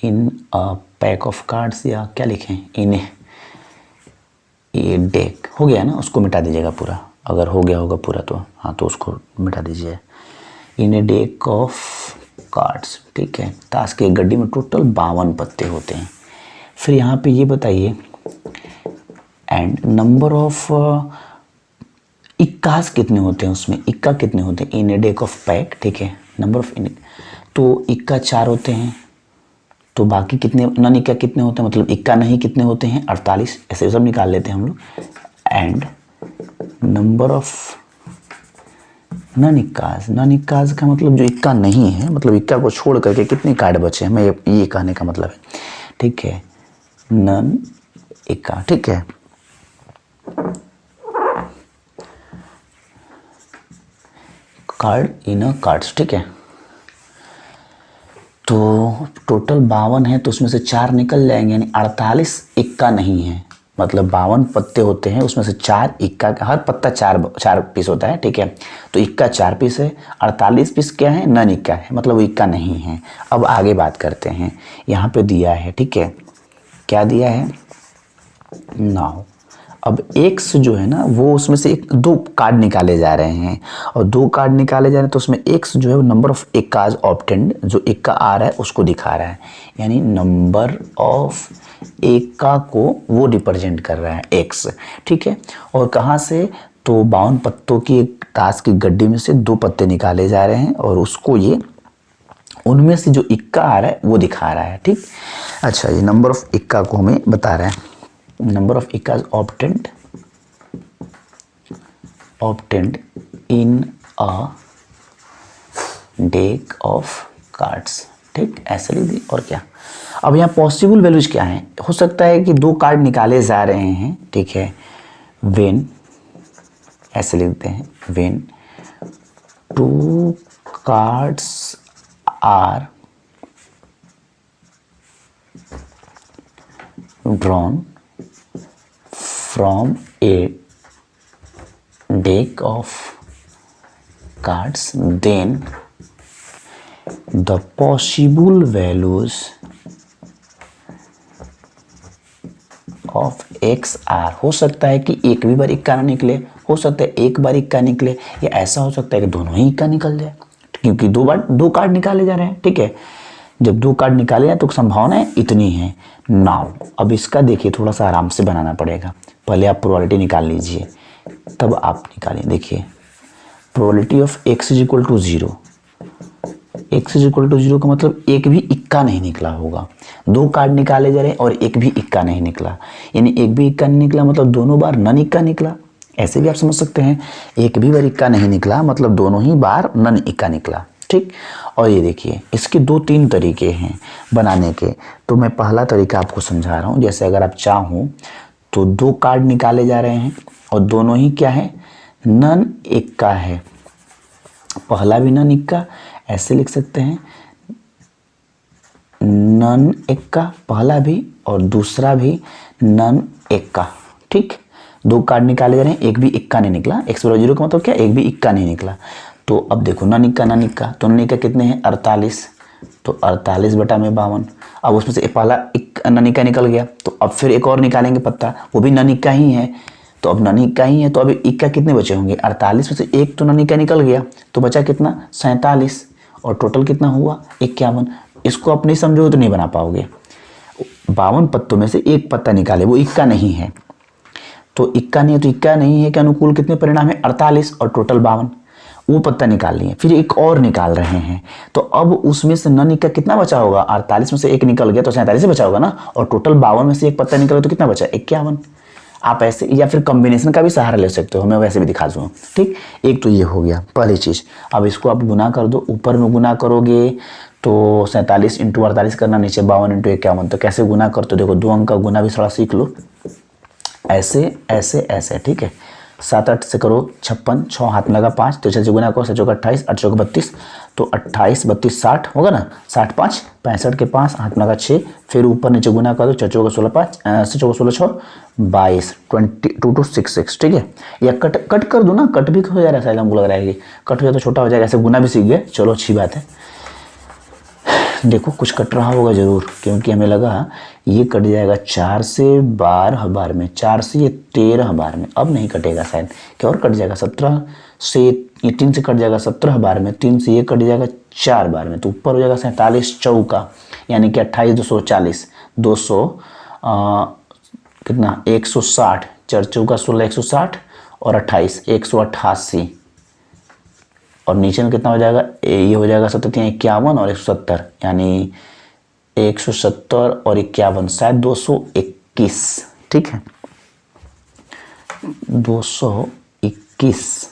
इन पैक ऑफ कार्ड्स, या क्या लिखें, इन ये डेक हो गया ना, उसको मिटा दीजिएगा पूरा, अगर हो गया होगा पूरा तो हाँ, तो उसको मिटा दीजिए। इन ए डेक ऑफ कार्ड्स, ठीक है, ताश की एक गड्डी में टोटल 52 पत्ते होते हैं। फिर यहाँ पे ये बताइए एंड नंबर ऑफ इक्कास कितने होते हैं, उसमें इक्का कितने होते हैं इन ए डेक ऑफ पैक, ठीक है, नंबर ऑफ इन, तो इक्का 4 होते हैं, तो बाकी कितने नॉन इक्का कितने होते हैं, मतलब इक्का नहीं कितने होते हैं 48, ऐसे सब निकाल लेते हैं हम लोग। एंड नंबर ऑफ नॉन इक्कास, नॉन इक्कास का मतलब जो इक्का नहीं है, मतलब इक्का को छोड़ करके कितने कार्ड बचे हैं, मैं ये कहने का मतलब है। ठीक है, नॉन इक्का, ठीक है, कार्ड इन कार्ड्स, ठीक है, तो टोटल 52 है, तो उसमें से 4 निकल जाएंगे, यानी 48 इक्का नहीं है, मतलब 52 पत्ते होते हैं, उसमें से 4 इक्का, हर पत्ता 4 पीस होता है, ठीक है, तो इक्का 4 पीस है, 48 पीस क्या है, नॉन इक्का है, मतलब वो इक्का नहीं है। अब आगे बात करते हैं, यहाँ पे दिया है, ठीक है, क्या दिया है, नाउ अब x जो है ना वो उसमें से 2 कार्ड निकाले जा रहे हैं, और 2 कार्ड निकाले जा रहे हैं, तो उसमें x जो है वो नंबर ऑफ इक्काज ऑब्टेन्ड, जो इक्का आ रहा है उसको दिखा रहा है, यानी नंबर ऑफ इक्का को वो रिप्रेजेंट कर रहा है x, ठीक है। और कहाँ से, तो 52 पत्तों की एक ताश की गड्डी में से 2 पत्ते निकाले जा रहे हैं, और उसको ये उनमें से जो इक्का आ रहा है वो दिखा रहा है, ठीक। अच्छा, ये नंबर ऑफ इक्का को हमें बता रहा है, नंबर ऑफ इक्काज obtained in a deck of cards, ठीक, ऐसे लिख दी। और क्या, अब यहाँ पॉसिबल वैल्यूज क्या है, हो सकता है कि 2 कार्ड निकाले जा रहे हैं, ठीक है, वेन, ऐसे लिखते हैं, when 2 cards are drawn from a deck of cards, then the possible values of x are, हो सकता है कि एक भी बार इक्का ना निकले, हो सकता है एक बार इक्का निकले, या ऐसा हो सकता है कि दोनों ही इक्का निकल जाए, क्योंकि 2 कार्ड निकाले जा रहे हैं, ठीक है। जब 2 कार्ड निकाले हैं तो संभावनाएं इतनी है। नाउ अब इसका देखिए थोड़ा सा आराम से बनाना पड़ेगा। पहले आप प्रोबेबिलिटी निकाल लीजिए, तब आप निकालिए। देखिए probability of x is equal to 0, x is equal to 0 का मतलब एक भी इक्का नहीं निकला होगा। 2 कार्ड निकाले जा रहे हैं और एक भी इक्का नहीं निकला, यानी एक भी इक्का नहीं निकला मतलब दोनों बार नन इक्का निकला। ऐसे भी आप समझ सकते हैं, एक भी बार इक्का नहीं निकला मतलब दोनों ही बार नन इक्का निकला। ठीक, और ये देखिए इसके 2-3 तरीके हैं बनाने के। तो मैं पहला तरीका आपको समझा रहा हूँ। जैसे अगर आप चाहो तो 2 कार्ड निकाले जा रहे हैं और दोनों ही क्या है, नन इक्का है। पहला भी नन इक्का, ऐसे लिख सकते हैं नन इक्का, पहला भी और दूसरा भी नन इक्का। ठीक, 2 कार्ड निकाले जा रहे हैं, एक भी इक्का नहीं निकला। x बराबर 0 का मतलब क्या, एक भी इक्का नहीं निकला। तो अब देखो नन इक्का, तो नन इक्का कितने हैं 48, तो 48 बटा में 52। अब उसमें से पहला नन इक्का निकल गया, तो अब फिर एक और निकालेंगे पत्ता, वो भी नन इक्का ही है। तो अब नन इक्का ही है, तो अब इक्का कितने बचे होंगे, 48 में से एक तो नन इक्का निकल गया, तो बचा कितना 47, और टोटल कितना हुआ 51। इसको आप नहीं समझो तो नहीं बना पाओगे। 52 पत्तों में से एक पत्ता निकाले, वो इक्का नहीं है, तो इक्का नहीं है, तो इक्का नहीं है के अनुकूल कितने परिणाम है 48 और टोटल 52। वो पत्ता निकाल लिए, फिर एक और निकाल रहे हैं, तो अब उसमें से नन इक्का कितना बचा होगा, 48 में से एक निकल गया तो 47 से बचा होगा ना, और टोटल 52 में से एक पत्ता निकला तो कितना बचा 51। आप ऐसे या फिर कॉम्बिनेशन का भी सहारा ले सकते हो, मैं वैसे भी दिखा दूँ। ठीक, एक तो ये हो गया पहली चीज़। अब इसको आप गुना कर दो, ऊपर में गुना करोगे तो 47 इंटू 48 करना, नीचे 52 इंटू 51। तो कैसे गुना करते हो, देखो 2 अंक का गुना भी थोड़ा सीख लो, ऐसे ऐसे ऐसे। ठीक है, 7-8 से करो 56, 6 हाथ में लगा 5, तो 6 से गुना करो, 7 चौका 28, 8 चौका 32, तो 28 32 60 होगा ना, 60 5 65 के 5 हाथ में लगा 6, फिर ऊपर नीचे गुना कर दो, 4 चौका 16 5, 6 चौका 16 6 22, 2266। ठीक है, या कट कर दो ना, कट भी हो जा रहा है शायद, हमको लग रहा है कि कट हो जाए तो छोटा हो जाएगा। ऐसे गुना भी सीख गए, चलो अच्छी बात है। देखो कुछ कट रहा होगा जरूर, क्योंकि हमें लगा ये कट जाएगा 4 से 12 बार में, 4 से ये 13 बार में। अब नहीं कटेगा शायद, क्या और कट जाएगा 17 से, ये 3 से कट जाएगा 17 बार में, 3 से ये कट जाएगा 4 बार में, तो ऊपर हो जाएगा 47 चौका, यानी कि 28 240, 200 कितना 160, 4 चौका 16 160, और 28 188, और नीचे में कितना हो जाएगा, ये हो जाएगा 7 51 और 170, यानी 170 और 51 शायद 221। ठीक है, 221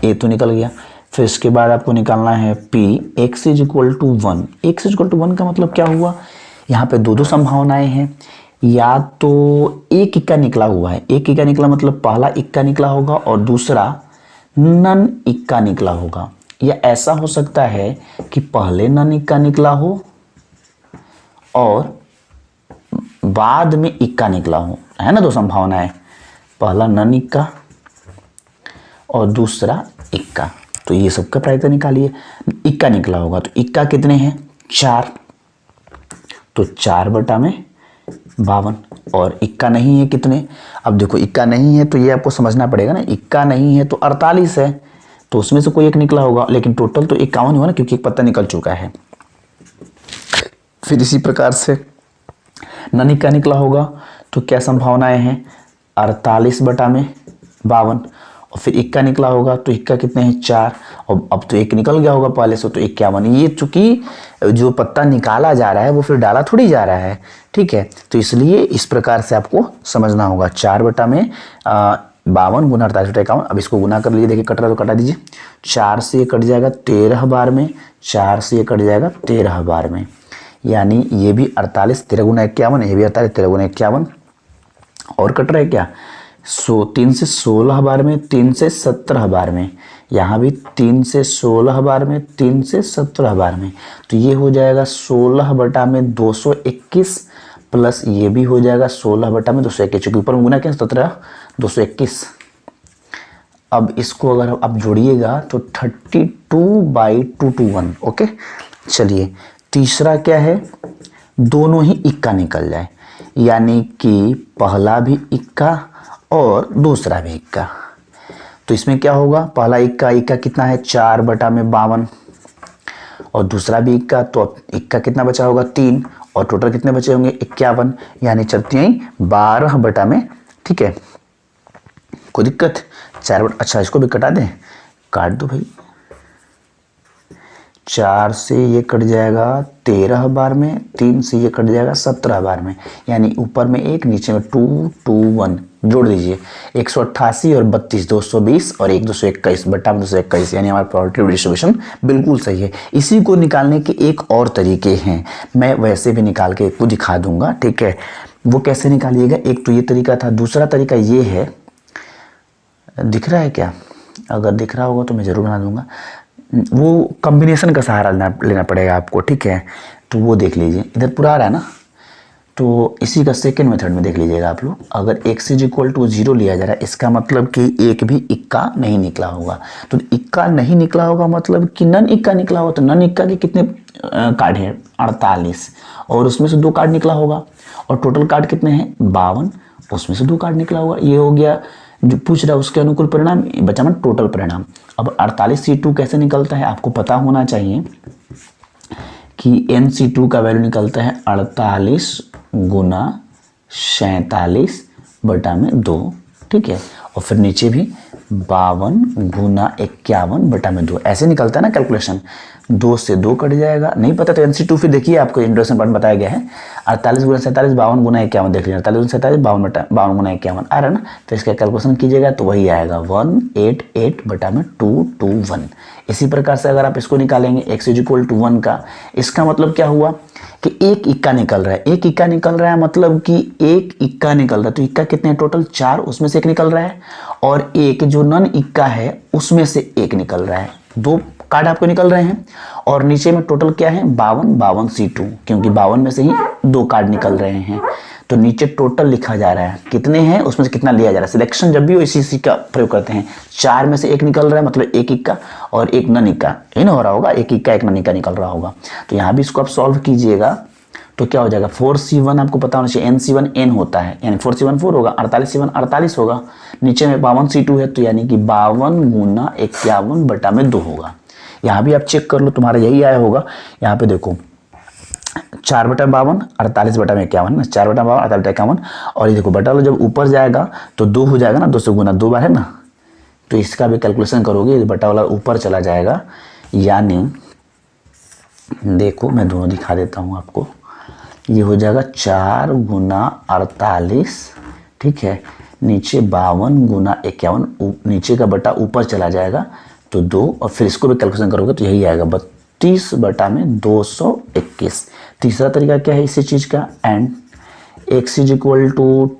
ये तो निकल गया। फिर इसके बाद आपको निकालना है P x is equal to 1। x is equal to 1 का मतलब क्या हुआ, यहाँ पे दो संभावनाएं हैं, या तो एक इक्का निकला हुआ है, एक इक्का निकला मतलब पहला इक्का निकला होगा और दूसरा नन इक्का निकला होगा, या ऐसा हो सकता है कि पहले नन इक्का निकला हो और बाद में इक्का निकला हो, है ना, दो संभावनाएं, पहला नन इक्का और दूसरा इक्का। तो ये सबका प्रायिकता निकालिए। इक्का निकला होगा तो इक्का कितने हैं 4, तो 4 बटा में 52, और इक्का नहीं है कितने, अब देखो इक्का नहीं है तो ये आपको समझना पड़ेगा ना, इक्का नहीं है तो 48 है, तो उसमें से कोई एक निकला होगा, लेकिन टोटल तो 51 हुआ ना, क्योंकि एक पत्ता निकल चुका है। फिर इसी प्रकार से नन इक्का निकला होगा तो क्या संभावनाएं हैं 48 बटा में 52, और फिर इक्का निकला होगा तो इक्का कितने हैं 4, और अब तो एक निकल गया होगा पहले से, तो 51। ये चूंकि जो पत्ता निकाला जा रहा है वो फिर डाला थोड़ी जा रहा है, ठीक है, तो इसलिए इस प्रकार से आपको समझना होगा। 4 बटा में 52 गुना 48 बटा 51। अब इसको गुना कर लीजिए, देखिए कट रहा है तो कटा दीजिए, 4 से ये कट जाएगा 13 बार में, 4 से ये कट जाएगा 13 बार में, यानी ये भी 48 13 गुना 51, ये भी 48 13 गुना 51, और कट रहा है क्या 3 से 16 बार में, 3 से 17 बार में, यहाँ भी 3 से 16 बार में, 3 से 17 बार में, तो ये हो जाएगा 16 बटा में 221, प्लस ये भी हो जाएगा 16 बटा में 221, क्योंकि ऊपर में गुना क्या 17 221। अब इसको अगर आप जोड़िएगा तो 32/221। ओके, चलिए तीसरा क्या है, दोनों ही इक्का निकल जाए, यानी कि पहला भी इक्का और दूसरा भी इक्का। तो इसमें क्या होगा, पहला इक्का कितना है 4 बटा में 52, और दूसरा भी इक्का, तो अब इक्का कितना बचा होगा 3 और टोटल कितने बचे होंगे 51, यानी 4×3 = 12 में। ठीक है, कोई दिक्कत? 4 अच्छा इसको भी कटा दें, काट दो भाई। 4 से ये कट जाएगा 13 बार में, 3 से ये कट जाएगा 17 बार में, यानी ऊपर में 1 नीचे में 2 2 1 जोड़ दीजिए 188 और 32 220 और 1 221 बटा 221, यानी हमारा प्रोबेबिलिटी डिस्ट्रीब्यूशन बिल्कुल सही है। इसी को निकालने के एक और तरीके हैं, मैं वैसे भी निकाल के आपको दिखा दूंगा। ठीक है, वो कैसे निकालिएगा? एक तो ये तरीका था, दूसरा तरीका ये है, दिख रहा है क्या? अगर दिख रहा होगा तो मैं ज़रूर बना दूंगा। वो कॉम्बिनेशन का सहारा लेना पड़ेगा आपको। ठीक है, तो वो देख लीजिए, इधर पूरा आ रहा है ना, तो इसी का सेकंड मेथड में देख लीजिएगा आप लोग। अगर x = 0 लिया जा रहा है, इसका मतलब कि एक भी इक्का नहीं निकला होगा। तो इक्का नहीं निकला होगा मतलब कि नन इक्का निकला होगा। तो नन इक्का के कितने कार्ड हैं? 48, और उसमें से 2 कार्ड निकला होगा। और टोटल कार्ड कितने हैं? 52, उसमें से 2 कार्ड निकला होगा। ये हो गया जो पूछ रहा है उसके अनुकूल परिणाम, बचा मन टोटल परिणाम। अब 48C2 कैसे निकलता है आपको पता होना चाहिए कि NC2 का वैल्यू निकलता है 48 × 47/2। ठीक है, और फिर नीचे भी 52 × 51/2 ऐसे निकलता है ना कैलकुलेशन। 2 से 2 कट जाएगा, नहीं पता तो NC2 फिर देखिए, आपको इंट्रोडक्शन पार्ट बताया गया है। 48 × 47 52 × 51 देख लीजिए, 48 × 47 52 × 51 आ रहा है ना, तो इसका कैलकुलेशन कीजिएगा तो वही आएगा 188/221। इसी प्रकार से अगर आप इसको निकालेंगे x = 1 का, इसका मतलब क्या हुआ कि एक इक्का निकल रहा है। एक इक्का निकल रहा है मतलब कि एक इक्का निकल रहा है, तो इक्का कितने टोटल? 4, उसमें से एक निकल रहा है, और एक जो नन इक्का है उसमें से एक निकल रहा है। 2 कार्ड आपको निकल रहे हैं, और नीचे में टोटल क्या है? 52 C2, क्योंकि 52 में से ही 2 कार्ड निकल रहे हैं। तो नीचे टोटल लिखा जा रहा है कितने हैं, उसमें से कितना लिया जा रहा है। सिलेक्शन जब भी हो इसी का प्रयोग करते हैं। 4 में से एक निकल रहा है मतलब एक इक्का और एक नन इक्का, यही ना हो रहा होगा, एक इक्का एक नन इक्का निकल रहा होगा। तो यहाँ भी इसको आप सॉल्व कीजिएगा तो क्या हो जाएगा? 4C1 आपको पता होना चाहिए, NC1 N होता है, यानी 4C1 4 होगा, 48C1 48 होगा, नीचे में 52C2 है, तो यानी कि 52 × 51/2 होगा। यहाँ भी आप चेक कर लो, तुम्हारा यही आया होगा। यहाँ पे देखो 4/52 48/51, 4/52 48/51, और ये देखो बटा लो, जब ऊपर जाएगा तो 2 हो जाएगा ना, 2 से गुना 2 बार है ना, तो इसका भी कैलकुलेशन करोगे, बटा वाला ऊपर चला जाएगा। यानी देखो मैं दोनों दिखा देता हूँ आपको, ये हो जाएगा 4 × 48, ठीक है, नीचे 52 × 51, नीचे का बटा ऊपर चला जाएगा तो 2, और फिर इसको भी कैलकुलेशन करोगे तो यही आएगा 32/221। तीसरा तरीका क्या है इसी चीज़ का? एंड x =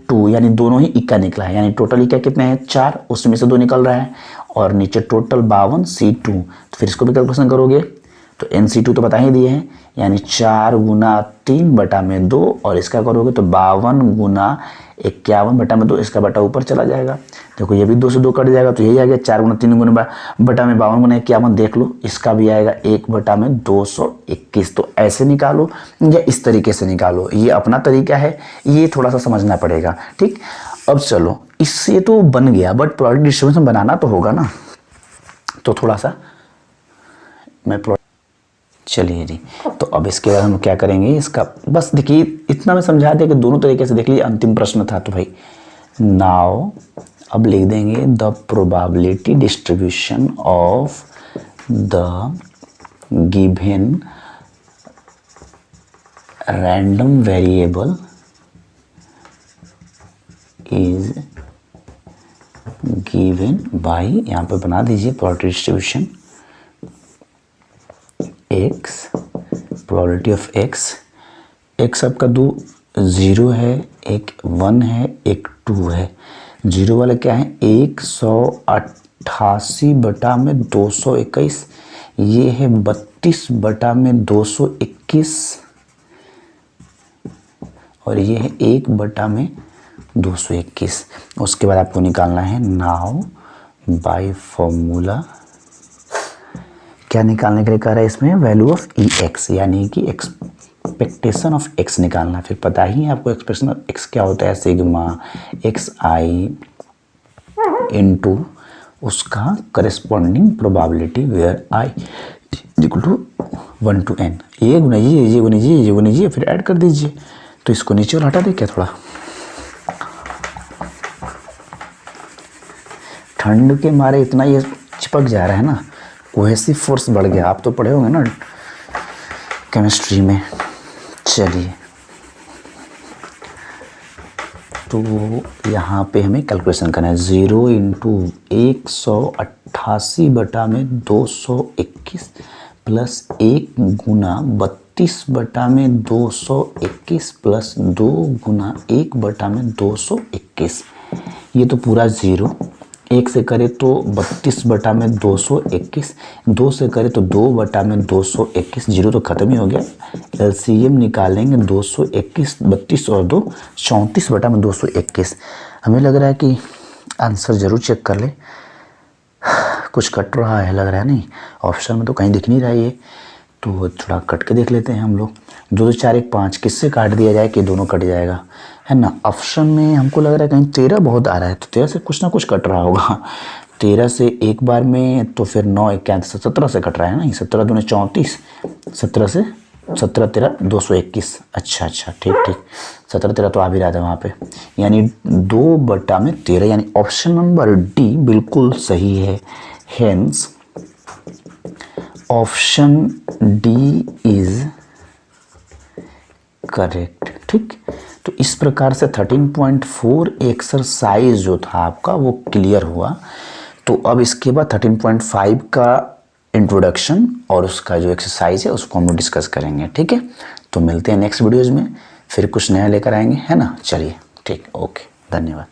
2, यानी दोनों ही इक्का निकला है, यानी टोटल इक्का कितने हैं? 4, उसमें से 2 निकल रहा है, और नीचे टोटल 52 C2। तो फिर इसको भी कैलकुलेशन करोगे तो NC2 तो बता ही दिए हैं, यानी 4 × 3/2, और इसका करोगे तो 52 × 51/2, इसका बटा ऊपर चला जाएगा। देखो ये भी 2 से 2 कट जाएगा, तो यही आ गया 4 × 3 × 52 × 51, देख लो इसका भी आएगा 1/221। तो ऐसे निकालो या इस तरीके से निकालो, ये अपना तरीका है, ये थोड़ा सा समझना पड़ेगा। ठीक, अब चलो इससे तो बन गया, बट प्रोबेबिलिटी डिस्ट्रीब्यूशन बनाना तो होगा ना, तो थोड़ा सा मैं चलिए जी। तो अब इसके बाद हम क्या करेंगे, इसका बस देखिए इतना मैं समझा दिया कि दोनों तरीके से देख लीजिए। अंतिम प्रश्न था तो भाई नाउ अब लिख देंगे the probability distribution of the given random variable is given bye, यहाँ पे बना दीजिए probability distribution x, probability of x आपका 2 0 है, एक 1 है, एक 2 है। 0 वाला क्या है? 188/221, ये है 32/221, और ये है 1/221। उसके बाद आपको निकालना है नाउ बाय फॉर्मूला, क्या निकालने के लिए कह रहा है इसमें? वैल्यू ऑफ EX, यानी कि एक्सपेक्टेशन ऑफ x निकालना। फिर पता ही है आपको एक्सप्रेशन ऑफ x क्या होता है, सिग्मा xi इंटू उसका corresponding probability where i equal to 1 to n, ये गुनीजिए, ये गुनीजिए, ये गुनीजिए, फिर ऐड कर दीजिए। तो इसको नीचे वाला हटा दे क्या थोड़ा, ठंड के मारे इतना ये चिपक जा रहा है ना, कोहेसिव फोर्स बढ़ गया। आप तो पढ़े होंगे ना केमिस्ट्री में। चलिए, तो यहाँ पे हमें कैलकुलेशन करना है। 0 इंटू 188 बटा में 221 प्लस 1 गुना 32 बटा में 221 प्लस 2 गुना 1 बटा में 221। ये तो पूरा 0, 1 से करे तो 32 बटा में 221, 2 से करे तो 2 बटा में 221, 0 तो ख़त्म ही हो गया। एलसीएम निकालेंगे 221, 32 और 2 34 बटा में 221। हमें लग रहा है कि आंसर ज़रूर चेक कर ले, कुछ कट रहा है लग रहा है, नहीं ऑप्शन में तो कहीं दिख नहीं रहा है ये, तो थोड़ा कट के देख लेते हैं हम लोग। 2 2 4 1 5 किससे काट दिया जाए कि दोनों कट जाएगा, है ना। ऑप्शन में हमको लग रहा है कहीं 13 बहुत आ रहा है, तो 13 से कुछ ना कुछ कट रहा होगा। 13 से एक बार में तो फिर 9 1 17 से कट रहा है ना, 17 दूने 34, 17 से 17 13 221। अच्छा ठीक 17 13 तो आ भी रहा था वहाँ पे, यानी 2 बटा में 13, यानी ऑप्शन नंबर डी बिल्कुल सही है। Hence option D is correct. ठीक, तो इस प्रकार से 13.4 एक्सरसाइज जो था आपका वो क्लियर हुआ। तो अब इसके बाद 13.5 का इंट्रोडक्शन और उसका जो एक्सरसाइज है उसको हम लोग डिस्कस करेंगे। ठीक है, तो मिलते हैं नेक्स्ट वीडियोज़ में, फिर कुछ नया लेकर आएंगे, है ना। चलिए ठीक, ओके, धन्यवाद।